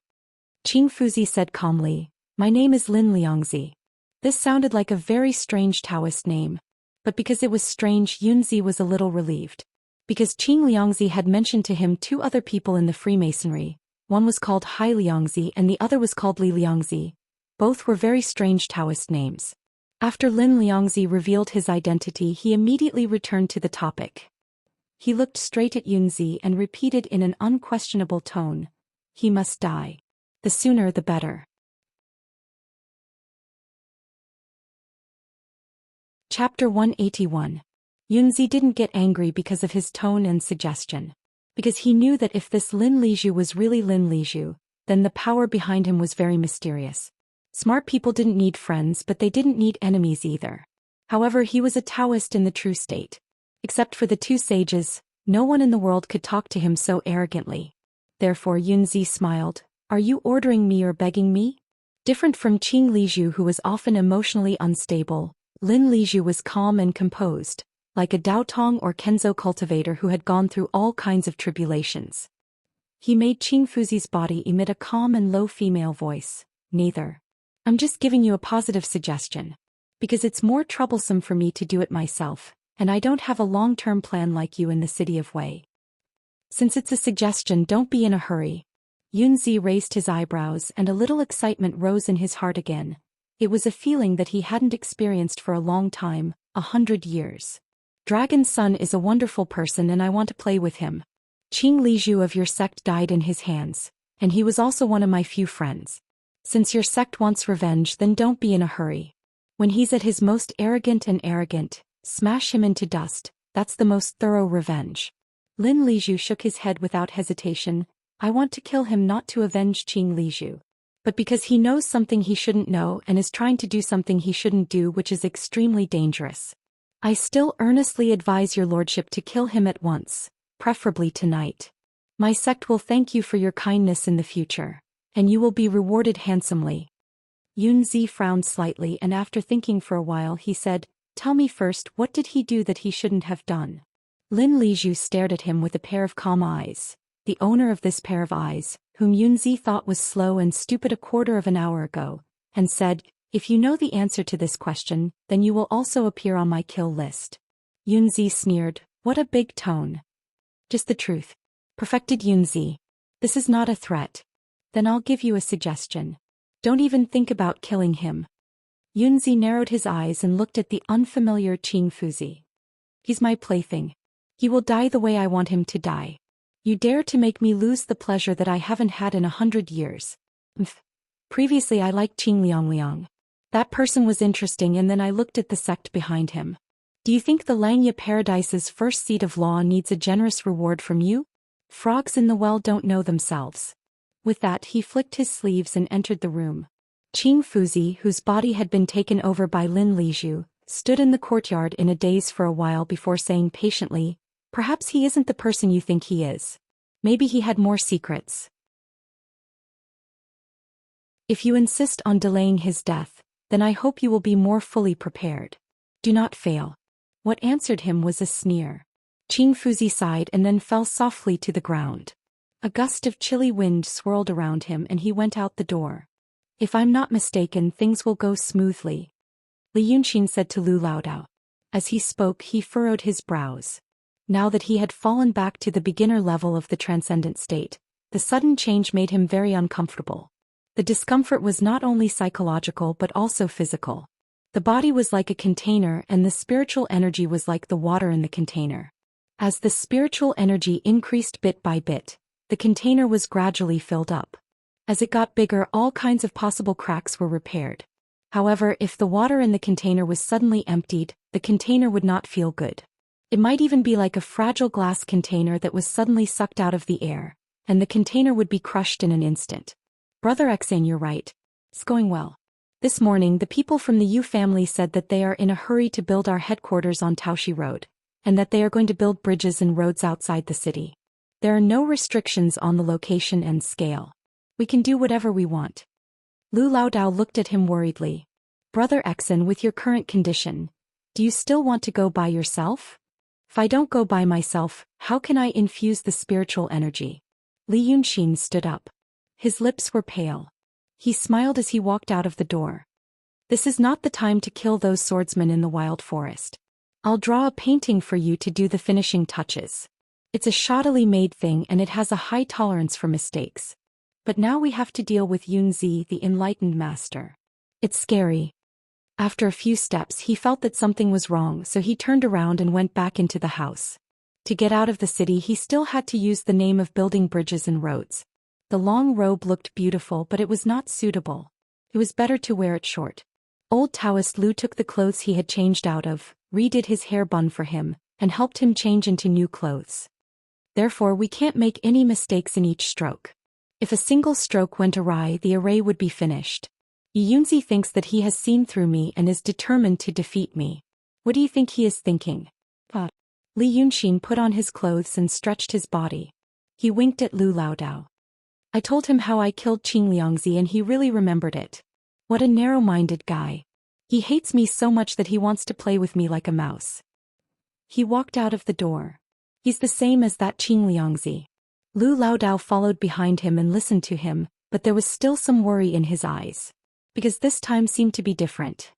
Qing Fuzi said calmly, "My name is Lin Liangzi." This sounded like a very strange Taoist name. But because it was strange, Yunzi was a little relieved. Because Qing Liangzi had mentioned to him 2 other people in the Freemasonry. One was called Hai Liangzi and the other was called Li Liangzi. Both were very strange Taoist names. After Lin Liangzi revealed his identity, he immediately returned to the topic. He looked straight at Yunzi and repeated in an unquestionable tone, "He must die. The sooner the better." Chapter 181. Yunzi didn't get angry because of his tone and suggestion. Because he knew that if this Lin Lizhu was really Lin Lizhu, then the power behind him was very mysterious. Smart people didn't need friends, but they didn't need enemies either. However, he was a Taoist in the true state. Except for the 2 sages, no one in the world could talk to him so arrogantly. Therefore Yunzi smiled. "Are you ordering me or begging me?" Different from Qing Lizhu, who was often emotionally unstable, Lin Lizhu was calm and composed, like a Daotong or Kenzo cultivator who had gone through all kinds of tribulations. He made Qing Fuzi's body emit a calm and low female voice. "Neither. I'm just giving you a positive suggestion. Because it's more troublesome for me to do it myself, and I don't have a long-term plan like you in the city of Wei. Since it's a suggestion, don't be in a hurry. Yunzi raised his eyebrows and a little excitement rose in his heart again. It was a feeling that he hadn't experienced for a long time, 100 years. Dragon's son is a wonderful person and I want to play with him. Qing Lizhu of your sect died in his hands, and he was also one of my few friends. Since your sect wants revenge, then don't be in a hurry. When he's at his most arrogant, smash him into dust, that's the most thorough revenge. Lin Lizhu shook his head without hesitation. I want to kill him not to avenge Qing Lizhu, but because he knows something he shouldn't know and is trying to do something he shouldn't do, which is extremely dangerous. I still earnestly advise your lordship to kill him at once, preferably tonight. My sect will thank you for your kindness in the future, and you will be rewarded handsomely. Yunzi frowned slightly and after thinking for a while he said, tell me first, what did he do that he shouldn't have done? Lin Lizhu stared at him with a pair of calm eyes. The owner of this pair of eyes, whom Yunzi thought was slow and stupid a quarter of an hour ago, and said, if you know the answer to this question, then you will also appear on my kill list. Yunzi sneered, what a big tone. Just the truth. Perfected Yunzi. This is not a threat. Then I'll give you a suggestion. Don't even think about killing him. Yunzi narrowed his eyes and looked at the unfamiliar Qing Fuzi. He's my plaything. He will die the way I want him to die. You dare to make me lose the pleasure that I haven't had in 100 years. Previously I liked Qing Liang. That person was interesting, and then I looked at the sect behind him. Do you think the Langya Paradise's first seat of law needs a generous reward from you? Frogs in the well don't know themselves. With that he flicked his sleeves and entered the room. Qing Fuzi, whose body had been taken over by Lin Lizhu, stood in the courtyard in a daze for a while before saying patiently, perhaps he isn't the person you think he is. Maybe he had more secrets. If you insist on delaying his death, then I hope you will be more fully prepared. Do not fail. What answered him was a sneer. Qing Fuzi sighed and then fell softly to the ground. A gust of chilly wind swirled around him and he went out the door. If I'm not mistaken, things will go smoothly, Li Yunxin said to Lu Laodao. As he spoke, he furrowed his brows. Now that he had fallen back to the beginner level of the transcendent state, the sudden change made him very uncomfortable. The discomfort was not only psychological but also physical. The body was like a container and the spiritual energy was like the water in the container. As the spiritual energy increased bit by bit, the container was gradually filled up. As it got bigger, all kinds of possible cracks were repaired. However, if the water in the container was suddenly emptied, the container would not feel good. It might even be like a fragile glass container that was suddenly sucked out of the air, and the container would be crushed in an instant. Brother Xan, you're right. It's going well. This morning the people from the Yu family said that they are in a hurry to build our headquarters on Taoshi Road, and that they are going to build bridges and roads outside the city. There are no restrictions on the location and scale. We can do whatever we want. Lu Laodao looked at him worriedly. Brother Xan, with your current condition, do you still want to go by yourself? If I don't go by myself, how can I infuse the spiritual energy? Li Yunxin stood up. His lips were pale. He smiled as he walked out of the door. This is not the time to kill those swordsmen in the wild forest. I'll draw a painting for you to do the finishing touches. It's a shoddily made thing and it has a high tolerance for mistakes. But now we have to deal with Yunzi, the enlightened master. It's scary. After a few steps he felt that something was wrong, so he turned around and went back into the house. To get out of the city he still had to use the name of building bridges and roads. The long robe looked beautiful, but it was not suitable. It was better to wear it short. Old Taoist Lu took the clothes he had changed out of, redid his hair bun for him, and helped him change into new clothes. Therefore we can't make any mistakes in each stroke. If a single stroke went awry, the array would be finished. Yunzi thinks that he has seen through me and is determined to defeat me. What do you think he is thinking? Li Yunxin put on his clothes and stretched his body. He winked at Lu Laodao. I told him how I killed Qing Liangzi and he really remembered it. What a narrow-minded guy. He hates me so much that he wants to play with me like a mouse. He walked out of the door. He's the same as that Qing Liangzi. Lu Laodao followed behind him and listened to him, but there was still some worry in his eyes. because this time seemed to be different.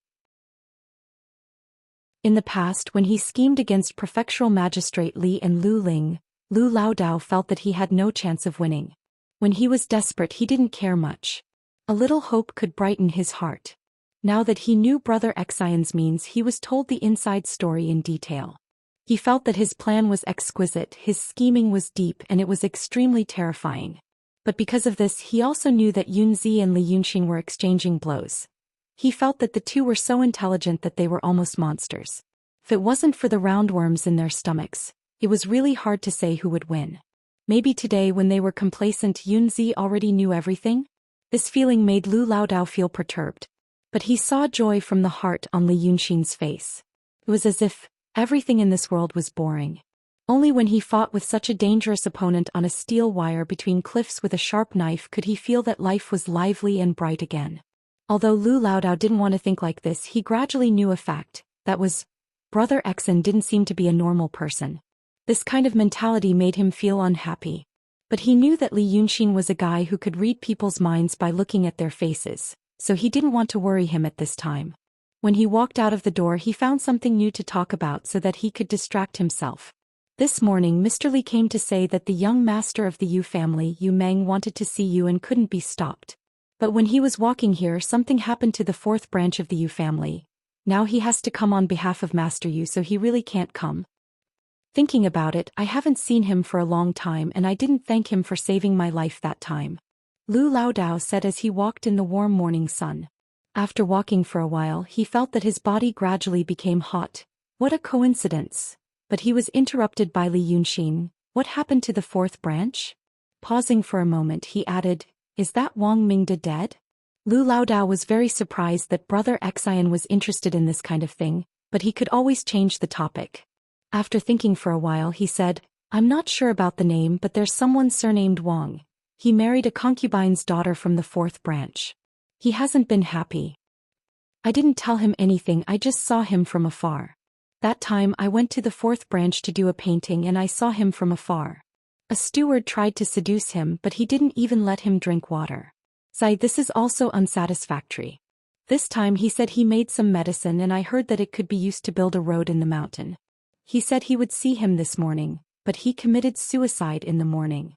In the past, when he schemed against prefectural magistrate Li and Lu Ling, Lu Laodao felt that he had no chance of winning. When he was desperate, he didn't care much. A little hope could brighten his heart. Now that he knew Brother Xian's means, he was told the inside story in detail. He felt that his plan was exquisite, his scheming was deep, and it was extremely terrifying. But because of this, he also knew that Yunzi and Li Yunxin were exchanging blows. He felt that the two were so intelligent that they were almost monsters. If it wasn't for the roundworms in their stomachs, it was really hard to say who would win. Maybe today, when they were complacent, Yunzi already knew everything? This feeling made Lu Laodao feel perturbed. But he saw joy from the heart on Li Yunxin's face. It was as if everything in this world was boring. Only when he fought with such a dangerous opponent on a steel wire between cliffs with a sharp knife could he feel that life was lively and bright again. Although Lu Laodao didn't want to think like this, he gradually knew a fact, that was, Brother Xian didn't seem to be a normal person. This kind of mentality made him feel unhappy. But he knew that Li Yunxin was a guy who could read people's minds by looking at their faces, so he didn't want to worry him at this time. When he walked out of the door, he found something new to talk about so that he could distract himself. This morning, Mr. Li came to say that the young master of the Yu family, Yu Meng, wanted to see you and couldn't be stopped. But when he was walking here, something happened to the fourth branch of the Yu family. Now he has to come on behalf of Master Yu, so he really can't come. Thinking about it, I haven't seen him for a long time and I didn't thank him for saving my life that time. Lu Laodao said as he walked in the warm morning sun. After walking for a while, he felt that his body gradually became hot. What a coincidence. But he was interrupted by Li Yunxin. What happened to the fourth branch? Pausing for a moment, he added, Is that Wang Mingde dead? Lu Laodao was very surprised that Brother Xian was interested in this kind of thing, but he could always change the topic. After thinking for a while, he said, I'm not sure about the name, but there's someone surnamed Wang. He married a concubine's daughter from the fourth branch. He hasn't been happy. I didn't tell him anything, I just saw him from afar. That time I went to the fourth branch to do a painting and I saw him from afar. A steward tried to seduce him, but he didn't even let him drink water. This is also unsatisfactory. This time he said he made some medicine and I heard that it could be used to build a road in the mountain. He said he would see him this morning, but he committed suicide in the morning.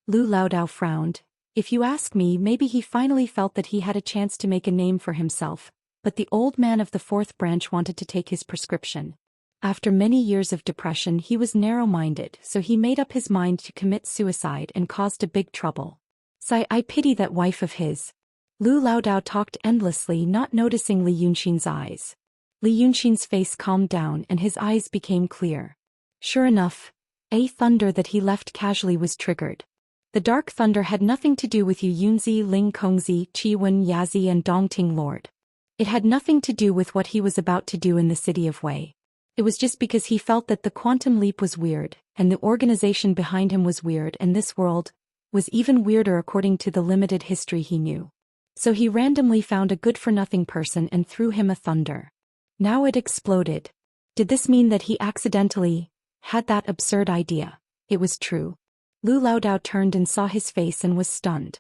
Lu Laodao frowned. If you ask me, maybe he finally felt that he had a chance to make a name for himself, but the old man of the fourth branch wanted to take his prescription. After many years of depression, he was narrow-minded, so he made up his mind to commit suicide and caused a big trouble. I pity that wife of his. Lu Laodao talked endlessly, not noticing Li Yunxin's eyes. Li Yunxin's face calmed down and his eyes became clear. Sure enough, a thunder that he left casually was triggered. The dark thunder had nothing to do with Yu Yunzi, Ling Kongzi, Qi Wen Yazi and Dongting Lord. It had nothing to do with what he was about to do in the city of Wei. It was just because he felt that the quantum leap was weird, and the organization behind him was weird, and this world was even weirder according to the limited history he knew. So he randomly found a good-for-nothing person and threw him a thunder. Now it exploded. Did this mean that he accidentally had that absurd idea? It was true. Lu Laodao turned and saw his face and was stunned.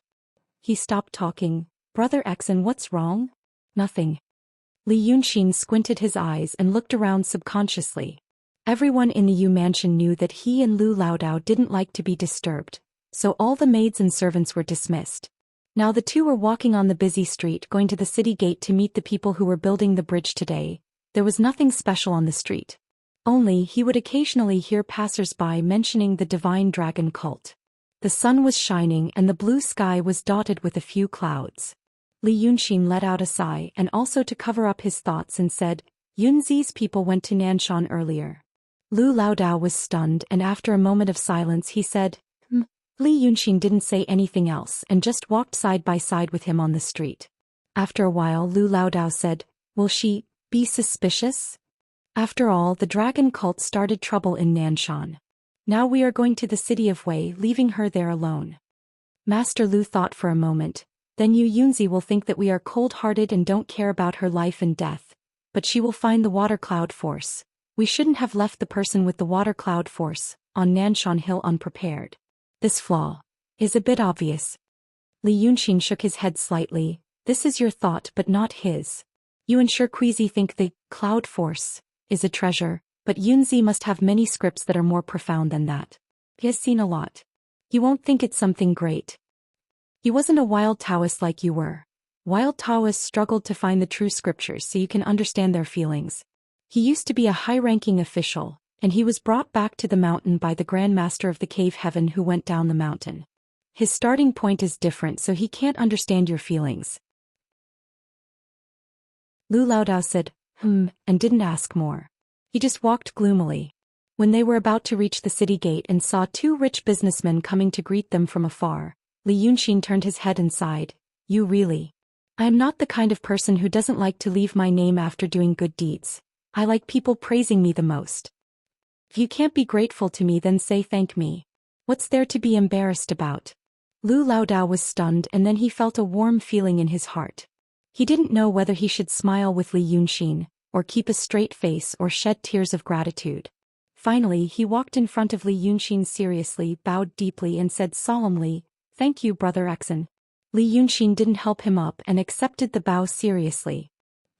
He stopped talking. Brother Xian, what's wrong? Nothing. Li Yunxin squinted his eyes and looked around subconsciously. Everyone in the Yu mansion knew that he and Lu Laodao didn't like to be disturbed, so all the maids and servants were dismissed. Now the two were walking on the busy street going to the city gate to meet the people who were building the bridge today. There was nothing special on the street. Only he would occasionally hear passers-by mentioning the divine dragon cult. The sun was shining and the blue sky was dotted with a few clouds. Li Yunxin let out a sigh and also to cover up his thoughts and said, Yunzi's people went to Nanshan earlier. Lu Laodao was stunned and after a moment of silence he said, Li Yunxin didn't say anything else and just walked side by side with him on the street. After a while Lu Laodao said, Will she be suspicious? After all, the dragon cult started trouble in Nanshan. Now we are going to the city of Wei, leaving her there alone. Master Lu thought for a moment. Then Yu Yunzi will think that we are cold-hearted and don't care about her life and death. But she will find the water cloud force. We shouldn't have left the person with the water cloud force on Nanshan Hill unprepared. This flaw is a bit obvious. Li Yunxin shook his head slightly. This is your thought but not his. You and Shirqueezy think the cloud force is a treasure, but Yunzi must have many scripts that are more profound than that. He has seen a lot. You won't think it's something great. He wasn't a wild Taoist like you were. Wild Taoists struggled to find the true scriptures so you can understand their feelings. He used to be a high-ranking official, and he was brought back to the mountain by the Grand Master of the Cave Heaven who went down the mountain. His starting point is different so he can't understand your feelings. Lu Laodao said, and didn't ask more. He just walked gloomily. When they were about to reach the city gate and saw two rich businessmen coming to greet them from afar, Li Yunxin turned his head and sighed. You really? I am not the kind of person who doesn't like to leave my name after doing good deeds. I like people praising me the most. If you can't be grateful to me then say thank me. What's there to be embarrassed about? Lu Laodao was stunned and then he felt a warm feeling in his heart. He didn't know whether he should smile with Li Yunxin, or keep a straight face or shed tears of gratitude. Finally he walked in front of Li Yunxin seriously, bowed deeply and said solemnly, Thank you Brother Exen. Li Yunxin didn't help him up and accepted the bow seriously.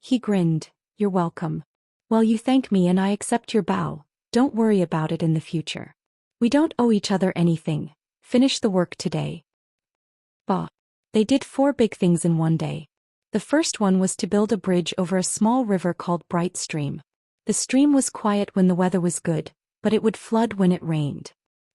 He grinned, You're welcome. Well, you thank me and I accept your bow, don't worry about it in the future. We don't owe each other anything. Finish the work today. Bah. They did 4 big things in one day. The first one was to build a bridge over a small river called Bright Stream. The stream was quiet when the weather was good, but it would flood when it rained.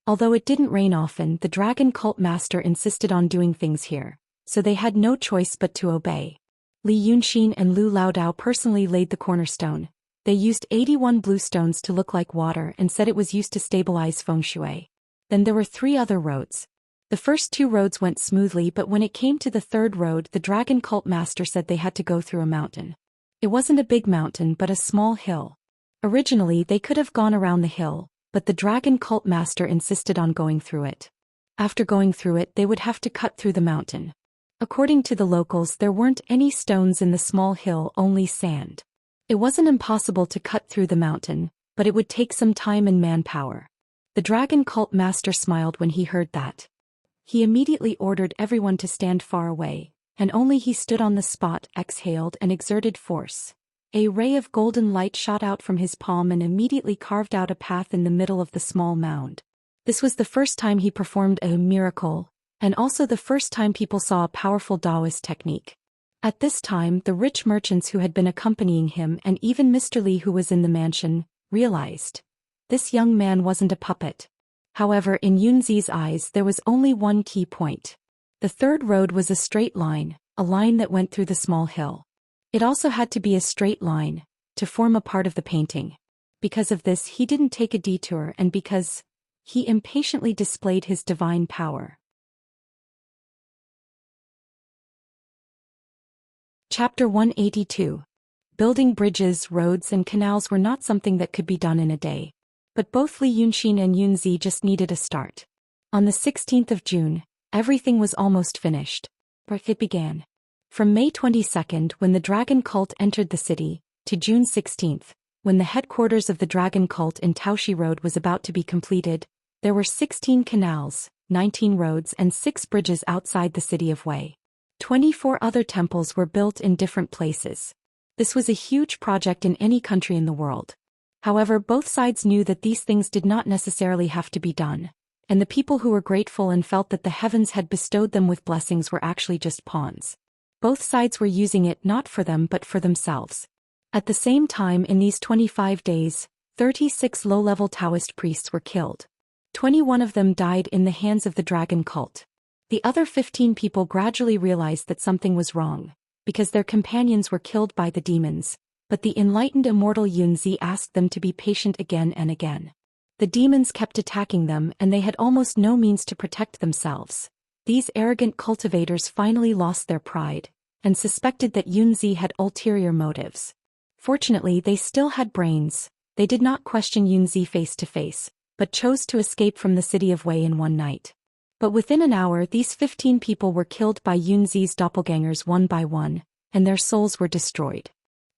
Although it didn't rain often, the dragon cult master insisted on doing things here, so they had no choice but to obey. Li Yunxin and Lu Laodao personally laid the cornerstone. They used 81 blue stones to look like water and said it was used to stabilize feng shui. Then there were 3 other roads. The first 2 roads went smoothly, but when it came to the 3rd road, the dragon cult master said they had to go through a mountain. It wasn't a big mountain but a small hill. Originally they could have gone around the hill, but the dragon cult master insisted on going through it. After going through it they would have to cut through the mountain. According to the locals there weren't any stones in the small hill, only sand. It wasn't impossible to cut through the mountain, but it would take some time and manpower. The dragon cult master smiled when he heard that. He immediately ordered everyone to stand far away, and only he stood on the spot, exhaled and exerted force. A ray of golden light shot out from his palm and immediately carved out a path in the middle of the small mound. This was the first time he performed a miracle, and also the first time people saw a powerful Taoist technique. At this time, the rich merchants who had been accompanying him and even Mr. Li who was in the mansion, realized. This young man wasn't a puppet. However, in Yunzi's eyes there was only one key point. The 3rd road was a straight line, a line that went through the small hill. It also had to be a straight line, to form a part of the painting. Because of this he didn't take a detour and because he impatiently displayed his divine power. Chapter 182. Building bridges, roads and canals were not something that could be done in a day. But both Li Yunxin and Yunzi just needed a start. On the 16th of June, everything was almost finished. But it began. From May 22nd, when the dragon cult entered the city, to June 16th, when the headquarters of the dragon cult in Taoshi Road was about to be completed, there were 16 canals, 19 roads and 6 bridges outside the city of Wei. 24 other temples were built in different places. This was a huge project in any country in the world. However, both sides knew that these things did not necessarily have to be done, and the people who were grateful and felt that the heavens had bestowed them with blessings were actually just pawns. Both sides were using it not for them but for themselves. At the same time, in these 25 days, 36 low-level Taoist priests were killed. 21 of them died in the hands of the dragon cult. The other 15 people gradually realized that something was wrong, because their companions were killed by the demons. But the enlightened immortal Yunzi asked them to be patient again and again. The demons kept attacking them and they had almost no means to protect themselves. These arrogant cultivators finally lost their pride, and suspected that Yunzi had ulterior motives. Fortunately they still had brains. They did not question Yunzi face to face, but chose to escape from the city of Wei in one night. But within an hour these 15 people were killed by Yunzi's doppelgangers one by one, and their souls were destroyed.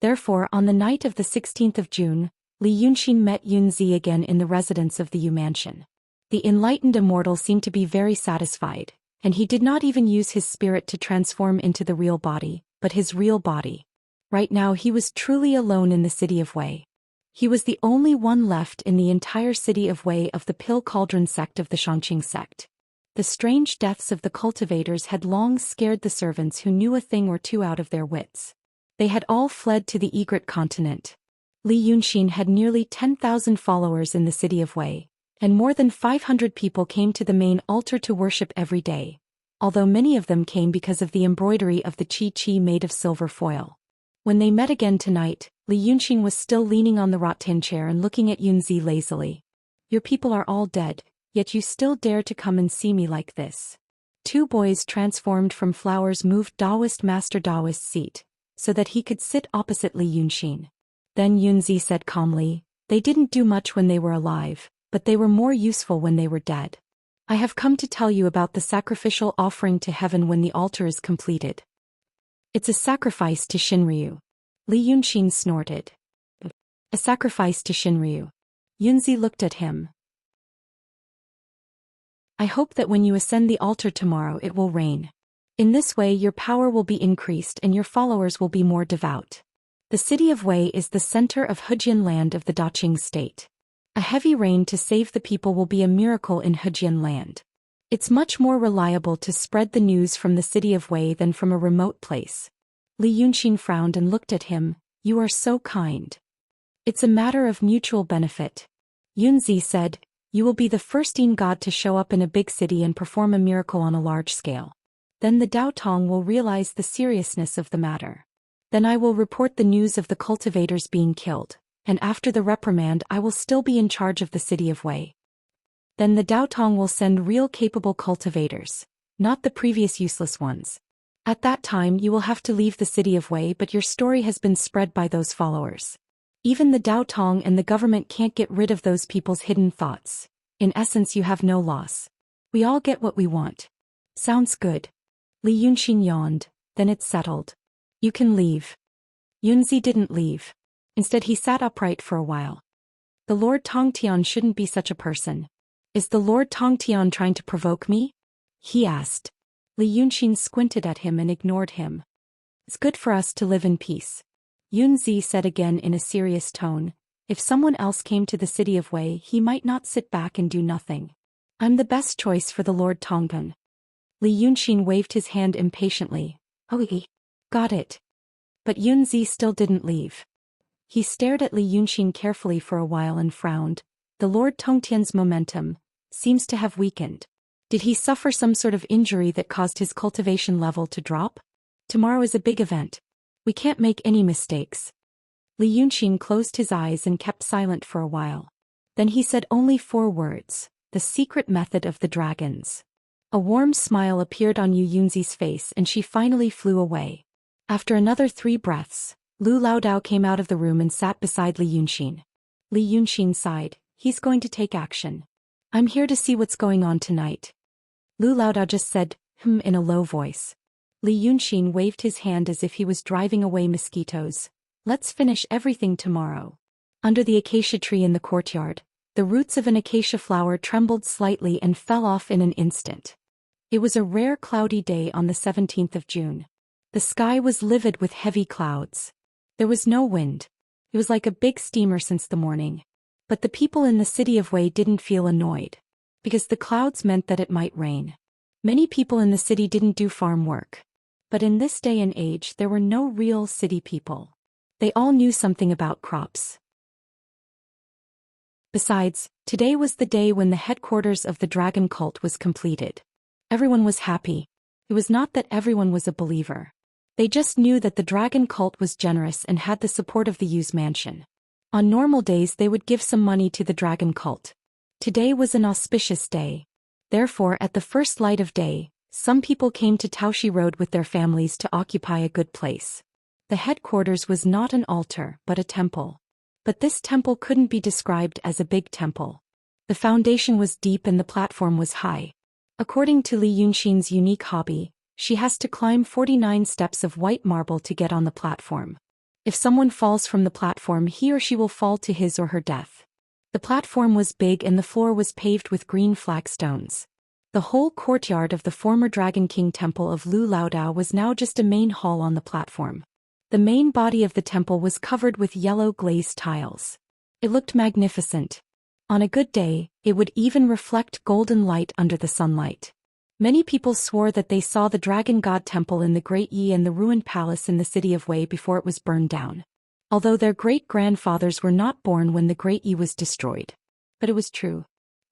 Therefore, on the night of the 16th of June, Li Yunxin met Yunzi again in the residence of the Yu mansion. The enlightened immortal seemed to be very satisfied, And he did not even use his spirit to transform into the real body, but his real body. Right now he was truly alone in the city of Wei. He was the only one left in the entire city of Wei of the Pill Cauldron sect of the Xianxia sect. The strange deaths of the cultivators had long scared the servants who knew a thing or two out of their wits. They had all fled to the Egret continent. Li Yunxin had nearly 10,000 followers in the city of Wei, and more than 500 people came to the main altar to worship every day, although many of them came because of the embroidery of the Qi made of silver foil. When they met again tonight, Li Yunxin was still leaning on the rattan chair and looking at Yunzi lazily. "Your people are all dead, yet you still dare to come and see me like this." Two boys transformed from flowers moved Master Daoist's seat, so that he could sit opposite Li Yunxin. Then Yunzi said calmly, "They didn't do much when they were alive, but they were more useful when they were dead. I have come to tell you about the sacrificial offering to heaven when the altar is completed." "It's a sacrifice to Shinryu." Li Yunxin snorted. "A sacrifice to Shinryu." Yunzi looked at him. "I hope that when you ascend the altar tomorrow it will rain. In this way your power will be increased and your followers will be more devout. The city of Wei is the center of Hejian land of the Daqing state. A heavy rain to save the people will be a miracle in Hejian land. It's much more reliable to spread the news from the city of Wei than from a remote place." Li Yunxin frowned and looked at him. "You are so kind." "It's a matter of mutual benefit." Yunzi said, "You will be the first god to show up in a big city and perform a miracle on a large scale. Then the Dao Tong will realize the seriousness of the matter. Then I will report the news of the cultivators being killed, and after the reprimand I will still be in charge of the city of Wei. Then the Dao Tong will send real capable cultivators, not the previous useless ones. At that time you will have to leave the city of Wei, but your story has been spread by those followers. Even the Dao Tong and the government can't get rid of those people's hidden thoughts. In essence you have no loss. We all get what we want." "Sounds good." Li Yunxin yawned. "Then it's settled. You can leave." Yunzi didn't leave. Instead he sat upright for a while. "The Lord Tongtian shouldn't be such a person. Is the Lord Tongtian trying to provoke me?" he asked. Li Yunxin squinted at him and ignored him. "It's good for us to live in peace." Yunzi said again in a serious tone. "If someone else came to the city of Wei he might not sit back and do nothing. I'm the best choice for the Lord Tongpan." Li Yunxin waved his hand impatiently. "Oh, got it." But Yunzi still didn't leave. He stared at Li Yunxin carefully for a while and frowned. "The Lord Tongtian's momentum seems to have weakened. Did he suffer some sort of injury that caused his cultivation level to drop? Tomorrow is a big event. We can't make any mistakes." Li Yunxin closed his eyes and kept silent for a while. Then he said only 4 words, "The secret method of the dragons." A warm smile appeared on Yu Yunzi's face and she finally flew away. After another 3 breaths, Lu Laodao came out of the room and sat beside Li Yunxin. Li Yunxin sighed. "He's going to take action. I'm here to see what's going on tonight." Lu Laodao just said, in a low voice. Li Yunxin waved his hand as if he was driving away mosquitoes. "Let's finish everything tomorrow." Under the acacia tree in the courtyard, the roots of an acacia flower trembled slightly and fell off in an instant. It was a rare cloudy day on the 17th of June. The sky was livid with heavy clouds. There was no wind. It was like a big steamer since the morning. But the people in the city of Wei didn't feel annoyed, because the clouds meant that it might rain. Many people in the city didn't do farm work. But in this day and age there were no real city people. They all knew something about crops. Besides, today was the day when the headquarters of the dragon cult was completed. Everyone was happy. It was not that everyone was a believer. They just knew that the dragon cult was generous and had the support of the Yu's mansion. On normal days they would give some money to the dragon cult. Today was an auspicious day. Therefore at the first light of day, some people came to Taoshi Road with their families to occupy a good place. The headquarters was not an altar but a temple. But this temple couldn't be described as a big temple. The foundation was deep and the platform was high. According to Li Yunxin's unique hobby, she has to climb 49 steps of white marble to get on the platform. If someone falls from the platform he or she will fall to his or her death. The platform was big and the floor was paved with green flagstones. The whole courtyard of the former Dragon King Temple of Lu Laodao was now just a main hall on the platform. The main body of the temple was covered with yellow glazed tiles. It looked magnificent. On a good day, it would even reflect golden light under the sunlight. Many people swore that they saw the Dragon God Temple in the Great Yi and the ruined palace in the city of Wei before it was burned down. Although their great-grandfathers were not born when the Great Yi was destroyed. But it was true.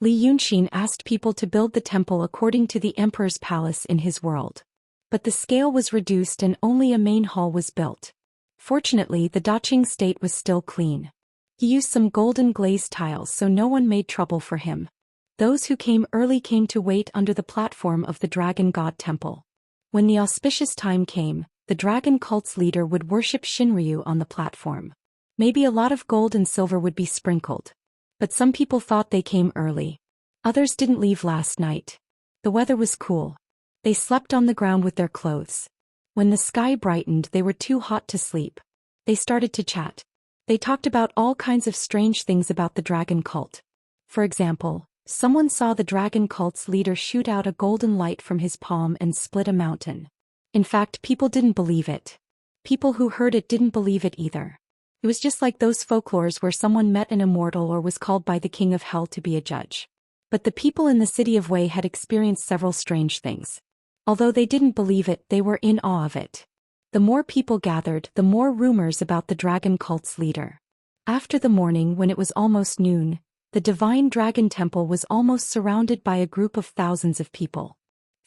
Li Yunxin asked people to build the temple according to the emperor's palace in his world. But the scale was reduced and only a main hall was built. Fortunately, the Daqing state was still clean. He used some golden glazed tiles so no one made trouble for him. Those who came early came to wait under the platform of the Dragon God Temple. When the auspicious time came, the dragon cult's leader would worship Shinryu on the platform. Maybe a lot of gold and silver would be sprinkled. But some people thought they came early. Others didn't leave last night. The weather was cool. They slept on the ground with their clothes. When the sky brightened, they were too hot to sleep. They started to chat. They talked about all kinds of strange things about the dragon cult. For example, someone saw the dragon cult's leader shoot out a golden light from his palm and split a mountain. In fact, people didn't believe it. People who heard it didn't believe it either. It was just like those folklores where someone met an immortal or was called by the king of hell to be a judge. But the people in the city of Wei had experienced several strange things. Although they didn't believe it, they were in awe of it. The more people gathered, the more rumors about the dragon cult's leader. After the morning, when it was almost noon, the divine dragon temple was almost surrounded by a group of thousands of people.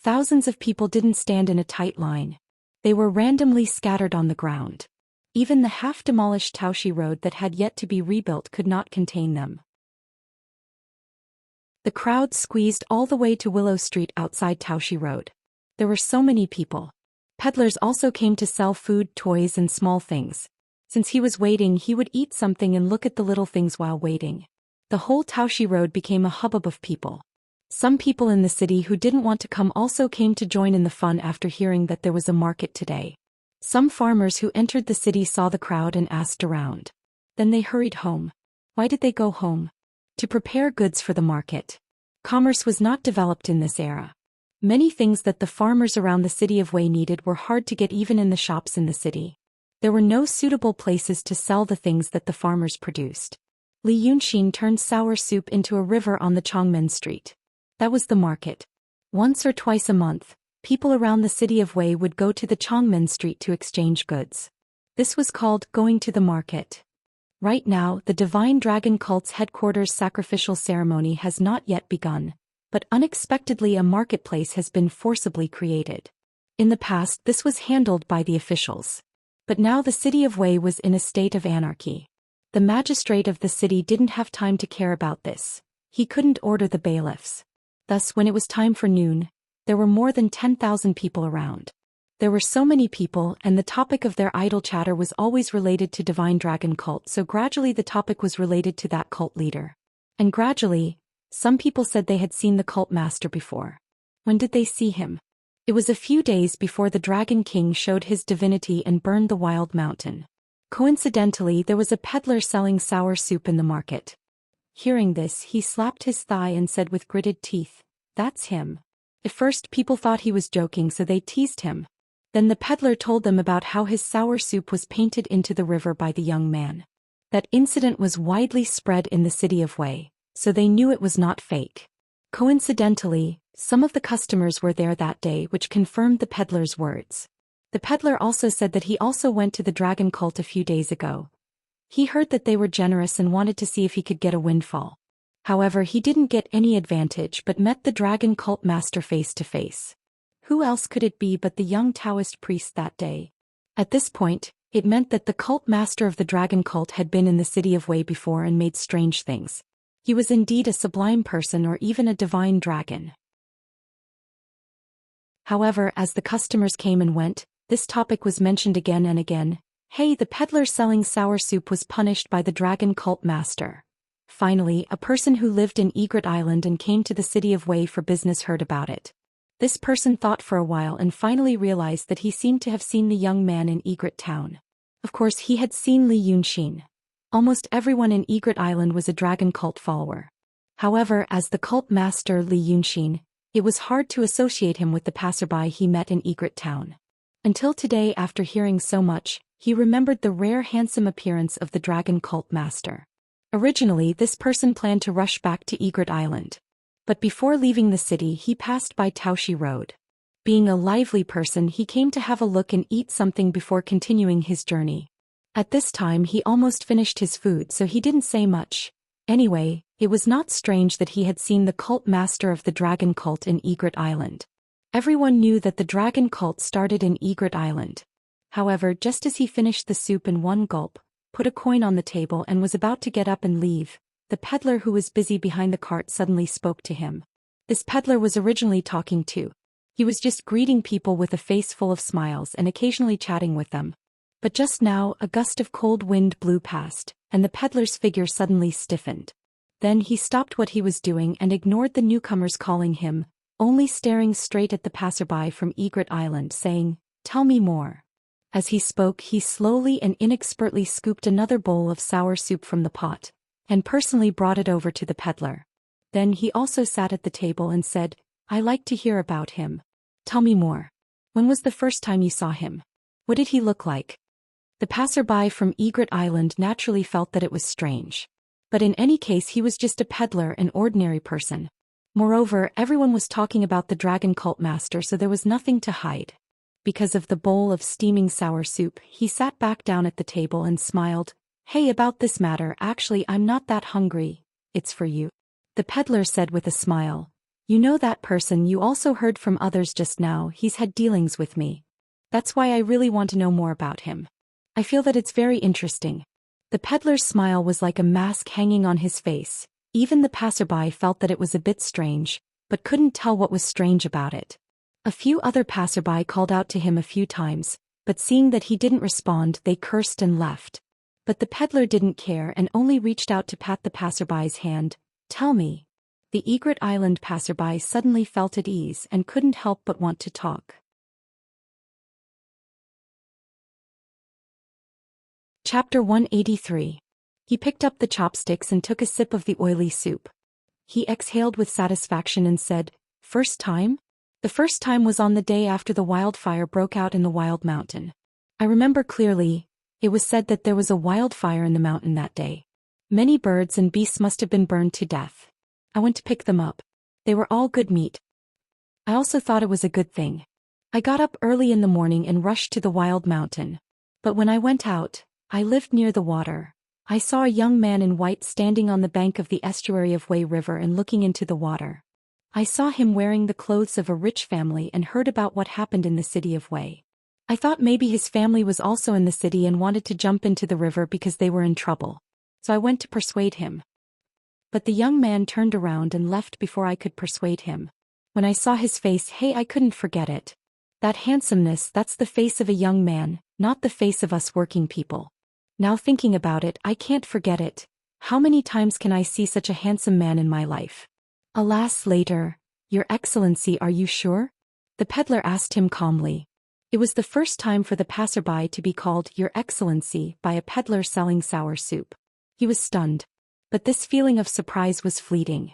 Thousands of people didn't stand in a tight line. They were randomly scattered on the ground. Even the half-demolished Taoshi Road that had yet to be rebuilt could not contain them. The crowd squeezed all the way to Willow Street outside Taoshi Road. There were so many people. Peddlers also came to sell food, toys, and small things. Since he was waiting, he would eat something and look at the little things while waiting. The whole Taoshi Road became a hubbub of people. Some people in the city who didn't want to come also came to join in the fun after hearing that there was a market today. Some farmers who entered the city saw the crowd and asked around. Then they hurried home. Why did they go home? To prepare goods for the market. Commerce was not developed in this era. Many things that the farmers around the city of Wei needed were hard to get even in the shops in the city. There were no suitable places to sell the things that the farmers produced. Li Yunxin turned sour soup into a river on the Chongmen Street. That was the market. Once or twice a month, people around the city of Wei would go to the Chongmen Street to exchange goods. This was called going to the market. Right now, the Divine Dragon Cult's headquarters sacrificial ceremony has not yet begun, but unexpectedly a marketplace has been forcibly created. In the past, this was handled by the officials. But now the city of Wei was in a state of anarchy. The magistrate of the city didn't have time to care about this. He couldn't order the bailiffs. Thus, when it was time for noon, there were more than 10,000 people around. There were so many people, and the topic of their idle chatter was always related to Divine Dragon Cult, so gradually the topic was related to that cult leader. And gradually, some people said they had seen the cult master before. When did they see him? It was a few days before the Dragon King showed his divinity and burned the wild mountain. Coincidentally, there was a peddler selling sour soup in the market. Hearing this, he slapped his thigh and said with gritted teeth, "That's him." At first, people thought he was joking, so they teased him. Then the peddler told them about how his sour soup was painted into the river by the young man. That incident was widely spread in the city of Wei, so they knew it was not fake. Coincidentally, some of the customers were there that day, which confirmed the peddler's words. The peddler also said that he also went to the dragon cult a few days ago. He heard that they were generous and wanted to see if he could get a windfall. However, he didn't get any advantage but met the dragon cult master face to face. Who else could it be but the young Taoist priest that day? At this point, it meant that the cult master of the dragon cult had been in the city of Wei before and made strange things. He was indeed a sublime person or even a divine dragon. However, as the customers came and went, this topic was mentioned again and again. Hey, the peddler selling sour soup was punished by the dragon cult master. Finally, a person who lived in Egret Island and came to the city of Wei for business heard about it. This person thought for a while and finally realized that he seemed to have seen the young man in Egret town. Of course, he had seen Li Yunxin. Almost everyone in Egret Island was a dragon cult follower. However, as the cult master Li Yunxin, It was hard to associate him with the passerby he met in Egret town. Until today, after hearing so much, he remembered the rare handsome appearance of the dragon cult master. Originally, this person planned to rush back to Egret Island. But before leaving the city, he passed by Taoshi Road. Being a lively person, he came to have a look and eat something before continuing his journey. At this time, he almost finished his food, so he didn't say much. Anyway, it was not strange that he had seen the cult master of the dragon cult in Egret Island. Everyone knew that the dragon cult started in Egret Island. However, just as he finished the soup in one gulp, put a coin on the table and was about to get up and leave, the peddler who was busy behind the cart suddenly spoke to him. This peddler was originally talking too. He was just greeting people with a face full of smiles and occasionally chatting with them. But just now, a gust of cold wind blew past, and the peddler's figure suddenly stiffened. Then he stopped what he was doing and ignored the newcomers calling him, only staring straight at the passerby from Egret Island, saying, "Tell me more." As he spoke, he slowly and inexpertly scooped another bowl of sour soup from the pot, and personally brought it over to the peddler. Then he also sat at the table and said, "I like to hear about him. Tell me more. When was the first time you saw him? What did he look like?" The passerby from Egret Island naturally felt that it was strange. But in any case, he was just a peddler, an ordinary person. Moreover, everyone was talking about the dragon cult master, so there was nothing to hide. Because of the bowl of steaming sour soup, he sat back down at the table and smiled. "Hey, about this matter, actually I'm not that hungry. It's for you," the peddler said with a smile. "You know that person you also heard from others just now, he's had dealings with me. That's why I really want to know more about him. I feel that it's very interesting." The peddler's smile was like a mask hanging on his face. Even the passerby felt that it was a bit strange, but couldn't tell what was strange about it. A few other passerby called out to him a few times, but seeing that he didn't respond, they cursed and left. But the peddler didn't care and only reached out to pat the passerby's hand. "Tell me." The Egret Island passerby suddenly felt at ease and couldn't help but want to talk. Chapter 183. He picked up the chopsticks and took a sip of the oily soup. He exhaled with satisfaction and said, "First time?" The first time was on the day after the wildfire broke out in the wild mountain. I remember clearly. It was said that there was a wildfire in the mountain that day. Many birds and beasts must have been burned to death. I went to pick them up. They were all good meat. I also thought it was a good thing. I got up early in the morning and rushed to the wild mountain. But when I went out, I lived near the water. I saw a young man in white standing on the bank of the estuary of Wei River and looking into the water. I saw him wearing the clothes of a rich family and heard about what happened in the city of Wei. I thought maybe his family was also in the city and wanted to jump into the river because they were in trouble. So I went to persuade him. But the young man turned around and left before I could persuade him. When I saw his face, hey, I couldn't forget it. That handsomeness, that's the face of a young man, not the face of us working people. Now thinking about it, I can't forget it. How many times can I see such a handsome man in my life? Alas, later. Your Excellency, are you sure? The peddler asked him calmly. It was the first time for the passerby to be called Your Excellency by a peddler selling sour soup. He was stunned. But this feeling of surprise was fleeting.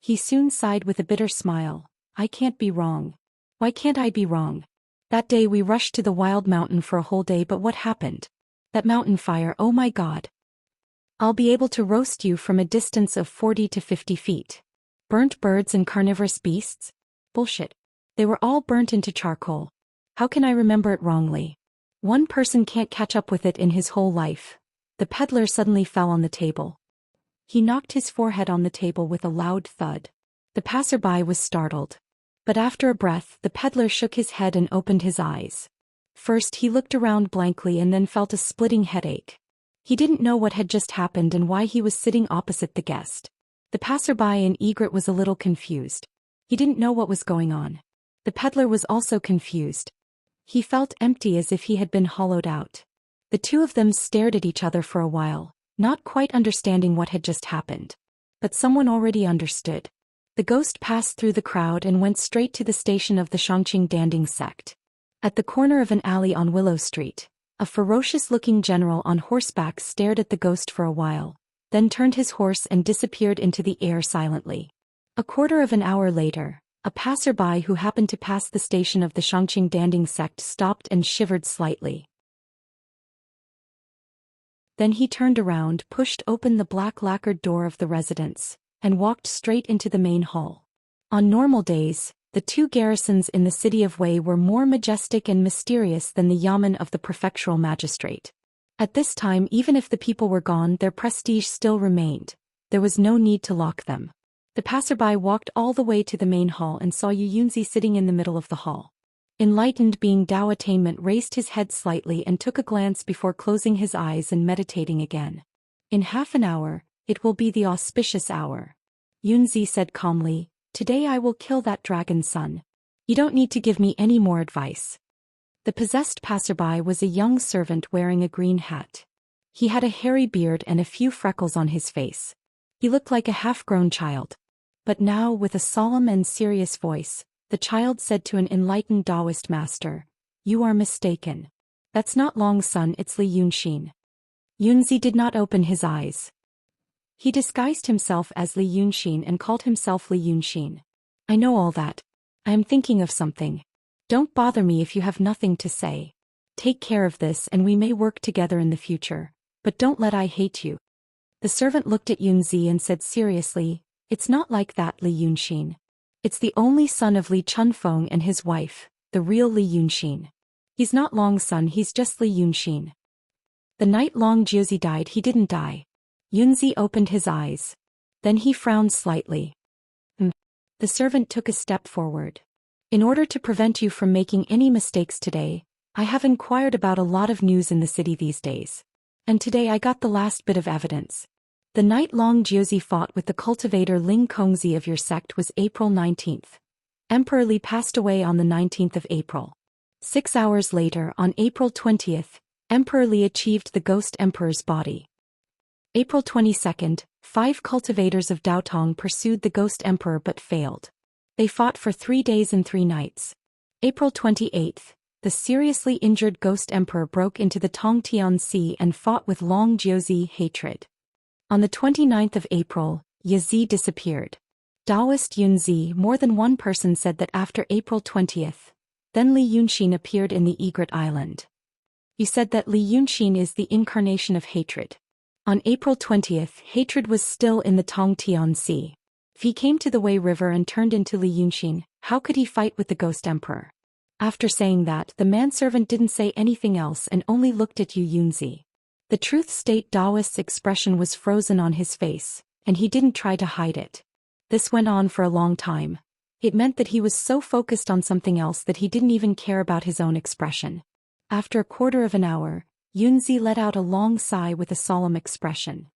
He soon sighed with a bitter smile. I can't be wrong. Why can't I be wrong? That day we rushed to the wild mountain for a whole day, but what happened? That mountain fire, oh my God. I'll be able to roast you from a distance of 40 to 50 feet. Burnt birds and carnivorous beasts? Bullshit. They were all burnt into charcoal. How can I remember it wrongly? One person can't catch up with it in his whole life. The peddler suddenly fell on the table. He knocked his forehead on the table with a loud thud. The passerby was startled. But after a breath, the peddler shook his head and opened his eyes. First he looked around blankly and then felt a splitting headache. He didn't know what had just happened and why he was sitting opposite the guest. The passerby in Egret was a little confused. He didn't know what was going on. The peddler was also confused. He felt empty, as if he had been hollowed out. The two of them stared at each other for a while, not quite understanding what had just happened. But someone already understood. The ghost passed through the crowd and went straight to the station of the Xianxia Danding sect. At the corner of an alley on Willow Street, a ferocious-looking general on horseback stared at the ghost for a while, then turned his horse and disappeared into the air silently. A quarter of an hour later, A passerby who happened to pass the station of the Xianxia Danding sect stopped and shivered slightly. Then he turned around, pushed open the black lacquered door of the residence, and walked straight into the main hall. On normal days, the two garrisons in the city of Wei were more majestic and mysterious than the yamen of the prefectural magistrate. At this time, even if the people were gone, their prestige still remained. There was no need to lock them. The passerby walked all the way to the main hall and saw Yu Yunzi sitting in the middle of the hall. Enlightened being Dao attainment raised his head slightly and took a glance before closing his eyes and meditating again. In half an hour, it will be the auspicious hour. Yunzi said calmly, "Today I will kill that dragon son. You don't need to give me any more advice." The possessed passerby was a young servant wearing a green hat. He had a hairy beard and a few freckles on his face. He looked like a half-grown child. But now, with a solemn and serious voice, the child said to an enlightened Taoist master, "You are mistaken. That's not Long's son, it's Li Yunxin." Yunzi did not open his eyes. He disguised himself as Li Yunxin and called himself Li Yunxin. "I know all that. I am thinking of something. Don't bother me if you have nothing to say. Take care of this and we may work together in the future, but don't let I hate you." The servant looked at Yunzi and said seriously, "It's not like that, Li Yunxin. It's the only son of Li Chunfeng and his wife, the real Li Yunxin. He's not Long's son, he's just Li Yunxin. The night Long Jiuzi died, he didn't die." Yunzi opened his eyes. Then he frowned slightly. The servant took a step forward. "In order to prevent you from making any mistakes today, I have inquired about a lot of news in the city these days. And today I got the last bit of evidence. The night Long Jiuzi fought with the cultivator Ling Kongzi of your sect was April 19th. Emperor Li passed away on the 19th of April. 6 hours later, on April 20th, Emperor Li achieved the Ghost Emperor's body. April 22nd, 5 cultivators of Daotong pursued the Ghost Emperor but failed. They fought for 3 days and 3 nights. April 28th, the seriously injured Ghost Emperor broke into the Tongtian Sea and fought with Long Jiuzi hatred. On the 29th of April, Yazi disappeared. Taoist Yunzi, more than one person said that after April 20th, then Li Yunxin appeared in the Egret Island. You said that Li Yunxin is the incarnation of hatred. On April 20th, hatred was still in the Tongtian Sea. If he came to the Wei River and turned into Li Yunxin, how could he fight with the Ghost Emperor? After saying that, the manservant didn't say anything else and only looked at Yu Yunzi. The truth state Taoist's expression was frozen on his face, and he didn't try to hide it. This went on for a long time. It meant that he was so focused on something else that he didn't even care about his own expression. After a quarter of an hour, Yunzi let out a long sigh with a solemn expression.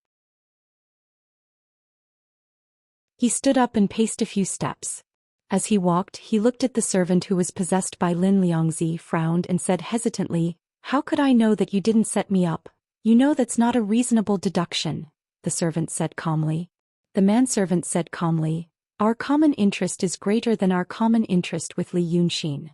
He stood up and paced a few steps. As he walked, he looked at the servant who was possessed by Lin Liangzi, frowned and said hesitantly, "How could I know that you didn't set me up? You know that's not a reasonable deduction," the servant said calmly. The manservant said calmly, "Our common interest is greater than our common interest with Li Yunxin.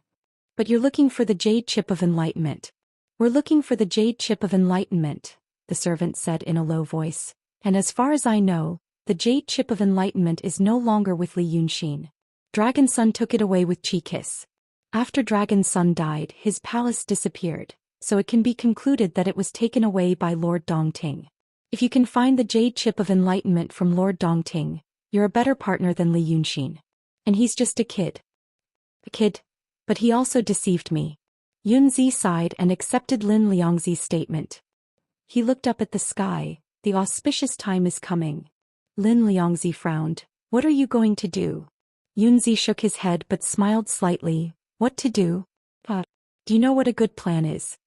But you're looking for the jade chip of enlightenment." "We're looking for the jade chip of enlightenment," the servant said in a low voice. "And as far as I know, the jade chip of enlightenment is no longer with Li Yunxin. Dragon Sun took it away with Chi Kiss. After Dragon Sun died, his palace disappeared, so it can be concluded that it was taken away by Lord Dongting. If you can find the jade chip of enlightenment from Lord Dongting, you're a better partner than Li Yunxin. And he's just a kid." "A kid? But he also deceived me." Yunzi sighed and accepted Lin Liangzi's statement. He looked up at the sky. "The auspicious time is coming." Lin Liangzi frowned. "What are you going to do?" Yunzi shook his head but smiled slightly. "What to do? Do you know what a good plan is?"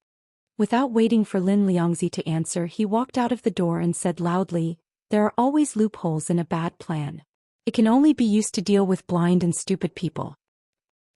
Without waiting for Lin Liangzi to answer, he walked out of the door and said loudly, "There are always loopholes in a bad plan. It can only be used to deal with blind and stupid people.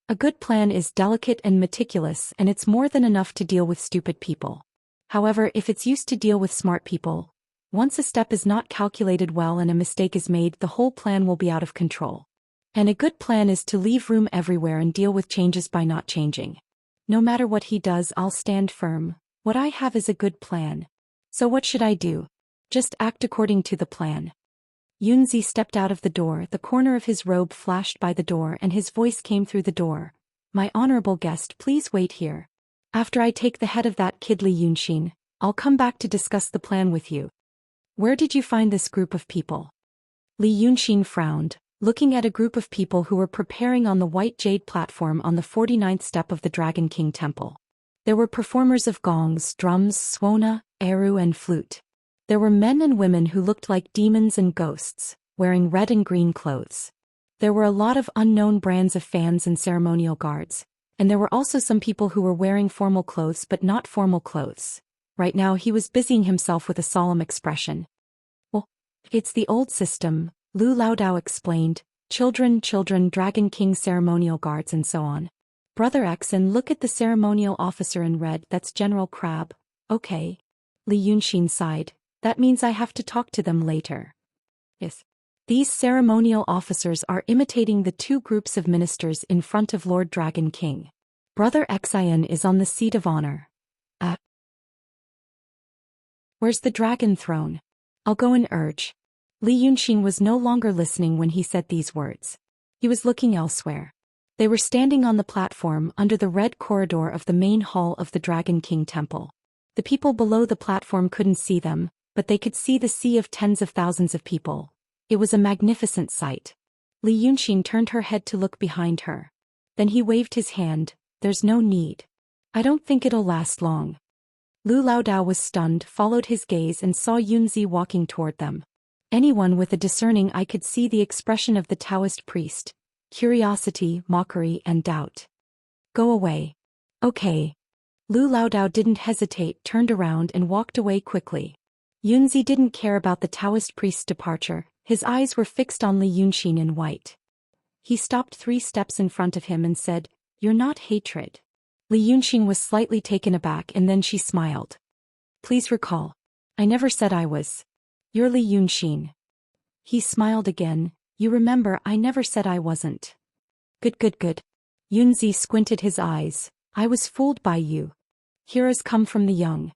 A good plan is delicate and meticulous, and it's more than enough to deal with stupid people. However, if it's used to deal with smart people, once a step is not calculated well and a mistake is made, the whole plan will be out of control. And a good plan is to leave room everywhere and deal with changes by not changing. No matter what he does, I'll stand firm. What I have is a good plan. So what should I do? Just act according to the plan." Yunzi stepped out of the door, the corner of his robe flashed by the door and his voice came through the door. My honorable guest, please wait here. After I take the head of that kid Li Yunxin, I'll come back to discuss the plan with you. Where did you find this group of people? Li Yunxin frowned, looking at a group of people who were preparing on the white jade platform on the 49th step of the Dragon King Temple. There were performers of gongs, drums, suona, eru and flute. There were men and women who looked like demons and ghosts, wearing red and green clothes. There were a lot of unknown brands of fans and ceremonial guards, and there were also some people who were wearing formal clothes but not formal clothes. Right now he was busying himself with a solemn expression. Well, it's the old system, Lu Laodao explained, children, Dragon King ceremonial guards and so on. Brother X, and look at the ceremonial officer in red, that's General Crab. Okay. Li Yunxin sighed. That means I have to talk to them later. Yes. These ceremonial officers are imitating the two groups of ministers in front of Lord Dragon King. Brother Xian is on the seat of honor. Where's the dragon throne? I'll go and urge. Li Yunxin was no longer listening when he said these words. He was looking elsewhere. They were standing on the platform under the red corridor of the main hall of the Dragon King Temple. The people below the platform couldn't see them, but they could see the sea of tens of thousands of people. It was a magnificent sight. Li Yunxin turned her head to look behind her. Then he waved his hand. There's no need. I don't think it'll last long. Lu Laodao was stunned, followed his gaze and saw Yunzi walking toward them. Anyone with a discerning eye could see the expression of the Taoist priest: curiosity, mockery and doubt. Go away. Okay. Lu Laodao didn't hesitate, turned around and walked away quickly. Yunzi didn't care about the Taoist priest's departure, his eyes were fixed on Li Yunxin in white. He stopped 3 steps in front of him and said, You're not hatred. Li Yunxin was slightly taken aback and then she smiled. Please recall. I never said I was. You're Li Yunxin. He smiled again. You remember, I never said I wasn't. Good. Yunzi squinted his eyes. I was fooled by you. Heroes come from the young.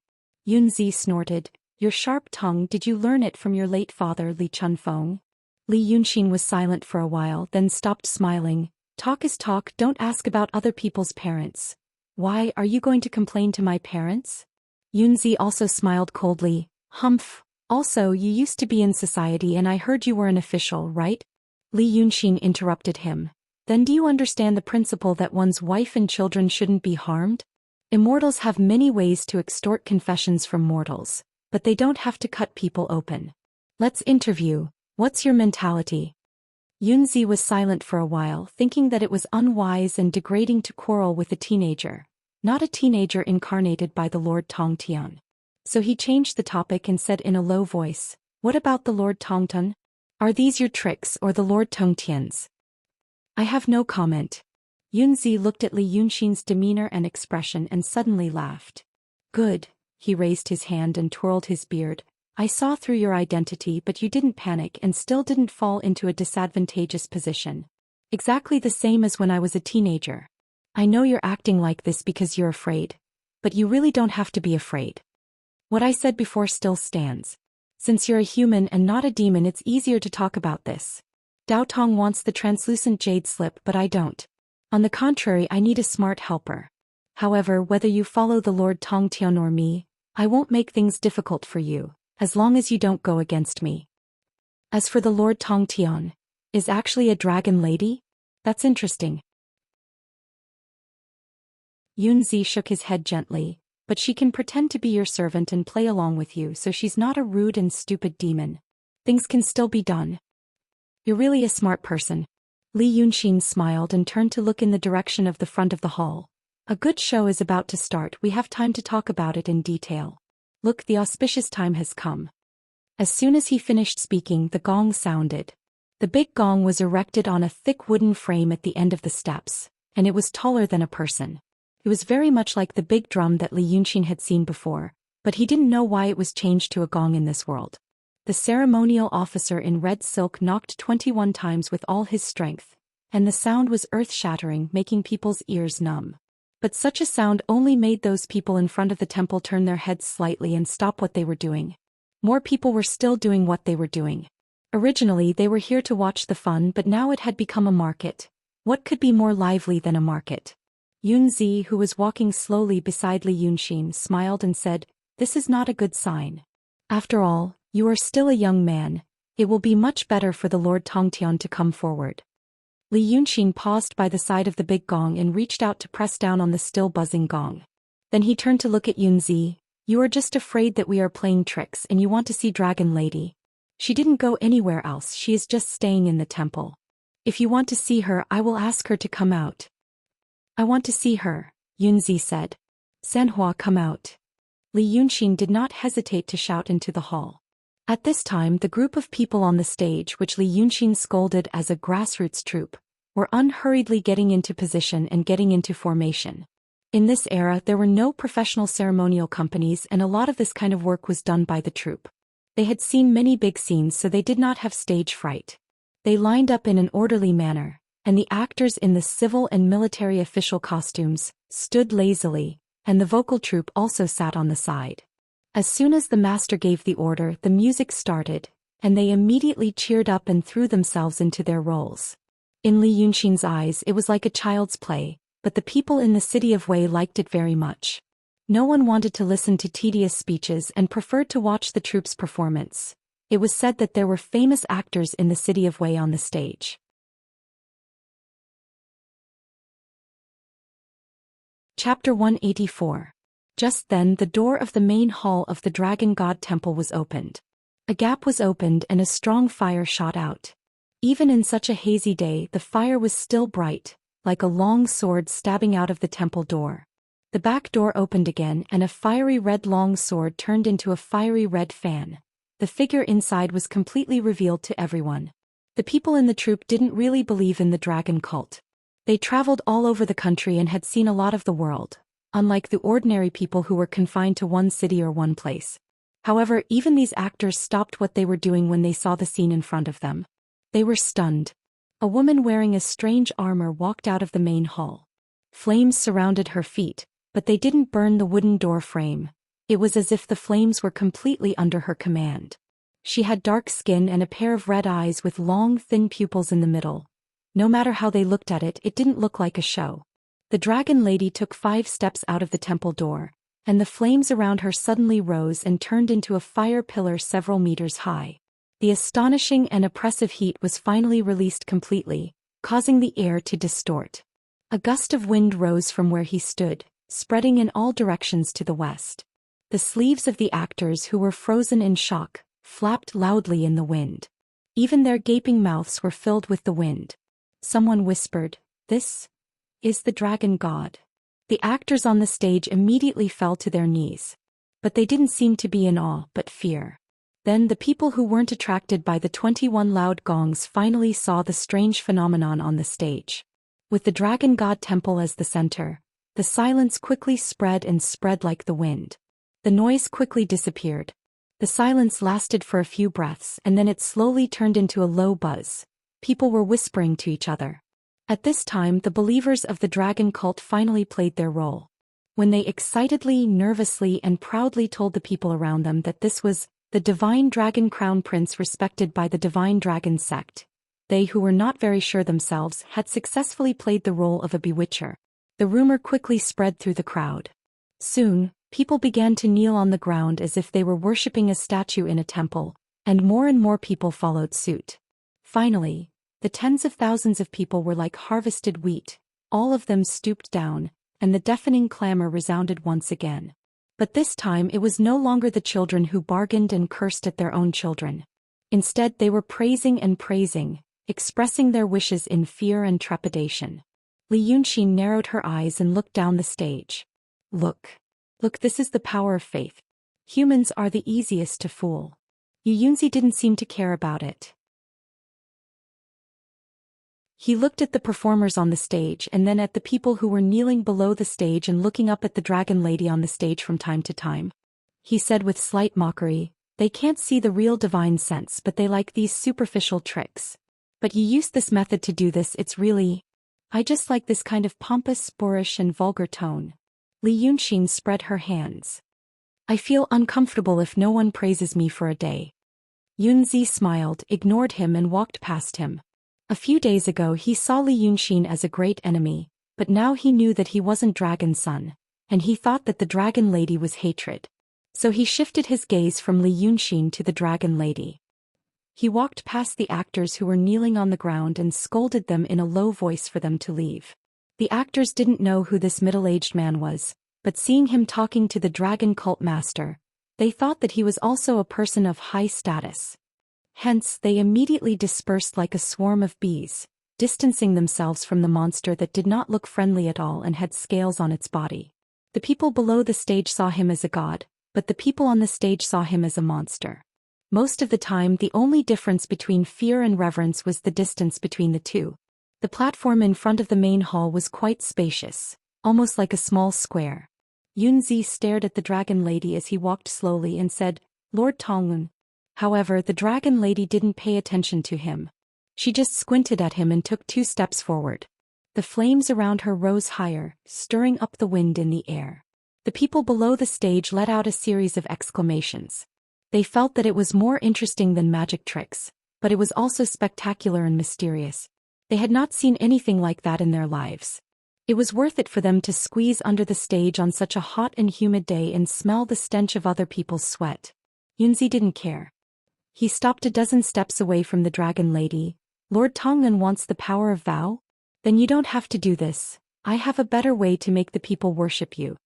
Yunzi snorted. Your sharp tongue, did you learn it from your late father Li Chunfeng? Li Yunxin was silent for a while, then stopped smiling. Talk is talk, don't ask about other people's parents. Why, are you going to complain to my parents? Yunzi also smiled coldly. Humph. Also, you used to be in society and I heard you were an official, right? Li Yunxin interrupted him. Then do you understand the principle that one's wife and children shouldn't be harmed? Immortals have many ways to extort confessions from mortals, but they don't have to cut people open. Let's interview. What's your mentality? Yunzi was silent for a while, thinking that it was unwise and degrading to quarrel with a teenager, not a teenager incarnated by the Lord Tongtian. So he changed the topic and said in a low voice, What about the Lord Tongtian? Are these your tricks or the Lord Tongtian's? I have no comment. Yunzi looked at Li Yunxin's demeanor and expression and suddenly laughed. Good. He raised his hand and twirled his beard. I saw through your identity, but you didn't panic and still didn't fall into a disadvantageous position. Exactly the same as when I was a teenager. I know you're acting like this because you're afraid. But you really don't have to be afraid. What I said before still stands. Since you're a human and not a demon, it's easier to talk about this. Dao Tong wants the translucent jade slip, but I don't. On the contrary, I need a smart helper. However, whether you follow the Lord Tongtian or me, I won't make things difficult for you, as long as you don't go against me. As for the Lord Tongtian, is actually a dragon lady? That's interesting. Yunzi shook his head gently, but she can pretend to be your servant and play along with you, so she's not a rude and stupid demon. Things can still be done. You're really a smart person. Li Yunxin smiled and turned to look in the direction of the front of the hall. A good show is about to start, we have time to talk about it in detail. Look, the auspicious time has come. As soon as he finished speaking, the gong sounded. The big gong was erected on a thick wooden frame at the end of the steps, and it was taller than a person. It was very much like the big drum that Li Yunxin had seen before, but he didn't know why it was changed to a gong in this world. The ceremonial officer in red silk knocked 21 times with all his strength, and the sound was earth-shattering, making people's ears numb. But such a sound only made those people in front of the temple turn their heads slightly and stop what they were doing. More people were still doing what they were doing. Originally they were here to watch the fun, but now it had become a market. What could be more lively than a market? Yunzi, who was walking slowly beside Li Yunxin, smiled and said, "This is not a good sign. After all, you are still a young man. It will be much better for the Lord Tongtian to come forward." Li Yunxin paused by the side of the big gong and reached out to press down on the still buzzing gong. Then he turned to look at Yunzi. "You are just afraid that we are playing tricks and you want to see Dragon Lady. She didn't go anywhere else, she is just staying in the temple. If you want to see her, I will ask her to come out." "I want to see her," Yunzi said. "Sanhua, come out." Li Yunxin did not hesitate to shout into the hall. At this time the group of people on the stage, which Li Yunxin scolded as a grassroots troupe, were unhurriedly getting into position and getting into formation. In this era there were no professional ceremonial companies and a lot of this kind of work was done by the troupe. They had seen many big scenes, so they did not have stage fright. They lined up in an orderly manner, and the actors in the civil and military official costumes stood lazily, and the vocal troupe also sat on the side. As soon as the master gave the order, the music started, and they immediately cheered up and threw themselves into their roles. In Li Yunxin's eyes it was like a child's play, but the people in the city of Wei liked it very much. No one wanted to listen to tedious speeches and preferred to watch the troupe's performance. It was said that there were famous actors in the city of Wei on the stage. Chapter 184. Just then the door of the main hall of the Dragon God Temple was opened. A gap was opened and a strong fire shot out. Even in such a hazy day the fire was still bright, like a long sword stabbing out of the temple door. The back door opened again and a fiery red long sword turned into a fiery red fan. The figure inside was completely revealed to everyone. The people in the troupe didn't really believe in the dragon cult. They traveled all over the country and had seen a lot of the world, unlike the ordinary people who were confined to one city or one place. However, even these actors stopped what they were doing when they saw the scene in front of them. They were stunned. A woman wearing a strange armor walked out of the main hall. Flames surrounded her feet, but they didn't burn the wooden door frame. It was as if the flames were completely under her command. She had dark skin and a pair of red eyes with long, thin pupils in the middle. No matter how they looked at it, it didn't look like a show. The dragon lady took 5 steps out of the temple door, and the flames around her suddenly rose and turned into a fire pillar several meters high. The astonishing and oppressive heat was finally released completely, causing the air to distort. A gust of wind rose from where he stood, spreading in all directions to the west. The sleeves of the actors, who were frozen in shock, flapped loudly in the wind. Even their gaping mouths were filled with the wind. Someone whispered, "This is the dragon god." The actors on the stage immediately fell to their knees. But they didn't seem to be in awe, but fear. Then the people who weren't attracted by the 21 loud gongs finally saw the strange phenomenon on the stage. With the dragon god temple as the center, the silence quickly spread and spread like the wind. The noise quickly disappeared. The silence lasted for a few breaths and then it slowly turned into a low buzz. People were whispering to each other. At this time the believers of the dragon cult finally played their role. When they excitedly, nervously and proudly told the people around them that this was the divine dragon crown prince respected by the divine dragon sect, they who were not very sure themselves had successfully played the role of a bewitcher. The rumor quickly spread through the crowd. Soon, people began to kneel on the ground as if they were worshipping a statue in a temple, and more people followed suit. Finally, the tens of thousands of people were like harvested wheat, all of them stooped down, and the deafening clamor resounded once again. But this time it was no longer the children who bargained and cursed at their own children. Instead they were praising and praising, expressing their wishes in fear and trepidation. Li Yunxin narrowed her eyes and looked down the stage. Look, this is the power of faith. Humans are the easiest to fool. Yunzi didn't seem to care about it. He looked at the performers on the stage and then at the people who were kneeling below the stage and looking up at the dragon lady on the stage from time to time. He said with slight mockery, "They can't see the real divine sense, but they like these superficial tricks. But you use this method to do this, it's really... I just like this kind of pompous, boorish and vulgar tone." Li Yunxin spread her hands. "I feel uncomfortable if no one praises me for a day." Yunzi smiled, ignored him and walked past him. A few days ago he saw Li Yunxin as a great enemy, but now he knew that he wasn't Dragon's son, and he thought that the Dragon Lady was hatred. So he shifted his gaze from Li Yunxin to the Dragon Lady. He walked past the actors who were kneeling on the ground and scolded them in a low voice for them to leave. The actors didn't know who this middle-aged man was, but seeing him talking to the dragon cult master, they thought that he was also a person of high status. Hence, they immediately dispersed like a swarm of bees, distancing themselves from the monster that did not look friendly at all and had scales on its body. The people below the stage saw him as a god, but the people on the stage saw him as a monster. Most of the time, the only difference between fear and reverence was the distance between the two. The platform in front of the main hall was quite spacious, almost like a small square. Yunzi stared at the Dragon Lady as he walked slowly and said, "Lord Tonglun." However, the Dragon Lady didn't pay attention to him. She just squinted at him and took 2 steps forward. The flames around her rose higher, stirring up the wind in the air. The people below the stage let out a series of exclamations. They felt that it was more interesting than magic tricks, but it was also spectacular and mysterious. They had not seen anything like that in their lives. It was worth it for them to squeeze under the stage on such a hot and humid day and smell the stench of other people's sweat. Yunzi didn't care. He stopped a dozen steps away from the Dragon Lady. "Lord Tonglun wants the power of vow? Then you don't have to do this. I have a better way to make the people worship you.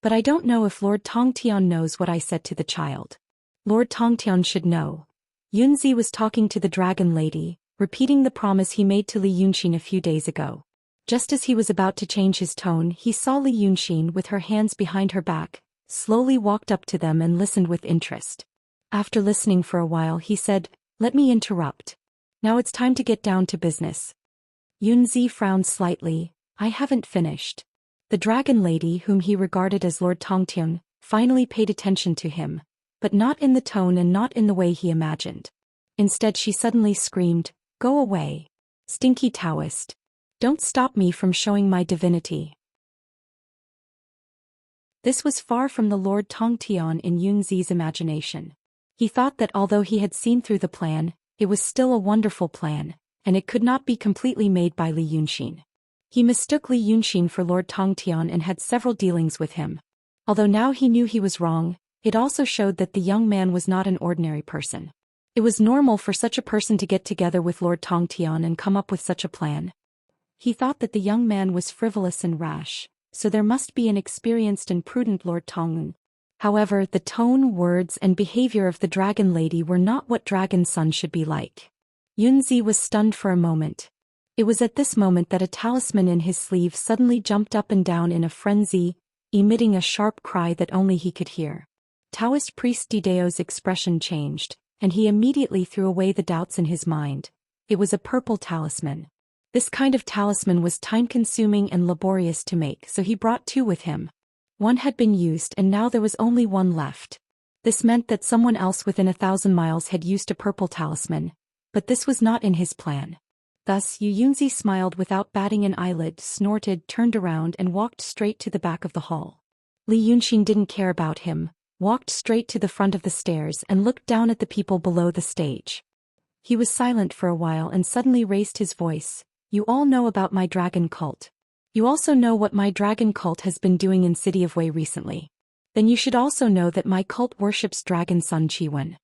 But I don't know if Lord Tongtian knows what I said to the child." Lord Tongtian should know. Yunzi was talking to the Dragon Lady, repeating the promise he made to Li Yunxin a few days ago. Just as he was about to change his tone, he saw Li Yunxin with her hands behind her back, slowly walked up to them and listened with interest. After listening for a while he said, "Let me interrupt. Now it's time to get down to business." Yunzi frowned slightly. "I haven't finished." The Dragon Lady, whom he regarded as Lord Tongtian, finally paid attention to him, but not in the tone and not in the way he imagined. Instead she suddenly screamed, "Go away. Stinky Taoist. Don't stop me from showing my divinity." This was far from the Lord Tongtian in Yunzi's imagination. He thought that although he had seen through the plan, it was still a wonderful plan, and it could not be completely made by Li Yunxin. He mistook Li Yunxin for Lord Tongtian and had several dealings with him. Although now he knew he was wrong, it also showed that the young man was not an ordinary person. It was normal for such a person to get together with Lord Tongtian and come up with such a plan. He thought that the young man was frivolous and rash, so there must be an experienced and prudent Lord Tonglun. However, the tone, words, and behavior of the Dragon Lady were not what Dragon's son should be like. Yunzi was stunned for a moment. It was at this moment that a talisman in his sleeve suddenly jumped up and down in a frenzy, emitting a sharp cry that only he could hear. Taoist priest Dideo's expression changed, and he immediately threw away the doubts in his mind. It was a purple talisman. This kind of talisman was time-consuming and laborious to make, so he brought 2 with him. One had been used and now there was only one left. This meant that someone else within 1,000 miles had used a purple talisman, but this was not in his plan. Thus Yunzi smiled without batting an eyelid, snorted, turned around and walked straight to the back of the hall. Li Yunxin didn't care about him, walked straight to the front of the stairs and looked down at the people below the stage. He was silent for a while and suddenly raised his voice. "You all know about my dragon cult. You also know what my dragon cult has been doing in City of Wei recently. Then you should also know that my cult worships Dragon Sun Chiwen."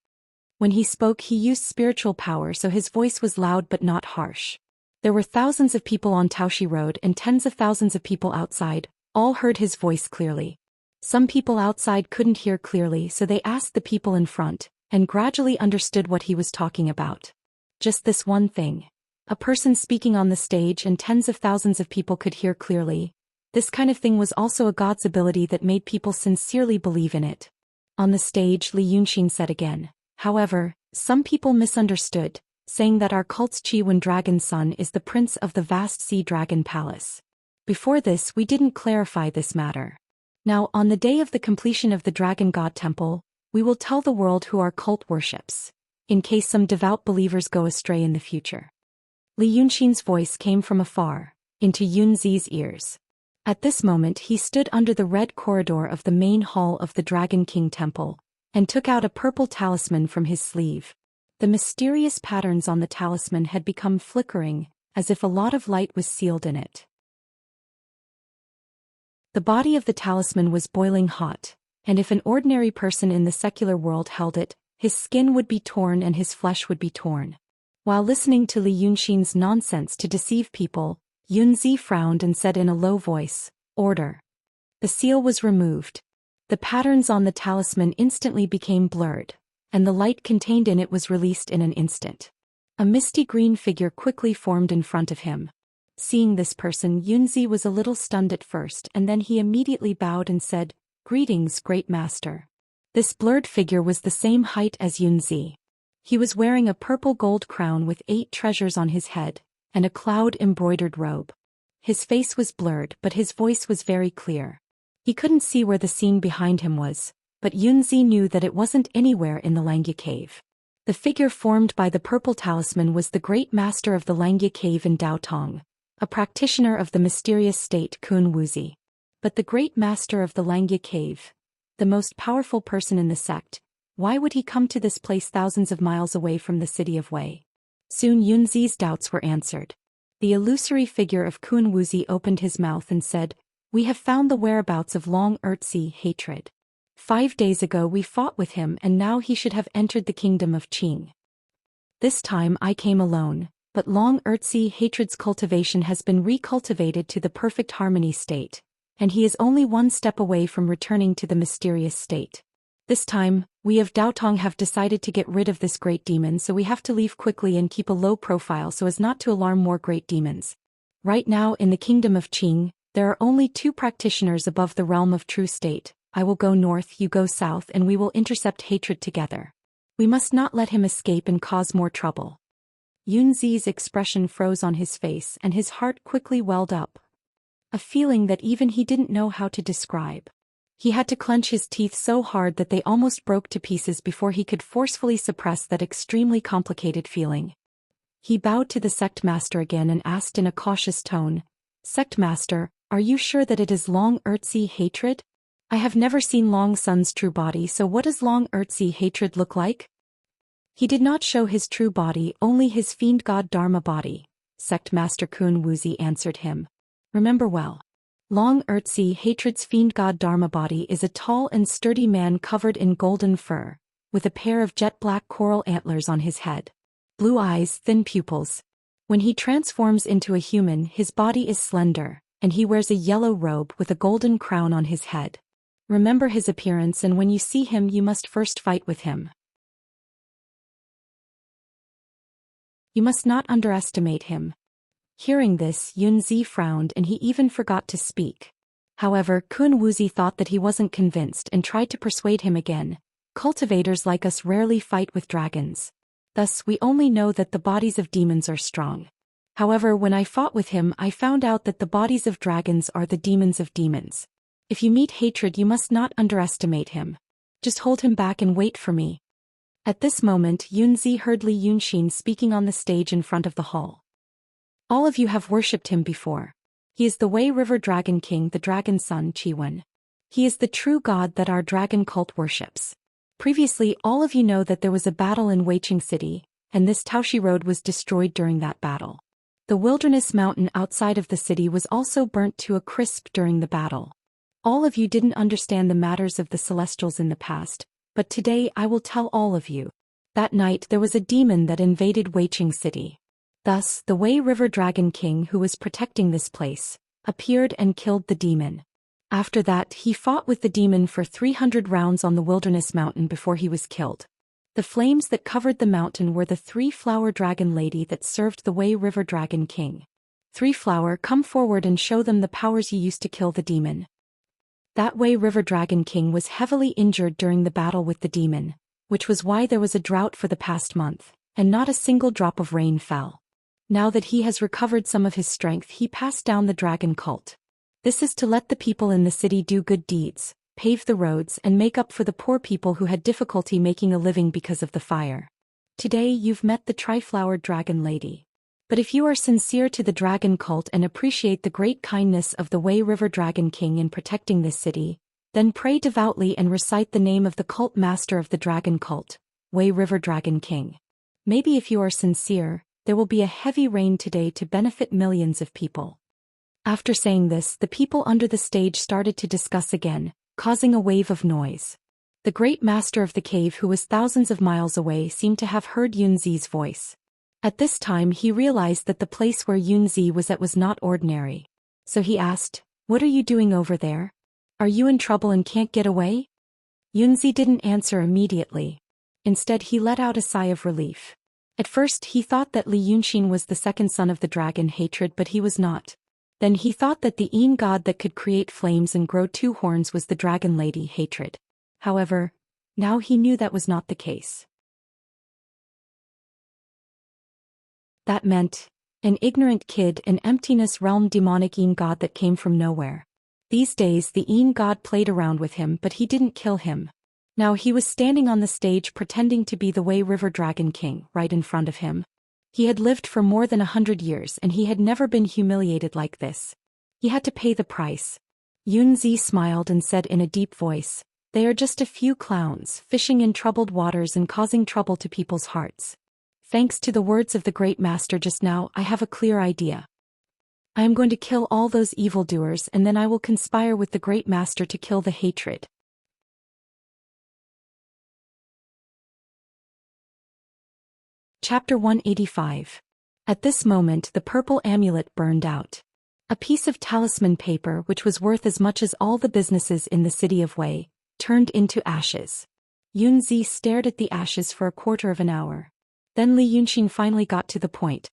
When he spoke he used spiritual power, so his voice was loud but not harsh. There were thousands of people on Taoshi Road and tens of thousands of people outside, all heard his voice clearly. Some people outside couldn't hear clearly, so they asked the people in front, and gradually understood what he was talking about. Just this one thing. A person speaking on the stage and tens of thousands of people could hear clearly. This kind of thing was also a god's ability that made people sincerely believe in it. On the stage, Li Yunxin said again. "However, some people misunderstood, saying that our cult's Chiwen Dragon Son is the prince of the vast sea dragon palace. Before this we didn't clarify this matter. Now, on the day of the completion of the Dragon God Temple, we will tell the world who our cult worships, in case some devout believers go astray in the future." Li Yunxin's voice came from afar, into Yunzi's ears. At this moment he stood under the red corridor of the main hall of the Dragon King Temple, and took out a purple talisman from his sleeve. The mysterious patterns on the talisman had become flickering, as if a lot of light was sealed in it. The body of the talisman was boiling hot, and if an ordinary person in the secular world held it, his skin would be torn and his flesh would be torn. While listening to Li Yunxin's nonsense to deceive people, Yunzi frowned and said in a low voice, "Order." The seal was removed. The patterns on the talisman instantly became blurred, and the light contained in it was released in an instant. A misty green figure quickly formed in front of him. Seeing this person, Yunzi was a little stunned at first, and then he immediately bowed and said, "Greetings, great master." This blurred figure was the same height as Yunzi. He was wearing a purple gold crown with 8 treasures on his head, and a cloud-embroidered robe. His face was blurred, but his voice was very clear. He couldn't see where the scene behind him was, but Yunzi knew that it wasn't anywhere in the Langya cave. The figure formed by the purple talisman was the great master of the Langya cave in Daotong, a practitioner of the mysterious state Kun Wuxi. But the great master of the Langya cave, the most powerful person in the sect, why would he come to this place thousands of miles away from the city of Wei? Soon Yunzi's doubts were answered. The illusory figure of Kun Wuxi opened his mouth and said, "We have found the whereabouts of Long Erzi hatred. 5 days ago we fought with him and now he should have entered the kingdom of Qing. This time I came alone, but Long Erzi hatred's cultivation has been recultivated to the perfect harmony state, and he is only 1 step away from returning to the mysterious state. This time, we of Daotong have decided to get rid of this great demon, so we have to leave quickly and keep a low profile so as not to alarm more great demons. Right now in the kingdom of Qing, there are only 2 practitioners above the realm of true state. I will go north, you go south, and we will intercept hatred together. We must not let him escape and cause more trouble." Yunzi's expression froze on his face and his heart quickly welled up. A feeling that even he didn't know how to describe. He had to clench his teeth so hard that they almost broke to pieces before he could forcefully suppress that extremely complicated feeling. He bowed to the sect master again and asked in a cautious tone, "Sect master, are you sure that it is Long Erzi hatred? I have never seen Long Sun's true body, so what does Long Erzi hatred look like?" "He did not show his true body, only his fiend god Dharma body," Sect Master Kun Wuxi answered him. "Remember well. Long Erzi hatred's fiend god Dharma body is a tall and sturdy man covered in golden fur, with a pair of jet-black coral antlers on his head. Blue eyes, thin pupils. When he transforms into a human, his body is slender, and he wears a yellow robe with a golden crown on his head. Remember his appearance, and when you see him you must first fight with him. You must not underestimate him." Hearing this, Yunzi frowned and he even forgot to speak. However, Kun Wuxi thought that he wasn't convinced and tried to persuade him again. "Cultivators like us rarely fight with dragons. Thus we only know that the bodies of demons are strong. However, when I fought with him I found out that the bodies of dragons are the demons of demons. If you meet hatred you must not underestimate him. Just hold him back and wait for me." At this moment Yunzi heard Li Yunxin speaking on the stage in front of the hall. "All of you have worshipped him before. He is the Wei River Dragon King, the Dragon Son Qiwen. He is the true god that our dragon cult worships. Previously all of you know that there was a battle in Weiqing City, and this Taoshi Road was destroyed during that battle. The wilderness mountain outside of the city was also burnt to a crisp during the battle. All of you didn't understand the matters of the Celestials in the past, but today I will tell all of you. That night there was a demon that invaded Weiqing City. Thus, the Wei River Dragon King, who was protecting this place, appeared and killed the demon. After that, he fought with the demon for 300 rounds on the wilderness mountain before he was killed. The flames that covered the mountain were the 3-flower dragon lady that served the Wei River Dragon King. 3-flower, come forward and show them the powers you used to kill the demon." That Wei River Dragon King was heavily injured during the battle with the demon, which was why there was a drought for the past month, and not a single drop of rain fell. Now that he has recovered some of his strength, he passed down the dragon cult. This is to let the people in the city do good deeds, pave the roads, and make up for the poor people who had difficulty making a living because of the fire. Today you've met the tri-flowered dragon lady. But if you are sincere to the dragon cult and appreciate the great kindness of the Wei River Dragon King in protecting this city, then pray devoutly and recite the name of the cult master of the dragon cult, Wei River Dragon King. Maybe if you are sincere, there will be a heavy rain today to benefit millions of people. After saying this, the people under the stage started to discuss again, causing a wave of noise. The great master of the cave, who was thousands of miles away, seemed to have heard Yunzi's voice. At this time he realized that the place where Yunzi was at was not ordinary. So he asked, "What are you doing over there? Are you in trouble and can't get away?" Yunzi didn't answer immediately. Instead he let out a sigh of relief. At first he thought that Li Yunxin was the second son of the dragon hatred, but he was not. Then he thought that the Yin god that could create flames and grow two horns was the dragon lady hatred. However, now he knew that was not the case. That meant an ignorant kid, an emptiness realm demonic Yin god that came from nowhere. These days the Yin god played around with him, but he didn't kill him. Now he was standing on the stage pretending to be the Wei River Dragon King right in front of him. He had lived for more than 100 years and he had never been humiliated like this. He had to pay the price. Yunzi smiled and said in a deep voice, "They are just a few clowns, fishing in troubled waters and causing trouble to people's hearts. Thanks to the words of the great master just now, I have a clear idea. I am going to kill all those evildoers, and then I will conspire with the great master to kill the hatred." Chapter 185. At this moment the purple amulet burned out. A piece of talisman paper, which was worth as much as all the businesses in the city of Wei, turned into ashes. Yunzi stared at the ashes for a quarter of an hour. Then Li Yunxin finally got to the point.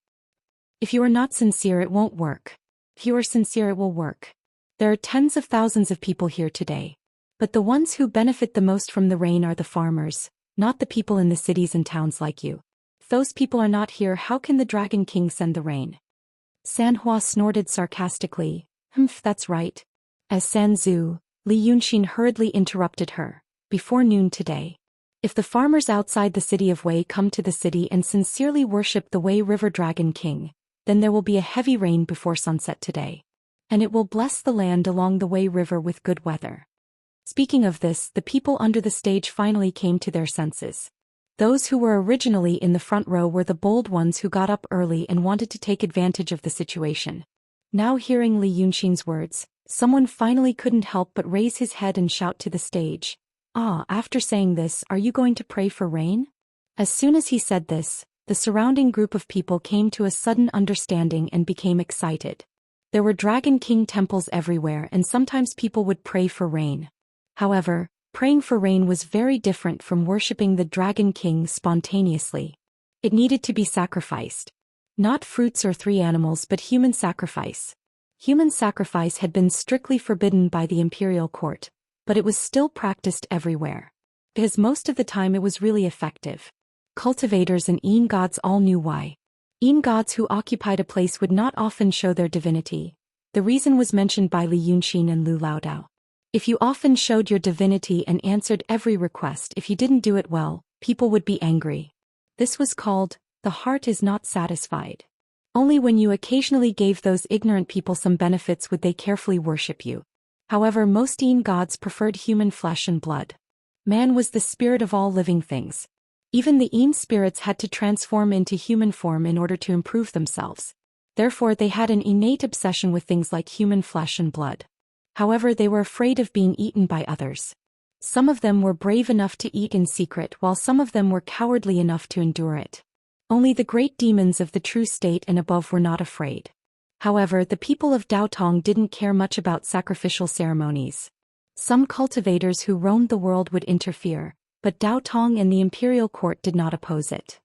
"If you are not sincere, it won't work. If you are sincere, it will work. There are tens of thousands of people here today. But the ones who benefit the most from the rain are the farmers, not the people in the cities and towns like you. If those people are not here, how can the Dragon King send the rain?" Sanhua snorted sarcastically. That's right." As Sanzu, Li Yunxin hurriedly interrupted her. "Before noon today, if the farmers outside the city of Wei come to the city and sincerely worship the Wei River Dragon King, then there will be a heavy rain before sunset today. And it will bless the land along the Wei River with good weather." Speaking of this, the people under the stage finally came to their senses. Those who were originally in the front row were the bold ones who got up early and wanted to take advantage of the situation. Now hearing Li Yunxin's words, someone finally couldn't help but raise his head and shout to the stage, After saying this, are you going to pray for rain?" As soon as he said this, the surrounding group of people came to a sudden understanding and became excited. There were Dragon King temples everywhere, and sometimes people would pray for rain. However, praying for rain was very different from worshipping the Dragon King spontaneously. It needed to be sacrificed. Not fruits or 3 animals, but human sacrifice. Human sacrifice had been strictly forbidden by the imperial court, but it was still practiced everywhere. Because most of the time it was really effective. Cultivators and Yin gods all knew why. Yin gods who occupied a place would not often show their divinity. The reason was mentioned by Li Yunxin and Lu Laodao. If you often showed your divinity and answered every request, if you didn't do it well, people would be angry. This was called, the heart is not satisfied. Only when you occasionally gave those ignorant people some benefits would they carefully worship you. However, most Yin gods preferred human flesh and blood. Man was the spirit of all living things. Even the Yin spirits had to transform into human form in order to improve themselves. Therefore they had an innate obsession with things like human flesh and blood. However, they were afraid of being eaten by others. Some of them were brave enough to eat in secret, while some of them were cowardly enough to endure it. Only the great demons of the true state and above were not afraid. However, the people of Daotong didn't care much about sacrificial ceremonies. Some cultivators who roamed the world would interfere, but Daotong and the imperial court did not oppose it.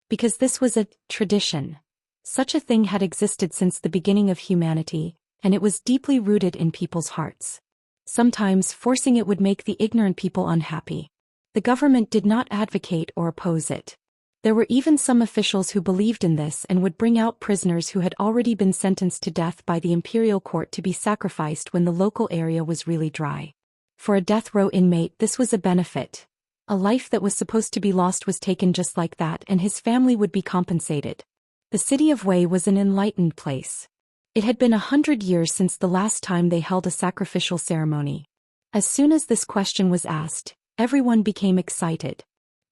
Because this was a tradition. Such a thing had existed since the beginning of humanity, and it was deeply rooted in people's hearts. Sometimes forcing it would make the ignorant people unhappy. The government did not advocate or oppose it. There were even some officials who believed in this and would bring out prisoners who had already been sentenced to death by the imperial court to be sacrificed when the local area was really dry. For a death row inmate, this was a benefit. A life that was supposed to be lost was taken just like that, and his family would be compensated. The city of Wei was an enlightened place. It had been 100 years since the last time they held a sacrificial ceremony. As soon as this question was asked, everyone became excited.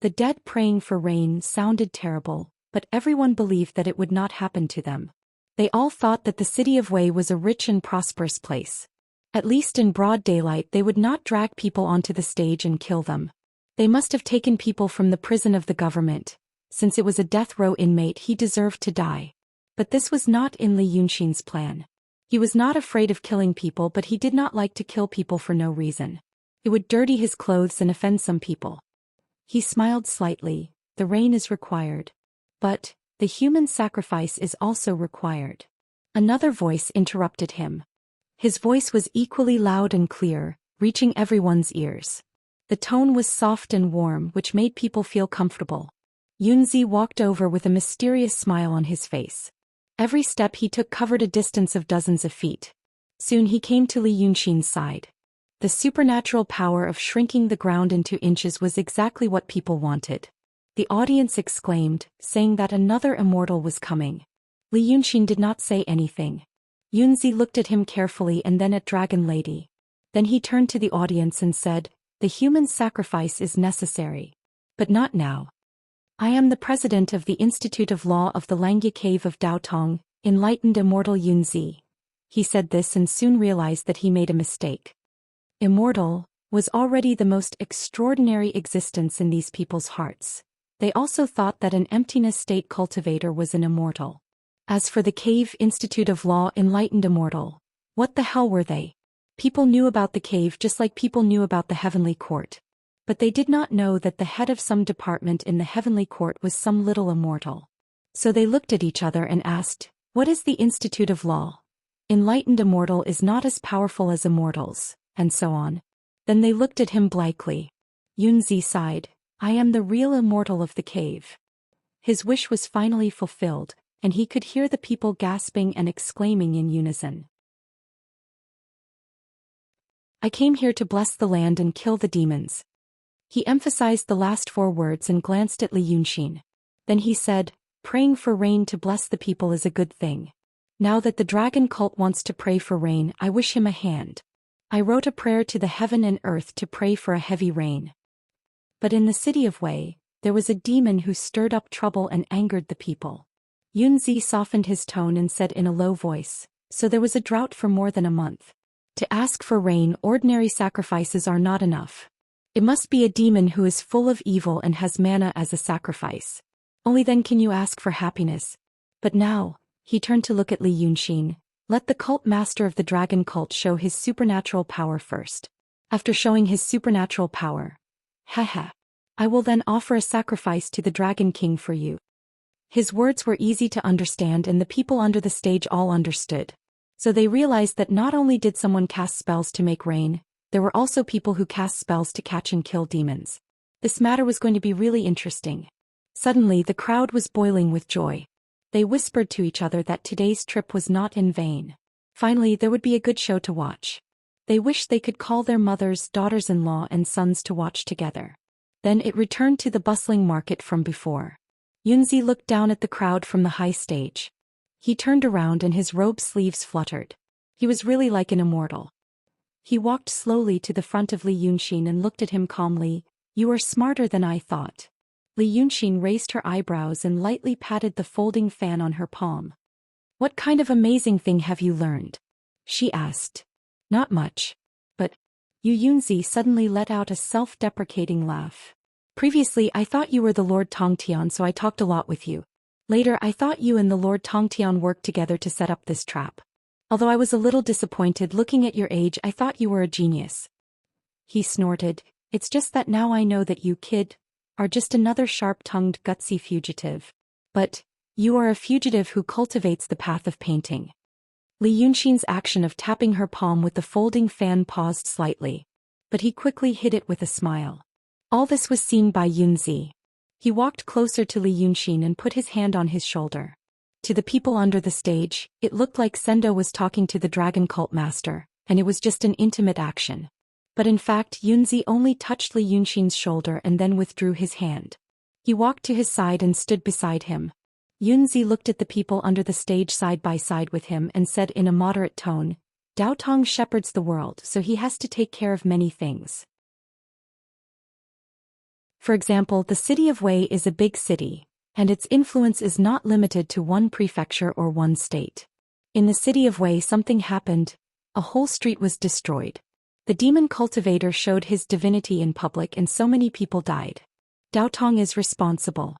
The dead praying for rain sounded terrible, but everyone believed that it would not happen to them. They all thought that the city of Wei was a rich and prosperous place. At least in broad daylight they would not drag people onto the stage and kill them. They must have taken people from the prison of the government. Since it was a death row inmate, he deserved to die. But this was not in Li Yunxin's plan. He was not afraid of killing people, but he did not like to kill people for no reason. It would dirty his clothes and offend some people. He smiled slightly. The rain is required. But the human sacrifice is also required. Another voice interrupted him. His voice was equally loud and clear, reaching everyone's ears. The tone was soft and warm, which made people feel comfortable. Yunzi walked over with a mysterious smile on his face. Every step he took covered a distance of dozens of feet. Soon he came to Li Yunxin's side. The supernatural power of shrinking the ground into inches was exactly what people wanted. The audience exclaimed, saying that another immortal was coming. Li Yunxin did not say anything. Yunzi looked at him carefully and then at Dragon Lady. Then he turned to the audience and said, "The human sacrifice is necessary. But not now. I am the president of the Institute of Law of the Langya Cave of Daotong, enlightened immortal Yunzi." He said this and soon realized that he made a mistake. Immortal was already the most extraordinary existence in these people's hearts. They also thought that an emptiness state cultivator was an immortal. As for the Cave Institute of Law enlightened immortal, what the hell were they? People knew about the cave just like people knew about the heavenly court. But they did not know that the head of some department in the heavenly court was some little immortal. So they looked at each other and asked, "What is the Institute of Law? Enlightened immortal is not as powerful as immortals," and so on. Then they looked at him blankly. Yunzi sighed, "I am the real immortal of the cave." His wish was finally fulfilled, and he could hear the people gasping and exclaiming in unison. "I came here to bless the land and kill the demons." He emphasized the last 4 words and glanced at Li Yunxin. Then he said, "Praying for rain to bless the people is a good thing. Now that the dragon cult wants to pray for rain, I wish him a hand. I wrote a prayer to the heaven and earth to pray for a heavy rain." But in the city of Wei, there was a demon who stirred up trouble and angered the people. Yunzi softened his tone and said in a low voice, "So there was a drought for more than a month. To ask for rain, ordinary sacrifices are not enough. It must be a demon who is full of evil and has mana as a sacrifice. Only then can you ask for happiness. But now," he turned to look at Li Yunxin, "let the cult master of the dragon cult show his supernatural power first. After showing his supernatural power, I will then offer a sacrifice to the Dragon King for you." His words were easy to understand and the people under the stage all understood. So they realized that not only did someone cast spells to make rain, there were also people who cast spells to catch and kill demons. This matter was going to be really interesting. Suddenly the crowd was boiling with joy. They whispered to each other that today's trip was not in vain. Finally there would be a good show to watch. They wished they could call their mothers, daughters-in-law and sons to watch together. Then it returned to the bustling market from before. Yunzi looked down at the crowd from the high stage. He turned around and his robe sleeves fluttered. He was really like an immortal. He walked slowly to the front of Li Yunxin and looked at him calmly. "You are smarter than I thought." Li Yunxin raised her eyebrows and lightly patted the folding fan on her palm. "What kind of amazing thing have you learned?" she asked. "Not much. But..." Yunzi suddenly let out a self-deprecating laugh. "Previously I thought you were the Lord Tongtian, so I talked a lot with you. Later I thought you and the Lord Tongtian worked together to set up this trap. Although I was a little disappointed looking at your age, I thought you were a genius." He snorted, "It's just that now I know that you, kid, are just another sharp-tongued, gutsy fugitive. But you are a fugitive who cultivates the path of painting." Li Yunxin's action of tapping her palm with the folding fan paused slightly. But he quickly hid it with a smile. All this was seen by Yunzi. He walked closer to Li Yunxin and put his hand on his shoulder. To the people under the stage, it looked like Sendo was talking to the dragon cult master, and it was just an intimate action. But in fact Yunzi only touched Li Yunxin's shoulder and then withdrew his hand. He walked to his side and stood beside him. Yunzi looked at the people under the stage side by side with him and said in a moderate tone, "Daotong shepherds the world, so he has to take care of many things. For example, the city of Wei is a big city, and its influence is not limited to one prefecture or one state. In the city of Wei something happened, a whole street was destroyed. The demon cultivator showed his divinity in public and so many people died. Dao Tong is responsible.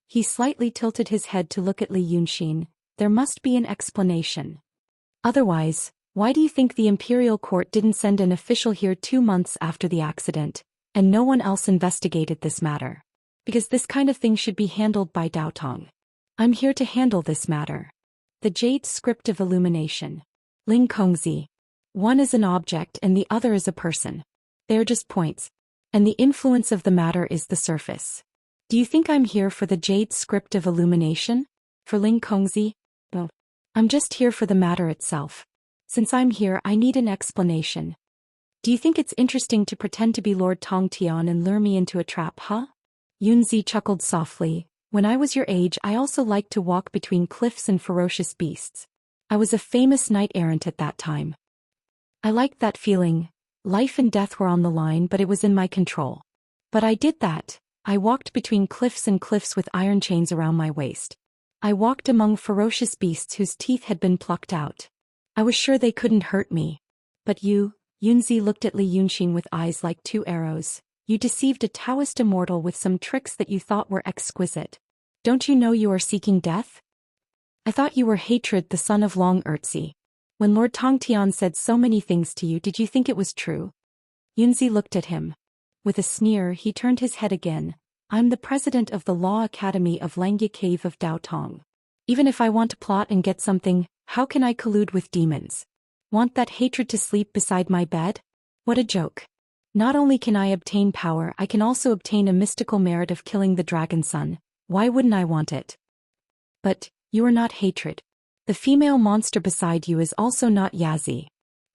He slightly tilted his head to look at Li Yunxin. There must be an explanation. Otherwise, why do you think the imperial court didn't send an official here 2 months after the accident, and no one else investigated this matter? Because this kind of thing should be handled by Dao Tong. I'm here to handle this matter. The Jade Script of Illumination. Ling Kongzi. One is an object and the other is a person. They're just points. And the influence of the matter is the surface. Do you think I'm here for the Jade Script of Illumination? For Ling Kongzi? No. I'm just here for the matter itself. Since I'm here, I need an explanation. Do you think it's interesting to pretend to be Lord Tong Tian and lure me into a trap, huh? Yunzi chuckled softly. When I was your age, I also liked to walk between cliffs and ferocious beasts. I was a famous knight-errant at that time. I liked that feeling. Life and death were on the line, but it was in my control. But I did that. I walked between cliffs and cliffs with iron chains around my waist. I walked among ferocious beasts whose teeth had been plucked out. I was sure they couldn't hurt me. But you, Yunzi looked at Li Yunxin with eyes like 2 arrows. You deceived a Taoist immortal with some tricks that you thought were exquisite. Don't you know you are seeking death? I thought you were Hatred, the son of Long Erzi. When Lord Tongtian said so many things to you, did you think it was true? Yunzi looked at him. With a sneer, he turned his head again. I'm the president of the Law Academy of Langya Cave of Dao Tong. Even if I want to plot and get something, how can I collude with demons? Want that hatred to sleep beside my bed? What a joke. Not only can I obtain power, I can also obtain a mystical merit of killing the dragon son. Why wouldn't I want it? But, you are not Hatred. The female monster beside you is also not Yazi.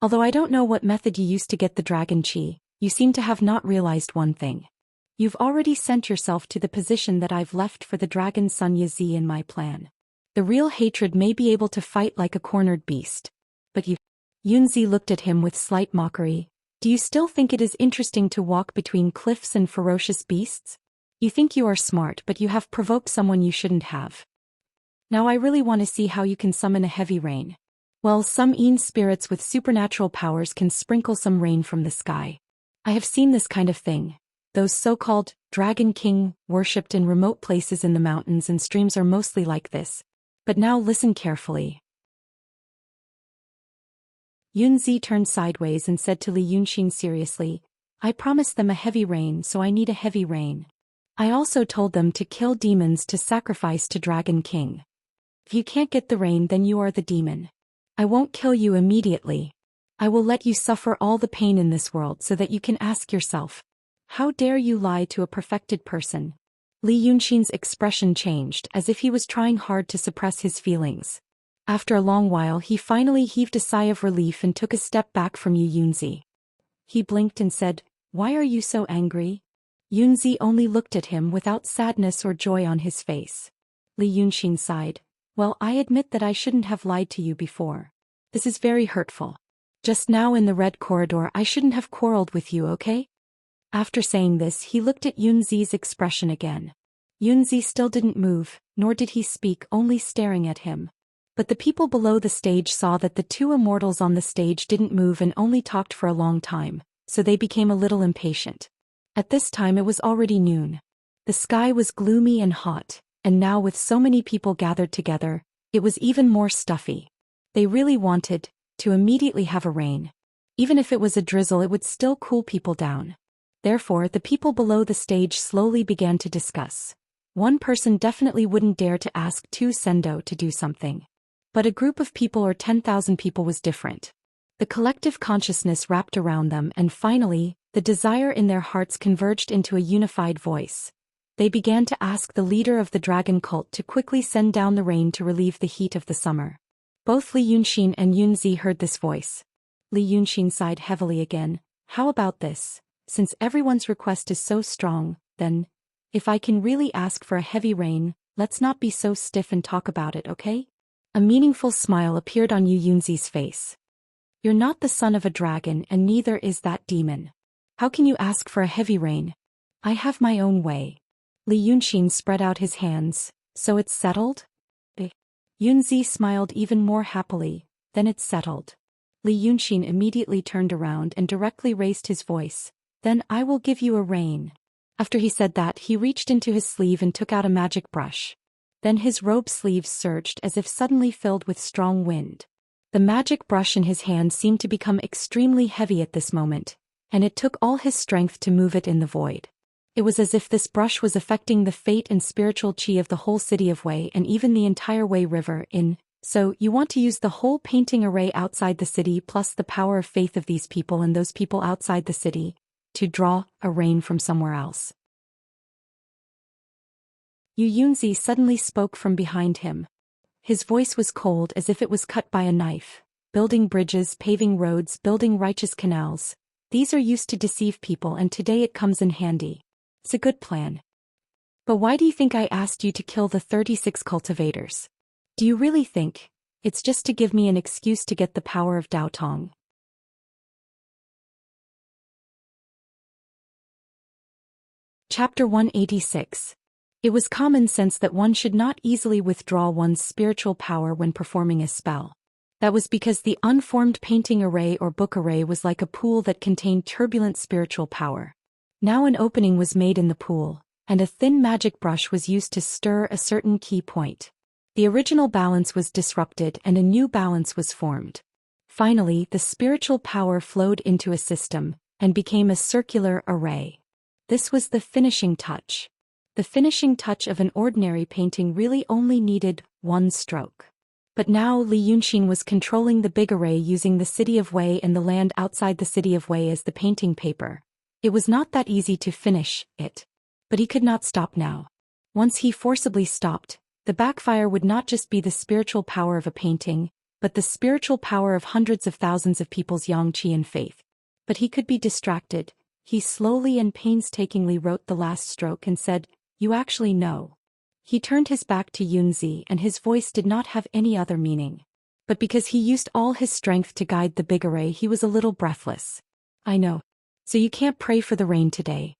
Although I don't know what method you used to get the dragon chi, you seem to have not realized one thing. You've already sent yourself to the position that I've left for the dragon son Yazi in my plan. The real Hatred may be able to fight like a cornered beast. But you... Yunzi looked at him with slight mockery. Do you still think it is interesting to walk between cliffs and ferocious beasts? You think you are smart, but you have provoked someone you shouldn't have. Now I really want to see how you can summon a heavy rain. Well, some Een spirits with supernatural powers can sprinkle some rain from the sky. I have seen this kind of thing. Those so-called Dragon King worshipped in remote places in the mountains and streams are mostly like this. But now listen carefully. Yunzi turned sideways and said to Li Yunxin seriously, I promised them a heavy rain, so I need a heavy rain. I also told them to kill demons to sacrifice to Dragon King. If you can't get the rain, then you are the demon. I won't kill you immediately. I will let you suffer all the pain in this world so that you can ask yourself, how dare you lie to a perfected person? Li Yunxin's expression changed as if he was trying hard to suppress his feelings. After a long while he finally heaved a sigh of relief and took a step back from Yunzi. He blinked and said, Why are you so angry? Yunzi only looked at him without sadness or joy on his face. Li Yunxin sighed. Well, I admit that I shouldn't have lied to you before. This is very hurtful. Just now in the red corridor I shouldn't have quarreled with you, okay? After saying this he looked at Yunzi's expression again. Yunzi still didn't move, nor did he speak, only staring at him. But the people below the stage saw that the 2 immortals on the stage didn't move and only talked for a long time, so they became a little impatient. At this time it was already noon. The sky was gloomy and hot, and now with so many people gathered together, it was even more stuffy. They really wanted to immediately have a rain. Even if it was a drizzle, it would still cool people down. Therefore, the people below the stage slowly began to discuss. One person definitely wouldn't dare to ask 2 Sendo to do something. But a group of people or 10,000 people was different. The collective consciousness wrapped around them, and finally, the desire in their hearts converged into a unified voice. They began to ask the leader of the dragon cult to quickly send down the rain to relieve the heat of the summer. Both Li Yunxin and Yunzi heard this voice. Li Yunxin sighed heavily again. How about this? Since everyone's request is so strong, then, if I can really ask for a heavy rain, let's not be so stiff and talk about it, okay? A meaningful smile appeared on Yunzi's face. You're not the son of a dragon and neither is that demon. How can you ask for a heavy rain? I have my own way. Li Yunxin spread out his hands. So it's settled? Yunzi smiled even more happily. Then it's settled. Li Yunxin immediately turned around and directly raised his voice. Then I will give you a rain. After he said that, he reached into his sleeve and took out a magic brush. Then his robe sleeves surged as if suddenly filled with strong wind. The magic brush in his hand seemed to become extremely heavy at this moment, and it took all his strength to move it in the void. It was as if this brush was affecting the fate and spiritual qi of the whole city of Wei and even the entire Wei River in. So, you want to use the whole painting array outside the city plus the power of faith of these people and those people outside the city, to draw a rain from somewhere else. Yu Yunzi suddenly spoke from behind him. His voice was cold as if it was cut by a knife. Building bridges, paving roads, building righteous canals. These are used to deceive people and today it comes in handy. It's a good plan. But why do you think I asked you to kill the 36 cultivators? Do you really think it's just to give me an excuse to get the power of Dao Tong? Chapter 186. It was common sense that one should not easily withdraw one's spiritual power when performing a spell. That was because the unformed painting array or book array was like a pool that contained turbulent spiritual power. Now an opening was made in the pool, and a thin magic brush was used to stir a certain key point. The original balance was disrupted and a new balance was formed. Finally, the spiritual power flowed into a system and became a circular array. This was the finishing touch. The finishing touch of an ordinary painting really only needed one stroke. But now Li Yunxin was controlling the big array using the city of Wei and the land outside the city of Wei as the painting paper. It was not that easy to finish it. But he could not stop now. Once he forcibly stopped, the backfire would not just be the spiritual power of a painting, but the spiritual power of hundreds of thousands of people's yang-qi and faith. But he could be distracted. He slowly and painstakingly wrote the last stroke and said, "You actually know." He turned his back to Yunzi and his voice did not have any other meaning. But because he used all his strength to guide the big array, he was a little breathless. "I know. So you can't pray for the rain today."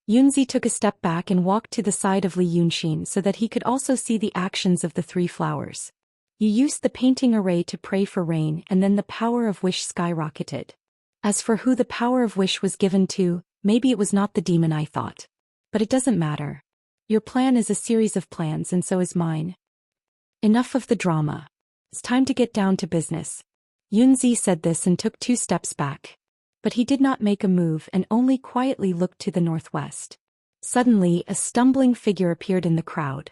Yunzi took a step back and walked to the side of Li Yunxin so that he could also see the actions of the three flowers. You used the painting array to pray for rain and then the power of wish skyrocketed. As for who the power of wish was given to, maybe it was not the demon I thought. But it doesn't matter. Your plan is a series of plans and so is mine. Enough of the drama. It's time to get down to business. Yunzi said this and took 2 steps back. But he did not make a move and only quietly looked to the northwest. Suddenly, a stumbling figure appeared in the crowd.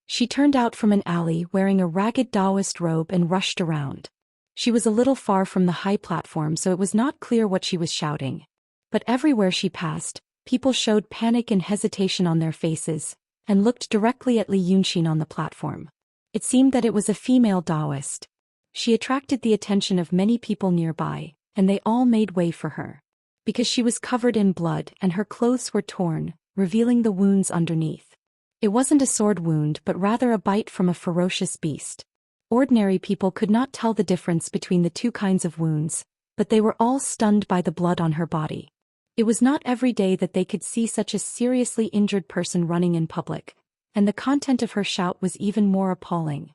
She turned out from an alley wearing a ragged Taoist robe and rushed around. She was a little far from the high platform so it was not clear what she was shouting. But everywhere she passed, people showed panic and hesitation on their faces, and looked directly at Li Yunxin on the platform. It seemed that it was a female Taoist. She attracted the attention of many people nearby, and they all made way for her. Because she was covered in blood and her clothes were torn, revealing the wounds underneath. It wasn't a sword wound but rather a bite from a ferocious beast. Ordinary people could not tell the difference between the 2 kinds of wounds, but they were all stunned by the blood on her body. It was not every day that they could see such a seriously injured person running in public, and the content of her shout was even more appalling.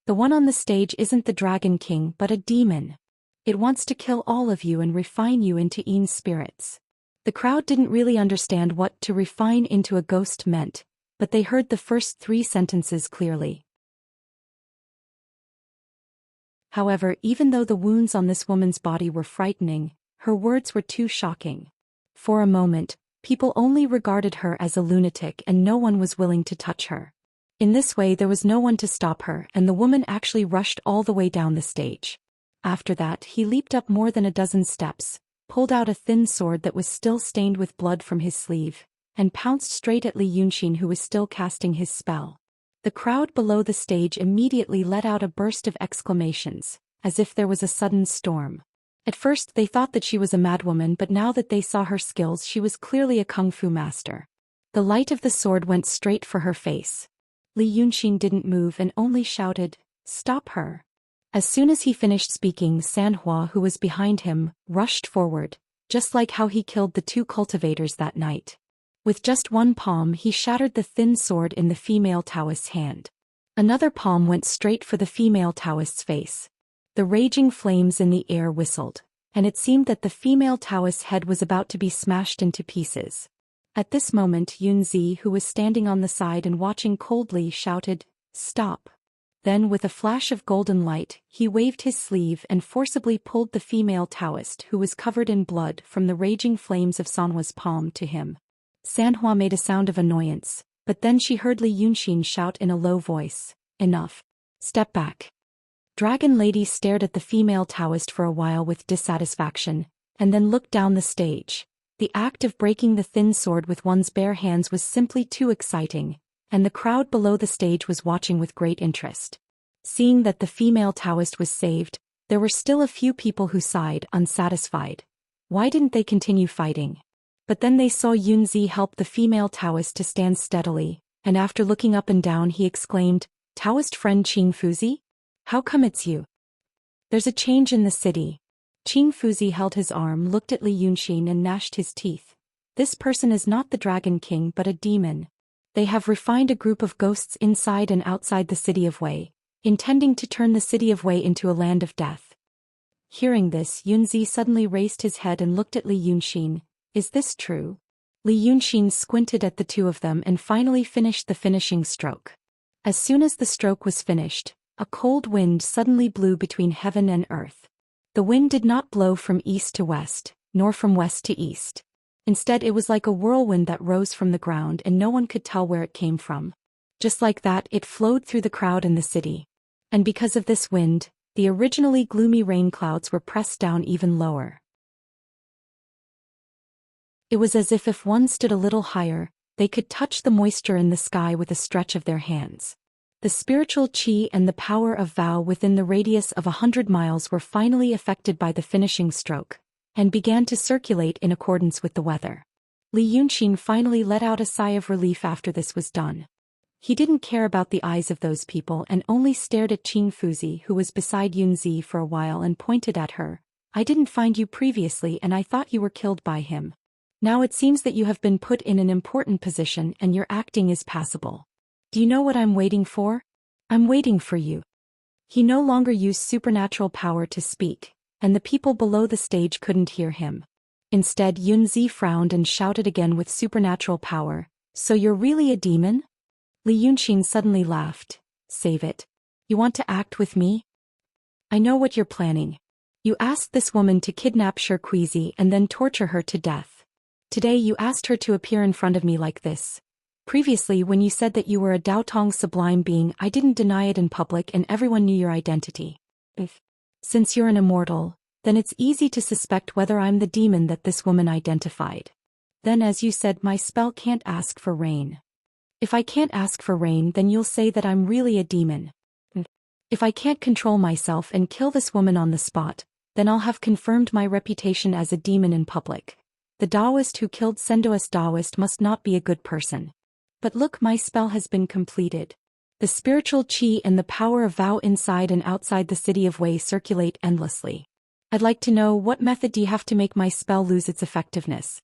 "The one on the stage isn't the Dragon King but a demon. It wants to kill all of you and refine you into Yin spirits." The crowd didn't really understand what "to refine into a ghost" meant, but they heard the first 3 sentences clearly. However, even though the wounds on this woman's body were frightening, her words were too shocking. For a moment, people only regarded her as a lunatic and no one was willing to touch her. In this way there was no one to stop her and the woman actually rushed all the way down the stage. After that, he leaped up more than a dozen steps, pulled out a thin sword that was still stained with blood from his sleeve, and pounced straight at Li Yunxin who was still casting his spell. The crowd below the stage immediately let out a burst of exclamations, as if there was a sudden storm. At first they thought that she was a madwoman but now that they saw her skills she was clearly a kung fu master. The light of the sword went straight for her face. Li Yunxin didn't move and only shouted, "Stop her." As soon as he finished speaking, Sanhua, who was behind him, rushed forward, just like how he killed the 2 cultivators that night. With just one palm he shattered the thin sword in the female Taoist's hand. Another palm went straight for the female Taoist's face. The raging flames in the air whistled, and it seemed that the female Taoist's head was about to be smashed into pieces. At this moment Yunzi, who was standing on the side and watching coldly, shouted, "Stop!" Then with a flash of golden light, he waved his sleeve and forcibly pulled the female Taoist, who was covered in blood, from the raging flames of Sanhua's palm to him. Sanhua made a sound of annoyance, but then she heard Li Yunxin shout in a low voice, "Enough. Step back." Dragon Lady stared at the female Taoist for a while with dissatisfaction, and then looked down the stage. The act of breaking the thin sword with one's bare hands was simply too exciting, and the crowd below the stage was watching with great interest. Seeing that the female Taoist was saved, there were still a few people who sighed, unsatisfied. Why didn't they continue fighting? But then they saw Yunzi help the female Taoist to stand steadily, and after looking up and down he exclaimed, "Taoist friend Qing Fuzi? How come it's you?" "There's a change in the city." Qing Fuzi held his arm, looked at Li Yunxin and gnashed his teeth. "This person is not the Dragon King but a demon. They have refined a group of ghosts inside and outside the city of Wei, intending to turn the city of Wei into a land of death." Hearing this, Yunzi suddenly raised his head and looked at Li Yunxin. "Is this true?" Li Yunxin squinted at the two of them and finally finished the finishing stroke. As soon as the stroke was finished, a cold wind suddenly blew between heaven and earth. The wind did not blow from east to west, nor from west to east. Instead, it was like a whirlwind that rose from the ground and no one could tell where it came from. Just like that, it flowed through the crowd in the city. And because of this wind, the originally gloomy rain clouds were pressed down even lower. It was as if one stood a little higher, they could touch the moisture in the sky with a stretch of their hands. The spiritual qi and the power of Vow within the radius of 100 miles were finally affected by the finishing stroke, and began to circulate in accordance with the weather. Li Yunxin finally let out a sigh of relief after this was done. He didn't care about the eyes of those people and only stared at Qing Fuzi, who was beside Yunzi, for a while and pointed at her. "I didn't find you previously and I thought you were killed by him. Now it seems that you have been put in an important position and your acting is passable. Do you know what I'm waiting for? I'm waiting for you." He no longer used supernatural power to speak, and the people below the stage couldn't hear him. Instead, Yunzi frowned and shouted again with supernatural power, "So you're really a demon?" Li Yunxin suddenly laughed. "Save it. You want to act with me? I know what you're planning. You asked this woman to kidnap Shirkuizi and then torture her to death. Today you asked her to appear in front of me like this. Previously, when you said that you were a Daotong sublime being, I didn't deny it in public and everyone knew your identity. Since you're an immortal, then it's easy to suspect whether I'm the demon that this woman identified. Then, as you said, my spell can't ask for rain. If I can't ask for rain, then you'll say that I'm really a demon. If I can't control myself and kill this woman on the spot, then I'll have confirmed my reputation as a demon in public. The Taoist who killed Sendo's Taoist must not be a good person. But look, my spell has been completed. The spiritual qi and the power of Vow inside and outside the city of Wei circulate endlessly. I'd like to know, what method do you have to make my spell lose its effectiveness?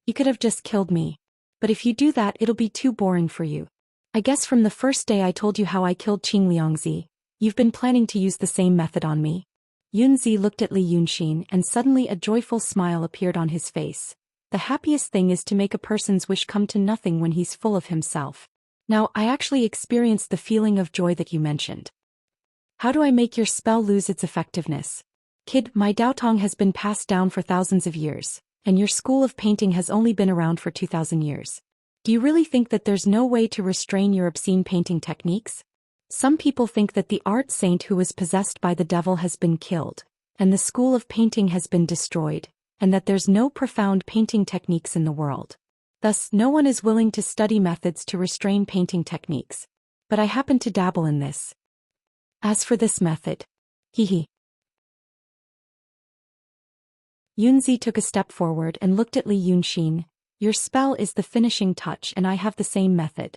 You could have just killed me. But if you do that, it'll be too boring for you. I guess from the first day I told you how I killed Qing Liangzi, you've been planning to use the same method on me." Yunzi looked at Li Yunxin and suddenly a joyful smile appeared on his face. The happiest thing is to make a person's wish come to nothing when he's full of himself. Now, I actually experienced the feeling of joy that you mentioned. How do I make your spell lose its effectiveness? Kid, my Daotong has been passed down for thousands of years, and your school of painting has only been around for 2,000 years. Do you really think that there's no way to restrain your obscene painting techniques? Some people think that the art saint who was possessed by the devil has been killed, and the school of painting has been destroyed, and that there's no profound painting techniques in the world. Thus, no one is willing to study methods to restrain painting techniques. But I happen to dabble in this. As for this method, hee. Yunzi took a step forward and looked at Li Yunxin. Your spell is the finishing touch and I have the same method.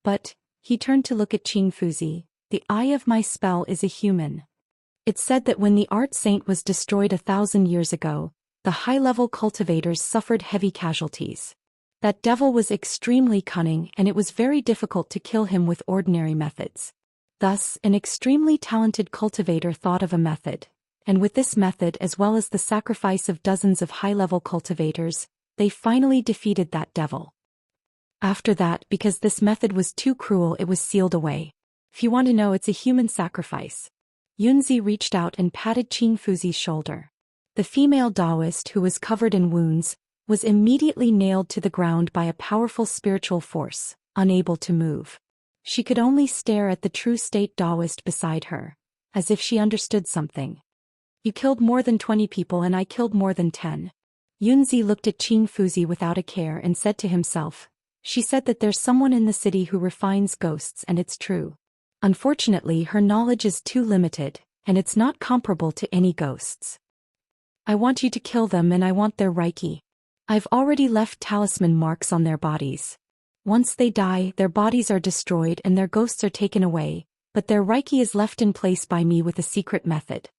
But, he turned to look at Qing Fuzi, the eye of my spell is a human. It's said that when the art saint was destroyed 1,000 years ago, the high-level cultivators suffered heavy casualties. That devil was extremely cunning and it was very difficult to kill him with ordinary methods. Thus, an extremely talented cultivator thought of a method, and with this method as well as the sacrifice of dozens of high-level cultivators, they finally defeated that devil. After that, because this method was too cruel, it was sealed away. If you want to know, it's a human sacrifice. Yunzi reached out and patted Qing Fuzi's shoulder. The female Taoist, who was covered in wounds, was immediately nailed to the ground by a powerful spiritual force, unable to move. She could only stare at the true state Taoist beside her, as if she understood something. You killed more than 20 people and I killed more than 10. Yunzi looked at Qing Fuzi without a care and said to himself, she said that there's someone in the city who refines ghosts and it's true. Unfortunately, her knowledge is too limited, and it's not comparable to any ghosts. I want you to kill them and I want their Reiki. I've already left talisman marks on their bodies. Once they die, their bodies are destroyed and their ghosts are taken away, but their Reiki is left in place by me with a secret method.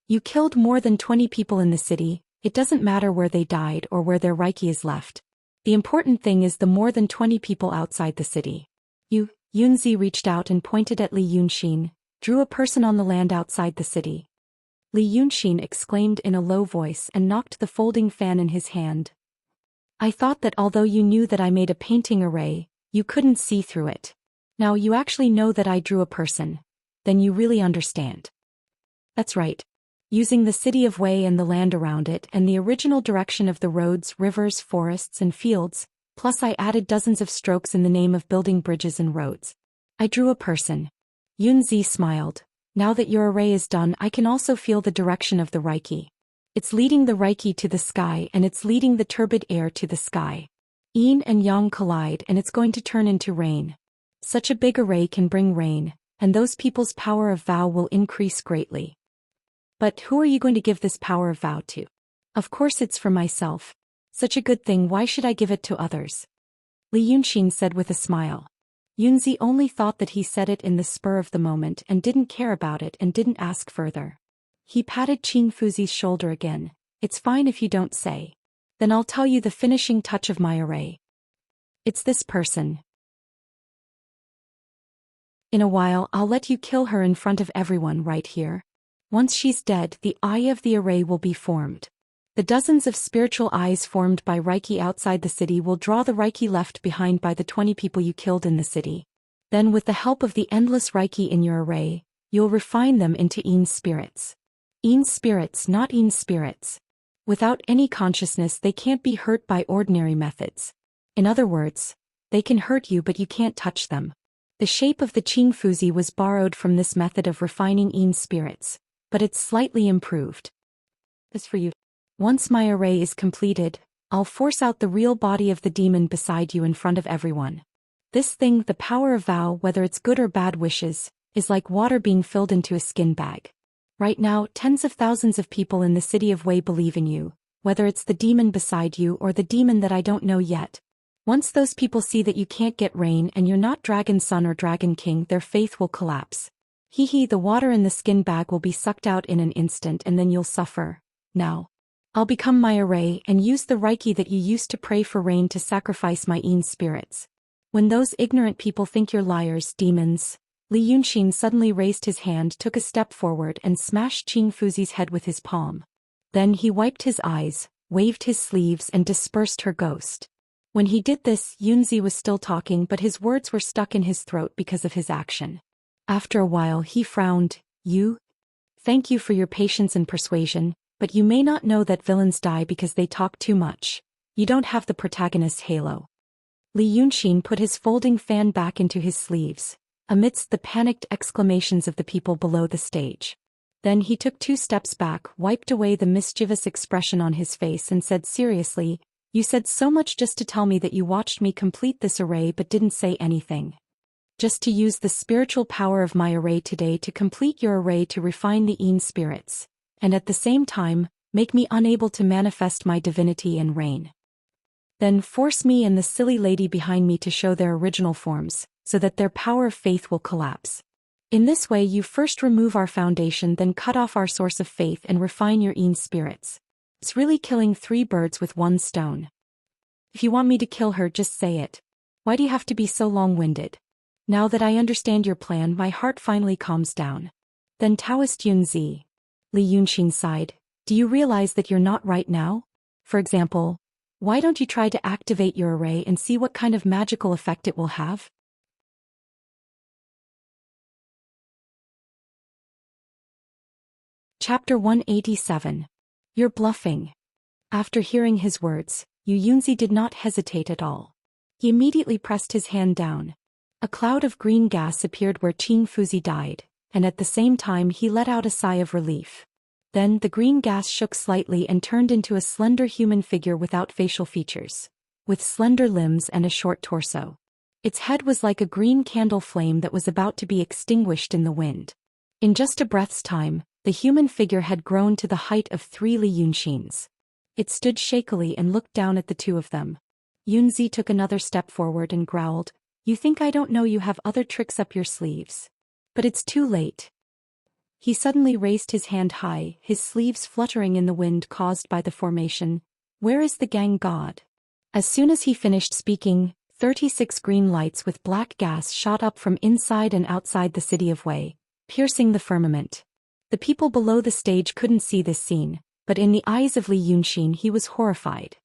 You killed more than 20 people in the city, it doesn't matter where they died or where their Reiki is left. The important thing is the more than 20 people outside the city. Yunzi reached out and pointed at Li Yunxin, drew a person on the land outside the city. Li Yunxin exclaimed in a low voice and knocked the folding fan in his hand. I thought that although you knew that I made a painting array, you couldn't see through it. Now you actually know that I drew a person. Then you really understand. That's right. Using the city of Wei and the land around it and the original direction of the roads, rivers, forests and fields, plus I added dozens of strokes in the name of building bridges and roads. I drew a person. Yunzi smiled. Now that your array is done, I can also feel the direction of the Reiki. It's leading the Reiki to the sky and it's leading the turbid air to the sky. Yin and Yang collide and it's going to turn into rain. Such a big array can bring rain, and those people's power of vow will increase greatly. But who are you going to give this power of vow to? Of course it's for myself. Such a good thing, why should I give it to others? Li Yunxin said with a smile. Yunzi only thought that he said it in the spur of the moment and didn't care about it and didn't ask further. He patted Qing Fuzi's shoulder again. It's fine if you don't say. Then I'll tell you the finishing touch of my array. It's this person. In a while I'll let you kill her in front of everyone right here. Once she's dead, the eye of the array will be formed. The dozens of spiritual eyes formed by Reiki outside the city will draw the Reiki left behind by the 20 people you killed in the city. Then with the help of the endless Reiki in your array, you'll refine them into Yin spirits. Yin spirits, not Yin spirits. Without any consciousness, they can't be hurt by ordinary methods. In other words, they can hurt you but you can't touch them. The shape of the Qing Fuzi was borrowed from this method of refining Yin spirits, but it's slightly improved. As for you, once my array is completed, I'll force out the real body of the demon beside you in front of everyone. This thing, the power of vow, whether it's good or bad wishes, is like water being filled into a skin bag. Right now, tens of thousands of people in the city of Wei believe in you, whether it's the demon beside you or the demon that I don't know yet. Once those people see that you can't get rain and you're not Dragon Son or Dragon King, their faith will collapse. The water in the skin bag will be sucked out in an instant and then you'll suffer. Now, I'll become my array and use the Reiki that you used to pray for rain to sacrifice my Yin spirits. When those ignorant people think you're liars, demons, Li Yunxin suddenly raised his hand, took a step forward and smashed Qing Fuzi's head with his palm. Then he wiped his eyes, waved his sleeves and dispersed her ghost. When he did this, Yunzi was still talking but his words were stuck in his throat because of his action. After a while he frowned. Thank you for your patience and persuasion. But you may not know that villains die because they talk too much. You don't have the protagonist's halo. Li Yunxin put his folding fan back into his sleeves, amidst the panicked exclamations of the people below the stage. Then he took 2 steps back, wiped away the mischievous expression on his face and said seriously, you said so much just to tell me that you watched me complete this array but didn't say anything. Just to use the spiritual power of my array today to complete your array to refine the Yin spirits. And at the same time, make me unable to manifest my divinity and reign. Then force me and the silly lady behind me to show their original forms, so that their power of faith will collapse. In this way you first remove our foundation, then cut off our source of faith and refine your Yin spirits. It's really killing 3 birds with 1 stone. If you want me to kill her, just say it. Why do you have to be so long-winded? Now that I understand your plan, my heart finally calms down. Then Taoist Yunzi. Li Yunxin sighed. Do you realize that you're not right now? For example, why don't you try to activate your array and see what kind of magical effect it will have? Chapter 187. You're bluffing. After hearing his words, Yu Yunzi did not hesitate at all. He immediately pressed his hand down. A cloud of green gas appeared where Qing Fuzi died, and at the same time he let out a sigh of relief. Then the green gas shook slightly and turned into a slender human figure without facial features, with slender limbs and a short torso. Its head was like a green candle flame that was about to be extinguished in the wind. In just a breath's time, the human figure had grown to the height of 3 Li Yunxins. It stood shakily and looked down at the two of them. Yunzi took another step forward and growled, "You think I don't know you have other tricks up your sleeves? But it's too late." He suddenly raised his hand high, his sleeves fluttering in the wind caused by the formation. "Where is the gang god?" As soon as he finished speaking, 36 green lights with black gas shot up from inside and outside the city of Wei, piercing the firmament. The people below the stage couldn't see this scene, but in the eyes of Li Yunxin he was horrified.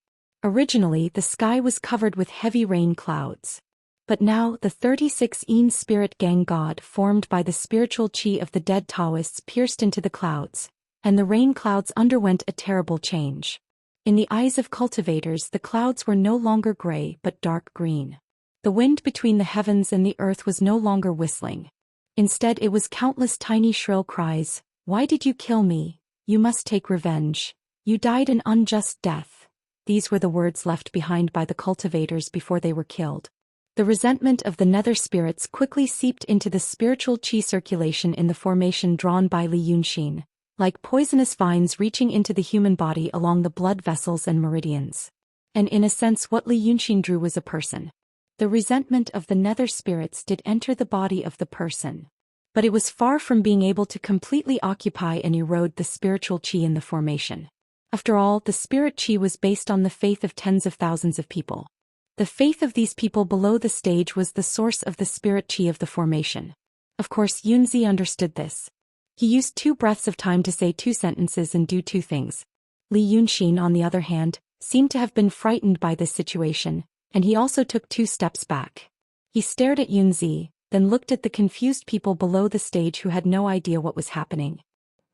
Originally the sky was covered with heavy rain clouds. But now the 36 spirit gang god formed by the spiritual qi of the dead Taoists pierced into the clouds, and the rain clouds underwent a terrible change. In the eyes of cultivators the clouds were no longer gray but dark green. The wind between the heavens and the earth was no longer whistling. Instead it was countless tiny shrill cries. "Why did you kill me? You must take revenge. You died an unjust death." These were the words left behind by the cultivators before they were killed. The resentment of the nether spirits quickly seeped into the spiritual qi circulation in the formation drawn by Li Yunxin, like poisonous vines reaching into the human body along the blood vessels and meridians. And in a sense what Li Yunxin drew was a person. The resentment of the nether spirits did enter the body of the person. But it was far from being able to completely occupy and erode the spiritual qi in the formation. After all, the spirit qi was based on the faith of tens of thousands of people. The faith of these people below the stage was the source of the spirit qi of the formation. Of course Yunzi understood this. He used 2 breaths of time to say 2 sentences and do 2 things. Li Yunxin, on the other hand, seemed to have been frightened by this situation, and he also took 2 steps back. He stared at Yunzi, then looked at the confused people below the stage who had no idea what was happening.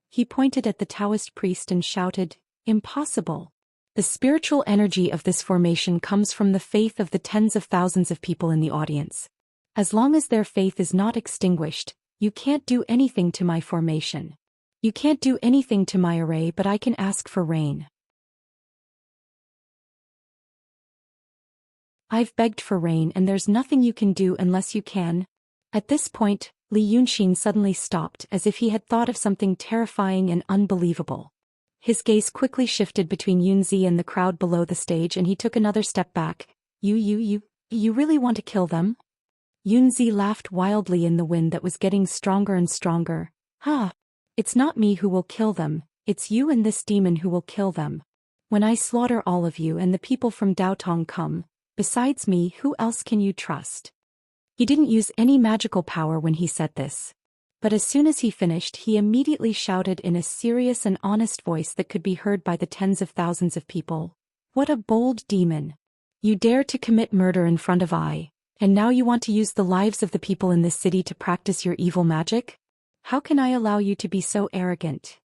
He pointed at the Taoist priest and shouted, "Impossible! The spiritual energy of this formation comes from the faith of the tens of thousands of people in the audience. As long as their faith is not extinguished, you can't do anything to my formation. You can't do anything to my array, but I can ask for rain. I've begged for rain and there's nothing you can do unless you can." At this point, Li Yunxin suddenly stopped as if he had thought of something terrifying and unbelievable. His gaze quickly shifted between Yunzi and the crowd below the stage and he took another step back. You really want to kill them?" Yunzi laughed wildly in the wind that was getting stronger and stronger. "Ha! It's not me who will kill them, it's you and this demon who will kill them. When I slaughter all of you and the people from Daotong come, besides me who else can you trust?" He didn't use any magical power when he said this. But as soon as he finished he immediately shouted in a serious and honest voice that could be heard by the tens of thousands of people. "What a bold demon! You dare to commit murder in front of I, and now you want to use the lives of the people in this city to practice your evil magic? How can I allow you to be so arrogant?"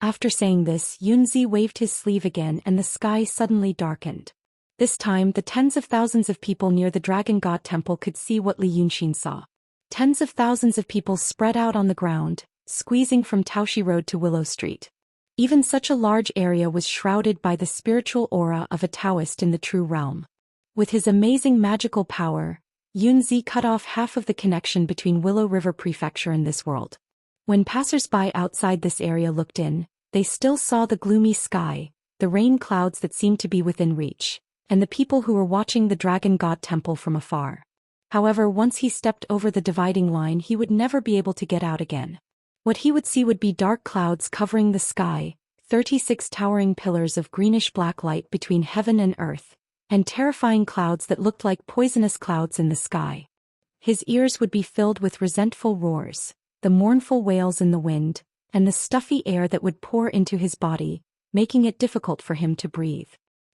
After saying this, Yunzi waved his sleeve again and the sky suddenly darkened. This time the tens of thousands of people near the Dragon God Temple could see what Li Yunxin saw. Tens of thousands of people spread out on the ground, squeezing from Taoshi Road to Willow Street. Even such a large area was shrouded by the spiritual aura of a Taoist in the true realm. With his amazing magical power, Yunzi cut off half of the connection between Willow River Prefecture and this world. When passers-by outside this area looked in, they still saw the gloomy sky, the rain clouds that seemed to be within reach, and the people who were watching the Dragon God Temple from afar. However, once he stepped over the dividing line he would never be able to get out again. What he would see would be dark clouds covering the sky, 36 towering pillars of greenish-black light between heaven and earth, and terrifying clouds that looked like poisonous clouds in the sky. His ears would be filled with resentful roars, the mournful wails in the wind, and the stuffy air that would pour into his body, making it difficult for him to breathe.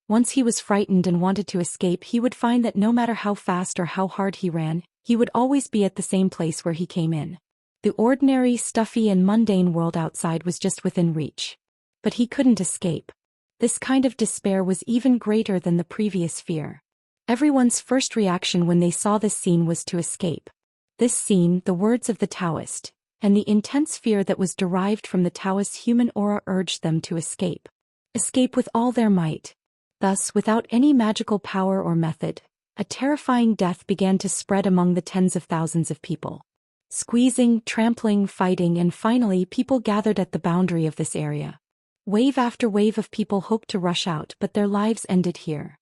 Once he was frightened and wanted to escape, he would find that no matter how fast or how hard he ran, he would always be at the same place where he came in. The ordinary, stuffy and mundane world outside was just within reach. But he couldn't escape. This kind of despair was even greater than the previous fear. Everyone's first reaction when they saw this scene was to escape. This scene, the words of the Taoist, and the intense fear that was derived from the Taoist's human aura urged them to escape. Escape with all their might. Thus, without any magical power or method, a terrifying death began to spread among the tens of thousands of people. Squeezing, trampling, fighting, and finally people gathered at the boundary of this area. Wave after wave of people hoped to rush out, but their lives ended here.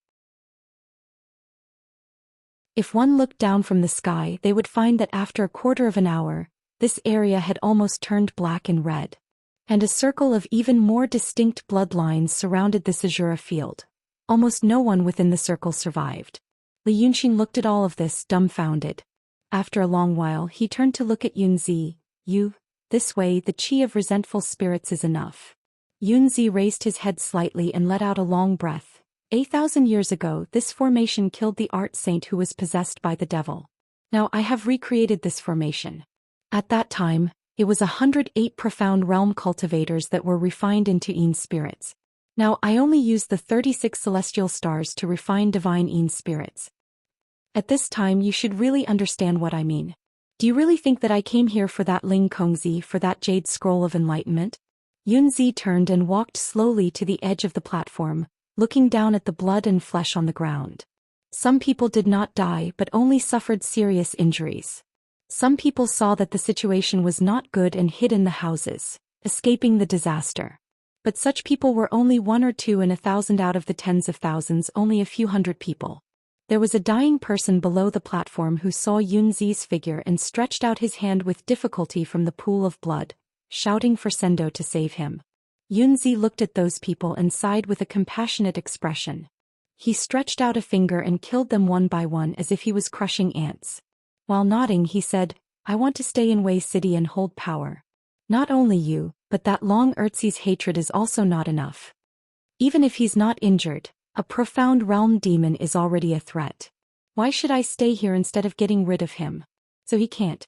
If one looked down from the sky, they would find that after a quarter of an hour, this area had almost turned black and red. And a circle of even more distinct bloodlines surrounded the Zhou field. Almost no one within the circle survived. Li Yunxin looked at all of this, dumbfounded. After a long while, he turned to look at Yunzi. "You, this way, the qi of resentful spirits is enough." Yunzi raised his head slightly and let out a long breath. 8,000 years ago, this formation killed the art saint who was possessed by the devil. Now I have recreated this formation. At that time, it was 108 profound realm cultivators that were refined into Yin spirits. Now I only use the 36 celestial stars to refine divine Yin spirits. At this time you should really understand what I mean. Do you really think that I came here for that Ling Kongzi, for that jade scroll of enlightenment? Yunzi turned and walked slowly to the edge of the platform, looking down at the blood and flesh on the ground. Some people did not die but only suffered serious injuries. Some people saw that the situation was not good and hid in the houses, escaping the disaster. But such people were only 1 or 2 in 1,000 out of the tens of thousands, only a few hundred people. There was a dying person below the platform who saw Yunzi's figure and stretched out his hand with difficulty from the pool of blood, shouting for Sendo to save him. Yunzi looked at those people and sighed with a compassionate expression. He stretched out a finger and killed them one by one as if he was crushing ants. While nodding, he said, "I want to stay in Wei City and hold power. Not only you, but that Long Erzi's hatred is also not enough. Even if he's not injured, a profound realm demon is already a threat. Why should I stay here instead of getting rid of him? So he can't.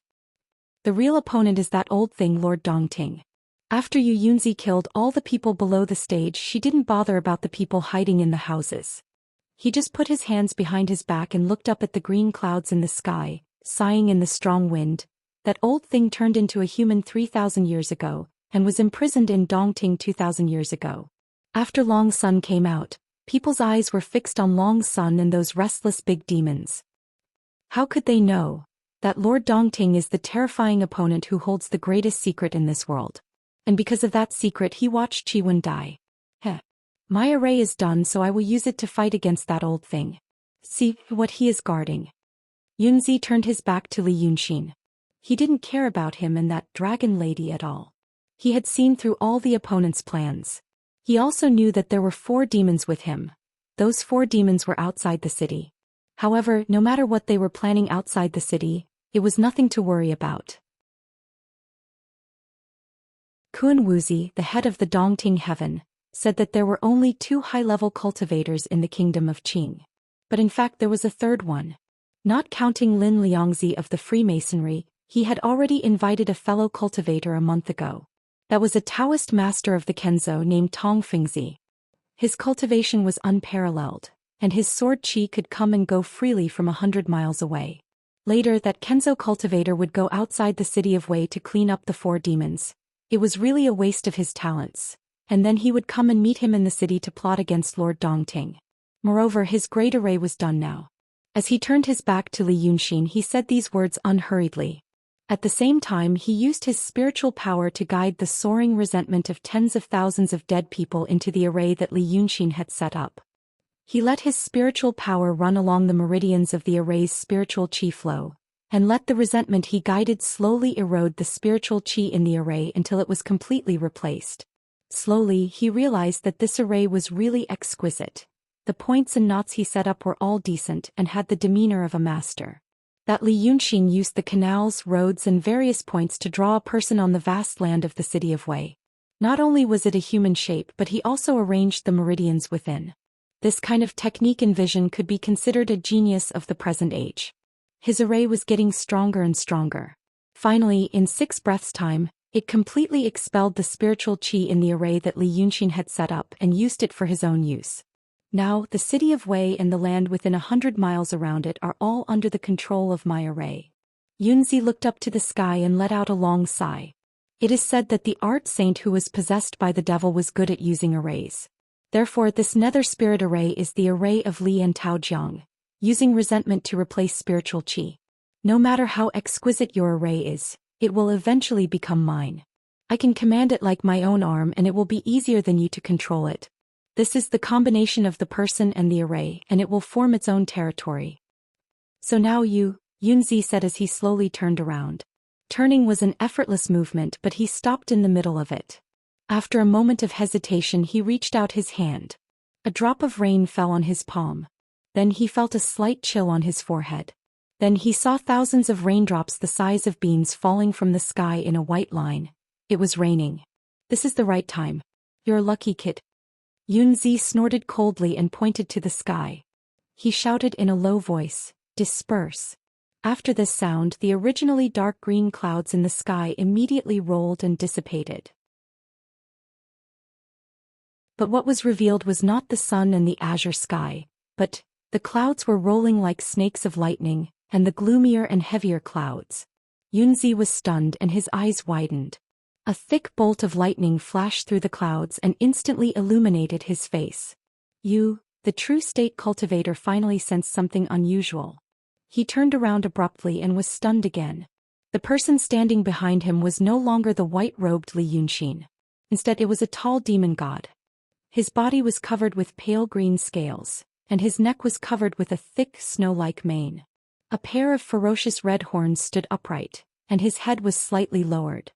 The real opponent is that old thing, Lord Dongting. After Yunzi killed all the people below the stage, she didn't bother about the people hiding in the houses. He just put his hands behind his back and looked up at the green clouds in the sky, sighing in the strong wind. That old thing turned into a human 3,000 years ago, and was imprisoned in Dongting 2,000 years ago. After Long Sun came out, people's eyes were fixed on Long Sun and those restless big demons. How could they know that Lord Dongting is the terrifying opponent who holds the greatest secret in this world? And because of that secret he watched Chiwen die. My array is done, so I will use it to fight against that old thing. See what he is guarding. Yunzi turned his back to Li Yunxin. He didn't care about him and that dragon lady at all. He had seen through all the opponent's plans. He also knew that there were 4 demons with him. Those 4 demons were outside the city. However, no matter what they were planning outside the city, it was nothing to worry about. Kun Wuzi, the head of the Dongting Heaven, said that there were only 2 high-level cultivators in the kingdom of Qing. But in fact there was a third one. Not counting Lin Liangzi of the Freemasonry, he had already invited a fellow cultivator a month ago. That was a Taoist master of the Kenzo named Tong Fingzi. His cultivation was unparalleled, and his sword qi could come and go freely from 100 miles away. Later that Kenzo cultivator would go outside the city of Wei to clean up the 4 demons. It was really a waste of his talents. And then he would come and meet him in the city to plot against Lord Dongting. Moreover, his great array was done now. As he turned his back to Li Yunxin, he said these words unhurriedly. At the same time, he used his spiritual power to guide the soaring resentment of tens of thousands of dead people into the array that Li Yunxin had set up. He let his spiritual power run along the meridians of the array's spiritual qi flow, and let the resentment he guided slowly erode the spiritual qi in the array until it was completely replaced. Slowly, he realized that this array was really exquisite. The points and knots he set up were all decent and had the demeanor of a master. That Li Yunxin used the canals, roads and various points to draw a person on the vast land of the city of Wei. Not only was it a human shape but he also arranged the meridians within. This kind of technique and vision could be considered a genius of the present age. His array was getting stronger and stronger. Finally, in 6 breaths' time, it completely expelled the spiritual qi in the array that Li Yunxin had set up and used it for his own use. Now, the city of Wei and the land within 100 miles around it are all under the control of my array. Yunzi looked up to the sky and let out a long sigh. It is said that the art saint who was possessed by the devil was good at using arrays. Therefore, this nether spirit array is the array of Li and Tao Jiang, using resentment to replace spiritual qi. No matter how exquisite your array is, it will eventually become mine. I can command it like my own arm and it will be easier than you to control it. This is the combination of the person and the array and it will form its own territory. So now Yunzi said as he slowly turned around. Turning was an effortless movement but he stopped in the middle of it. After a moment of hesitation he reached out his hand. A drop of rain fell on his palm. Then he felt a slight chill on his forehead. Then he saw thousands of raindrops the size of beans falling from the sky in a white line. It was raining. This is the right time. You're lucky, kid. Yunzi snorted coldly and pointed to the sky. He shouted in a low voice, "Disperse." After this sound, the originally dark green clouds in the sky immediately rolled and dissipated. But what was revealed was not the sun and the azure sky, but the clouds were rolling like snakes of lightning, and the gloomier and heavier clouds. Yunzi was stunned and his eyes widened. A thick bolt of lightning flashed through the clouds and instantly illuminated his face. The true state cultivator finally sensed something unusual. He turned around abruptly and was stunned again. The person standing behind him was no longer the white-robed Li Yunxin. Instead it was a tall demon god. His body was covered with pale green scales, and his neck was covered with a thick snow-like mane. A pair of ferocious red horns stood upright, and his head was slightly lowered.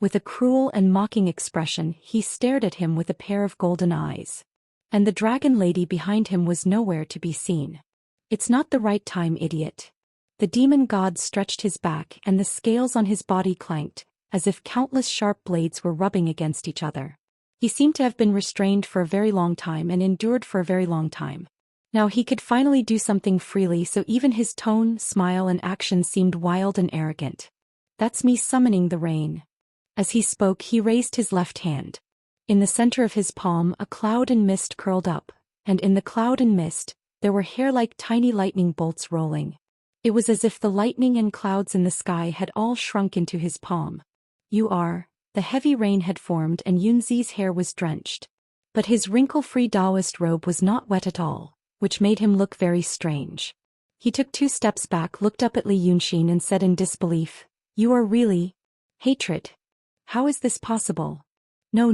With a cruel and mocking expression he stared at him with a pair of golden eyes. And the dragon lady behind him was nowhere to be seen. "It's not the right time, idiot." The demon god stretched his back and the scales on his body clanked, as if countless sharp blades were rubbing against each other. He seemed to have been restrained for a very long time and endured for a very long time. Now he could finally do something freely, so even his tone, smile and action seemed wild and arrogant. "That's me summoning the rain." As he spoke he raised his left hand. In the center of his palm a cloud and mist curled up, and in the cloud and mist, there were hair-like tiny lightning bolts rolling. It was as if the lightning and clouds in the sky had all shrunk into his palm. The heavy rain had formed and Yunzi's hair was drenched. But his wrinkle-free Taoist robe was not wet at all, which made him look very strange. He took 2 steps back, looked up at Li Yunxin and said in disbelief, "You are really hatred. How is this possible?" No,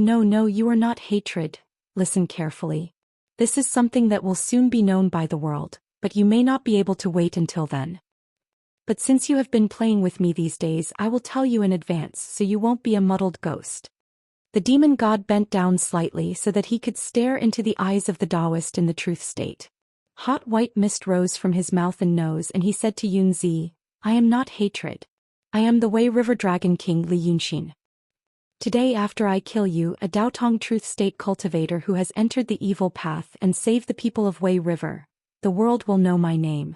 you are not hatred. Listen carefully. This is something that will soon be known by the world, but you may not be able to wait until then. But since you have been playing with me these days, I will tell you in advance so you won't be a muddled ghost. The demon god bent down slightly so that he could stare into the eyes of the Taoist in the truth state. Hot white mist rose from his mouth and nose and he said to Yunzi, "I am not hatred. I am the Wei River Dragon King Li Yunxin. Today after I kill you, a Daotong truth state cultivator who has entered the evil path and saved the people of Wei River, the world will know my name."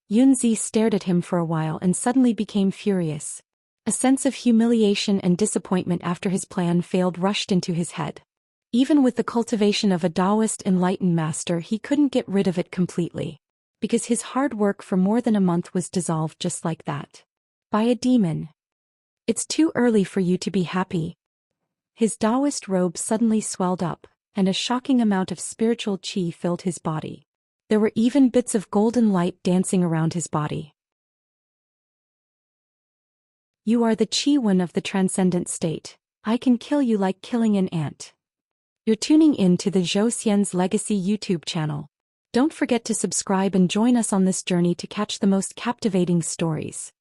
Yunzi stared at him for a while and suddenly became furious. A sense of humiliation and disappointment after his plan failed rushed into his head. Even with the cultivation of a Taoist enlightened master he couldn't get rid of it completely. Because his hard work for more than a month was dissolved just like that. By a demon. "It's too early for you to be happy." His Taoist robe suddenly swelled up, and a shocking amount of spiritual qi filled his body. There were even bits of golden light dancing around his body. "You are the Qi One of the transcendent state. I can kill you like killing an ant." You're tuning in to the Zhou Xian's Legacy YouTube channel. Don't forget to subscribe and join us on this journey to catch the most captivating stories.